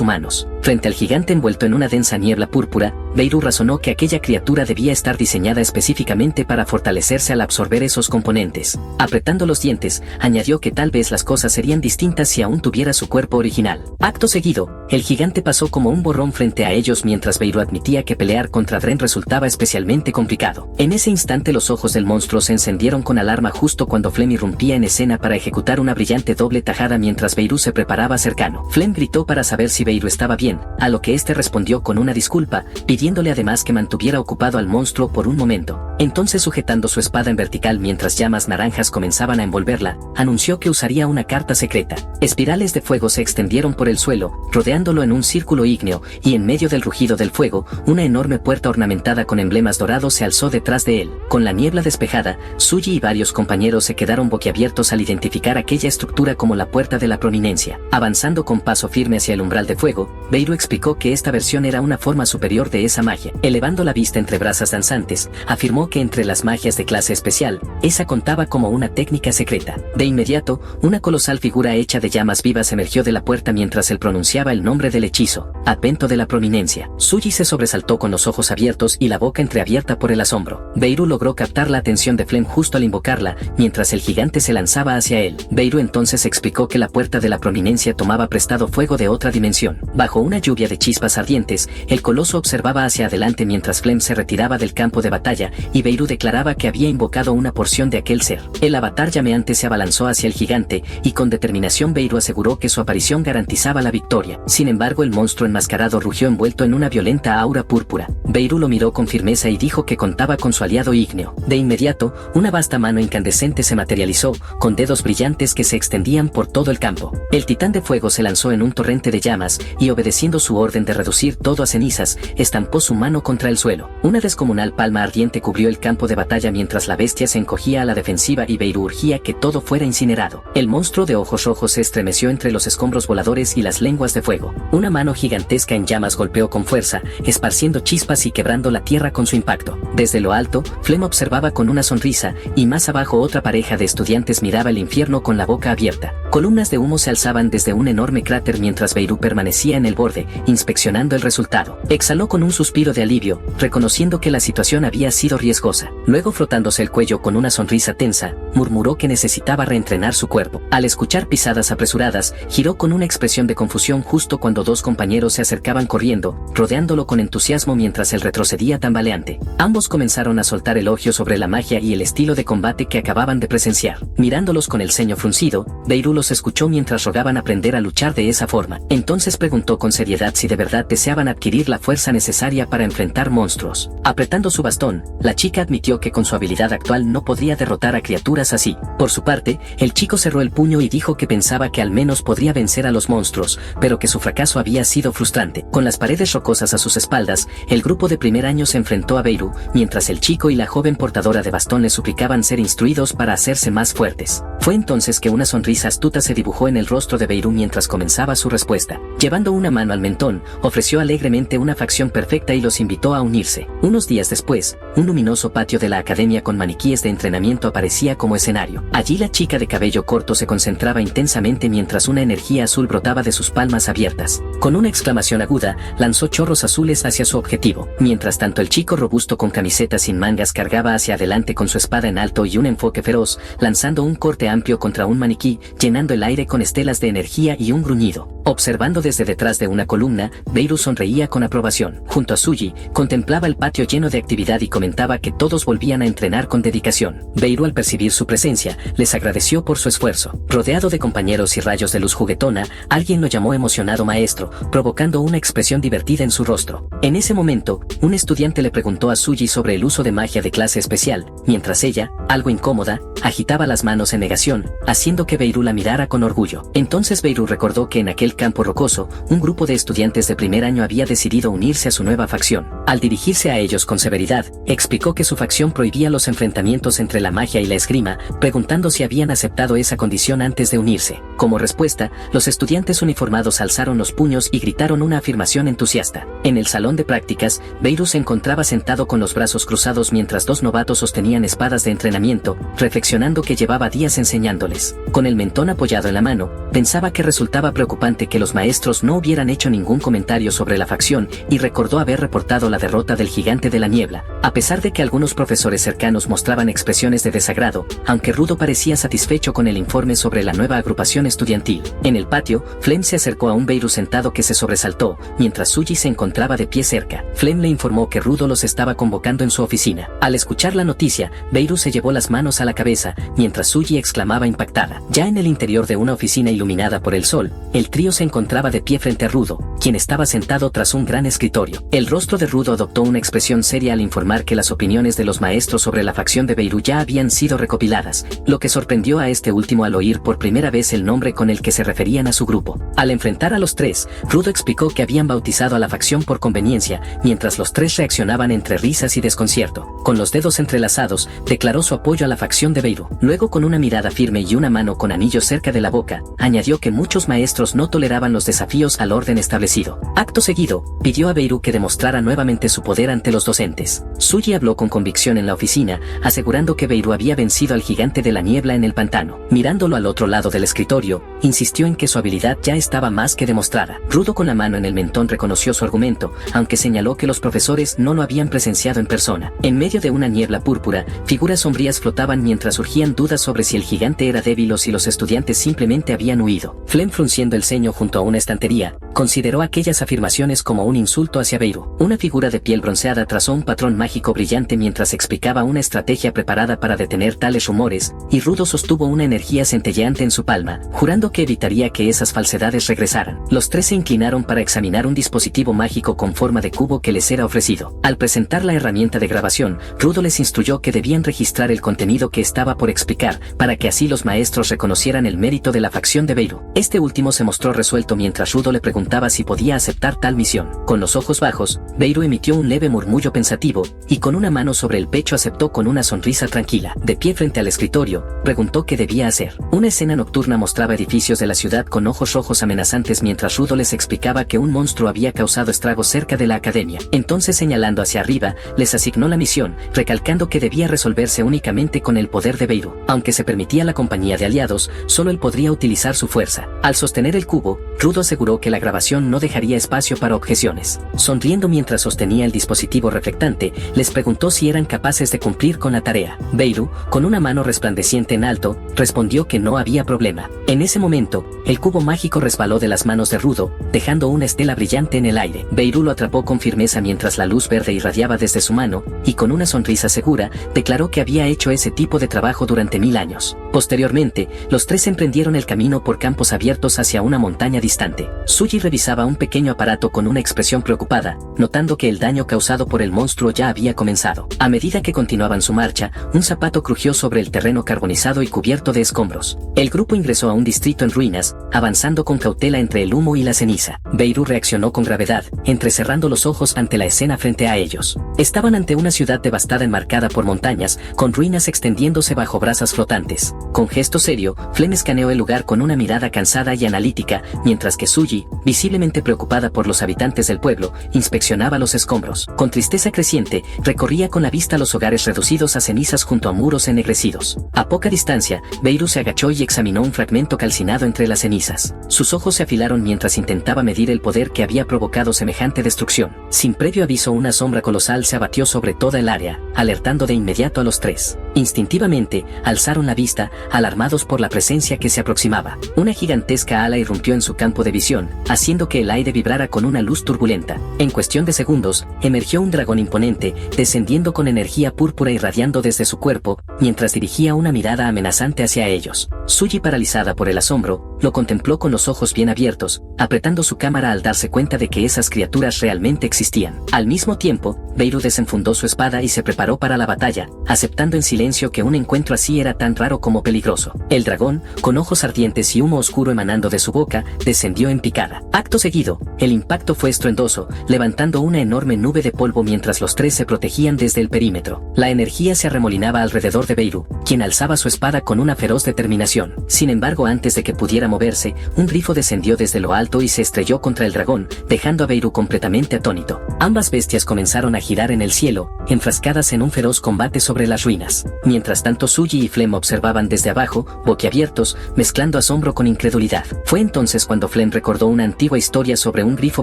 humanos. Frente al gigante envuelto en una densa niebla púrpura, Beirut razonó que aquella criatura debía estar diseñada específicamente para fortalecerse al absorber esos componentes. Apretando los dientes, añadió que tal vez las cosas serían distintas si aún tuviera su cuerpo original. Acto seguido, el gigante pasó como un borrón frente a ellos mientras Beirut admitía que pelear contra Dren resultaba especialmente complicado. En ese instante los ojos del monstruo se encendieron con alarma justo cuando Flem irrumpía en escena para ejecutar una brillante doble tajada mientras Beirut se preparaba cercano. Flem gritó para saber si Beirut estaba bien, a lo que este respondió con una disculpa, pidiendo pidiéndole además que mantuviera ocupado al monstruo por un momento. Entonces, sujetando su espada en vertical mientras llamas naranjas comenzaban a envolverla, anunció que usaría una carta secreta. Espirales de fuego se extendieron por el suelo, rodeándolo en un círculo ígneo, y en medio del rugido del fuego, una enorme puerta ornamentada con emblemas dorados se alzó detrás de él. Con la niebla despejada, Suji y varios compañeros se quedaron boquiabiertos al identificar aquella estructura como la puerta de la prominencia. Avanzando con paso firme hacia el umbral de fuego, Beirut explicó que esta versión era una forma superior de esa magia. Elevando la vista entre brasas danzantes, afirmó que entre las magias de clase especial, esa contaba como una técnica secreta. De inmediato, una colosal figura hecha de llamas vivas emergió de la puerta mientras él pronunciaba el nombre del hechizo, Advento de la Prominencia. Suji se sobresaltó con los ojos abiertos y la boca entreabierta por el asombro. Beirut logró captar la atención de Flem justo al invocarla, mientras el gigante se lanzaba hacia él. Beirut entonces explicó que la puerta de la prominencia tomaba prestado fuego de otra dimensión. Bajo una lluvia de chispas ardientes, el coloso observaba hacia adelante mientras Flem se retiraba del campo de batalla, y Beirut declaraba que había invocado una porción de aquel ser. El avatar llameante se abalanzó hacia el gigante, y con determinación Beirut aseguró que su aparición garantizaba la victoria. Sin embargo, el monstruo enmascarado rugió envuelto en una violenta aura púrpura. Beirut lo miró con firmeza y dijo que contaba con su aliado ígneo. De inmediato, una vasta mano incandescente se materializó, con dedos brillantes que se extendían por todo el campo. El titán de fuego se lanzó en un torrente de llamas, y obedeciendo su orden de reducir todo a cenizas, estampó su mano contra el suelo. Una descomunal palma ardiente cubrió el campo de batalla mientras la bestia se encogía a la defensiva y Beirut urgía que todo fuera incinerado. El monstruo de ojos rojos se estremeció entre los escombros voladores y las lenguas de fuego. Una mano gigantesca en llamas golpeó con fuerza, esparciendo chispas y quebrando la tierra con su impacto. Desde lo alto, Flem observaba con una sonrisa, y más abajo otra pareja de estudiantes miraba el infierno con la boca abierta. Columnas de humo se alzaban desde un enorme cráter mientras Beirut permanecía en el borde, inspeccionando el resultado. Exhaló con un suspiro de alivio, reconociendo que la situación había sido riesgosa. Luego, frotándose el cuello con una sonrisa tensa, murmuró que necesitaba reentrenar su cuerpo. Al escuchar pisadas apresuradas, giró con una expresión de confusión justo cuando dos compañeros se acercaban corriendo, rodeándolo con entusiasmo mientras él retrocedía tambaleante. Ambos comenzaron a soltar elogios sobre la magia y el estilo de combate que acababan de presenciar. Mirándolos con el ceño fruncido, Beirut los escuchó mientras rogaban aprender a luchar de esa forma. Entonces preguntó con seriedad si de verdad deseaban adquirir la fuerza necesaria para enfrentar monstruos. Apretando su bastón, la chica admitió que con su habilidad actual no podría derrotar a criaturas así. Por su parte, el chico cerró el puño y dijo que pensaba que al menos podría vencer a los monstruos, pero que su fracaso había sido frustrante. Con las paredes rocosas a sus espaldas, el grupo de primer año se enfrentó a Beirut, mientras el chico y la joven portadora de bastón le suplicaban ser instruidos para hacerse más fuertes. Fue entonces que una sonrisa astuta se dibujó en el rostro de Beirut mientras comenzaba su respuesta. Llevando una mano al mentón, ofreció alegremente una facción perfecta y los invitó a unirse. Unos días después, un luminoso patio de la academia con maniquíes de entrenamiento aparecía como escenario. Allí la chica de cabello corto se concentraba intensamente mientras una energía azul brotaba de sus palmas abiertas. Con una exclamación aguda, lanzó chorros azules hacia su objetivo. Mientras tanto, el chico robusto con camiseta sin mangas cargaba hacia adelante con su espada en alto y un enfoque feroz, lanzando un corte amplio contra un maniquí, llenando el aire con estelas de energía y un gruñido. Observando desde detrás de una columna, Beirut sonreía con aprobación. Junto a Suji, contemplaba el patio lleno de actividad y comentaba que todos volvían a entrenar con dedicación. Beirut, al percibir su presencia, les agradeció por su esfuerzo. Rodeado de compañeros y rayos de luz juguetona, alguien lo llamó emocionado maestro, provocando una expresión divertida en su rostro. En ese momento, un estudiante le preguntó a Suji sobre el uso de magia de clase especial, mientras ella, algo incómoda, agitaba las manos en negación, haciendo que Beirut la mirara con orgullo. Entonces Beirut recordó que en aquel campo rocoso, un grupo de estudiantes de primer año había decidido unirse a su nueva facción. Al dirigirse a ellos con severidad, explicó que su facción prohibía los enfrentamientos entre la magia y la esgrima, preguntando si habían aceptado esa condición antes de unirse. Como respuesta, los estudiantes uniformados alzaron los puños y gritaron una afirmación entusiasta. En el salón de prácticas, Beirut se encontraba sentado con los brazos cruzados mientras dos novatos sostenían espadas de entrenamiento, reflexionando que llevaba días enseñándoles. Con el mentón apoyado en la mano, pensaba que resultaba preocupante que los maestros no hubieran hecho ningún comentario sobre la facción y recordó haber reportado la derrota del gigante de la niebla, A pesar de que algunos profesores cercanos mostraban expresiones de desagrado, aunque Rudo parecía satisfecho con el informe sobre la nueva agrupación estudiantil. En el patio, Flem se acercó a un Beirut sentado que se sobresaltó, mientras Suji se encontraba de pie cerca. Flem le informó que Rudo los estaba convocando en su oficina. Al escuchar la noticia, Beirut se llevó las manos a la cabeza, mientras Suji exclamaba impactada. Ya en el interior de una oficina iluminada por el sol, el trío se encontraba de pie frente a Rudo, quien estaba sentado tras un gran escritorio. El rostro de Rudo adoptó una expresión seria al informar que las opiniones de los maestros sobre la facción de Beirut ya habían sido recopiladas, lo que sorprendió a este último al oír por primera vez el nombre con el que se referían a su grupo. Al enfrentar a los tres, Rudo explicó que habían bautizado a la facción por conveniencia, mientras los tres reaccionaban entre risas y desconcierto. Con los dedos entrelazados, declaró su apoyo a la facción de Beirut. Luego, con una mirada firme y una mano con anillo cerca de la boca, añadió que muchos maestros no toleraban los desafíos al orden establecido. Acto seguido, pidió a Beirut que demostrara nuevamente su poder ante los docentes. Suji habló con convicción en la oficina, asegurando que Beirut había vencido al gigante de la niebla en el pantano. Mirándolo al otro lado del escritorio, insistió en que su habilidad ya estaba más que demostrada. Rudo, con la mano en el mentón, reconoció su argumento, aunque señaló que los profesores no lo habían presenciado en persona. En medio de una niebla púrpura, figuras sombrías flotaban mientras surgían dudas sobre si el gigante era débil o si los estudiantes simplemente habían huido. Flem, frunciendo el ceño junto a una estantería, consideró aquellas afirmaciones como un insulto hacia Beirut. Una figura de piel bronceada trazó un patrón mágico brillante mientras explicaba una estrategia preparada para detener tales rumores, y Rudo sostuvo una energía centelleante en su palma, jurando que evitaría que esas falsedades regresaran. Los tres se inclinaron para examinar un dispositivo mágico con forma de cubo que les era ofrecido. Al presentar la herramienta de grabación, Rudo les instruyó que debían registrar el contenido que estaba por explicar, para que así los maestros reconocieran el mérito de la facción de Beirut. Este último se mostró resuelto mientras Rudo le preguntaba si podía aceptar tal misión. Con los ojos bajos, Beirut emitió un leve murmullo pensativo, y con una mano sobre el pecho aceptó con una sonrisa tranquila. De pie frente al escritorio, preguntó qué debía hacer. Una escena nocturna mostraba edificios de la ciudad con ojos rojos amenazantes mientras Rudo les explicaba que un monstruo había causado estragos cerca de la academia. Entonces, señalando hacia arriba, les asignó la misión, recalcando que debía resolverse únicamente con el poder de Beirut. Aunque se permitía la compañía de aliados, solo él podría utilizar su fuerza. Al sostener el cubo, Rudo aseguró que la grabación no dejaría espacio para objeciones. Sonriendo mientras sostenía el dispositivo reflectante, les preguntó si eran capaces de cumplir con la tarea. Beirut, con una mano resplandeciente en alto, respondió que no había problema. En ese momento, el cubo mágico resbaló de las manos de Rudo, dejando una estela brillante en el aire. Beirut lo atrapó con firmeza mientras la luz verde irradiaba desde su mano, y con una sonrisa segura, declaró que había hecho ese tipo de trabajo durante 1000 años. Posteriormente, los tres emprendieron el camino por campos abiertos hacia una montaña distante. Suji revisaba un pequeño aparato con una expresión preocupada, notando que el daño causado por el monstruo ya había comenzado. A medida que continuaban su marcha, un zapato crujió sobre el terreno carbonizado y cubierto de escombros. El grupo ingresó a un distrito en ruinas, avanzando con cautela entre el humo y la ceniza. Beirut reaccionó con gravedad, entrecerrando los ojos ante la escena frente a ellos. Estaban ante una ciudad devastada enmarcada por montañas, con ruinas extendiéndose bajo brasas flotantes. Con gesto serio, Flem escaneó el lugar con una mirada cansada y analítica, mientras que Suji, visiblemente preocupada por los habitantes del pueblo, inspeccionaba los escombros. Con tristeza creciente, recorría con la vista los hogares reducidos a cenizas junto a muros ennegrecidos. A poca distancia, Beirut se agachó y examinó un fragmento calcinado entre las cenizas. Sus ojos se afilaron mientras intentaba medir el poder que había provocado semejante destrucción. Sin previo aviso, una sombra colosal se abatió sobre toda el área, alertando de inmediato a los tres. Instintivamente, alzaron la vista, alarmados por la presencia que se aproximaba. Una gigantesca ala irrumpió en su campo de visión, haciendo que el aire vibrara con una luz turbulenta. En cuestión de segundos, emergió un dragón imponente, descendiendo con energía púrpura irradiando desde su cuerpo, mientras dirigía una mirada amenazante hacia ellos. Suji, paralizada por el asombro, lo contempló con los ojos bien abiertos, apretando su cámara al darse cuenta de que esas criaturas realmente existían. Al mismo tiempo, Beirut desenfundó su espada y se preparó para la batalla, aceptando en silencio que un encuentro así era tan raro como peligroso. El dragón, con ojos ardientes y humo oscuro emanando de su boca, descendió en picada. Acto seguido, el impacto fue estruendoso, levantando una enorme nube de polvo mientras los tres se protegían desde el perímetro. La energía se arremolinaba alrededor de Beirut, quien alzaba su espada con una feroz determinación. Sin embargo, antes de que pudiera moverse, un grifo descendió desde lo alto y se estrelló contra el dragón, dejando a Beirut completamente atónito. Ambas bestias comenzaron a girar en el cielo, enfrascadas en un feroz combate sobre las ruinas. Mientras tanto Suji y Flem observaban desde abajo, boquiabiertos, mezclando asombro con incredulidad. Fue entonces cuando Flem recordó una antigua historia sobre un grifo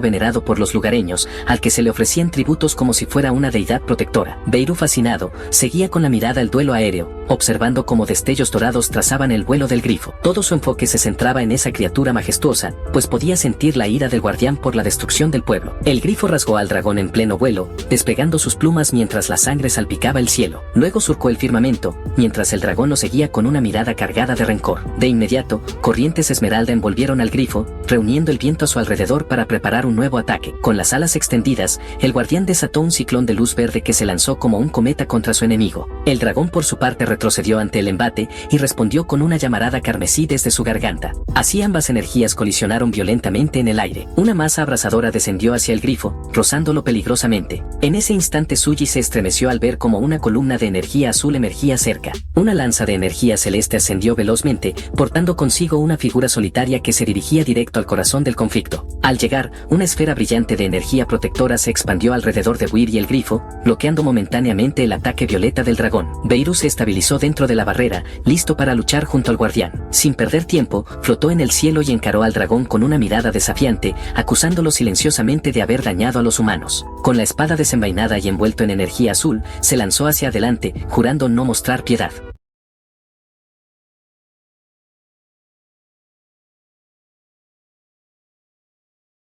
venerado por los lugareños, al que se le ofrecían tributos como si fuera una deidad protectora. Beirut, fascinado, seguía con la mirada el duelo aéreo, observando cómo destellos dorados trazaban el vuelo del grifo. Todo su enfoque se centraba en esa criatura majestuosa, pues podía sentir la ira del guardián por la destrucción del pueblo. El grifo rasgó al dragón en pleno vuelo, despegando sus plumas mientras la sangre salpicaba el cielo. Luego surcó el firmamento, mientras el dragón lo seguía con una mirada cargada de rencor. De inmediato, corrientes esmeralda envolvieron al grifo, reuniendo el viento a su alrededor para preparar un nuevo ataque. Con las alas extendidas, el guardián desató un ciclón de luz verde que se lanzó como un cometa contra su enemigo. El dragón por su parte retrocedió ante el embate y respondió con una llamarada carmesí desde su garganta. Así ambas energías colisionaron violentamente en el aire. Una masa abrasadora descendió hacia el grifo, rozándolo peligrosamente. En ese instante Suji se estremeció al ver como una columna de energía azul emergía cerca. Una lanza de energía celeste ascendió velozmente, portando consigo una figura solitaria que se dirigía directo al corazón del conflicto. Al llegar, una esfera brillante de energía protectora se expandió alrededor de Weir y el grifo, bloqueando momentáneamente el ataque violeta del dragón. Beirut se estabilizó dentro de la barrera, listo para luchar junto al guardián. Sin perder tiempo, flotó en el cielo y encaró al dragón con una mirada desafiante, acusándolo silenciosamente de haber dañado a los humanos. Con la espada desenvainada y envuelto en energía azul, se lanzó hacia adelante, jurando no mostrar piedad.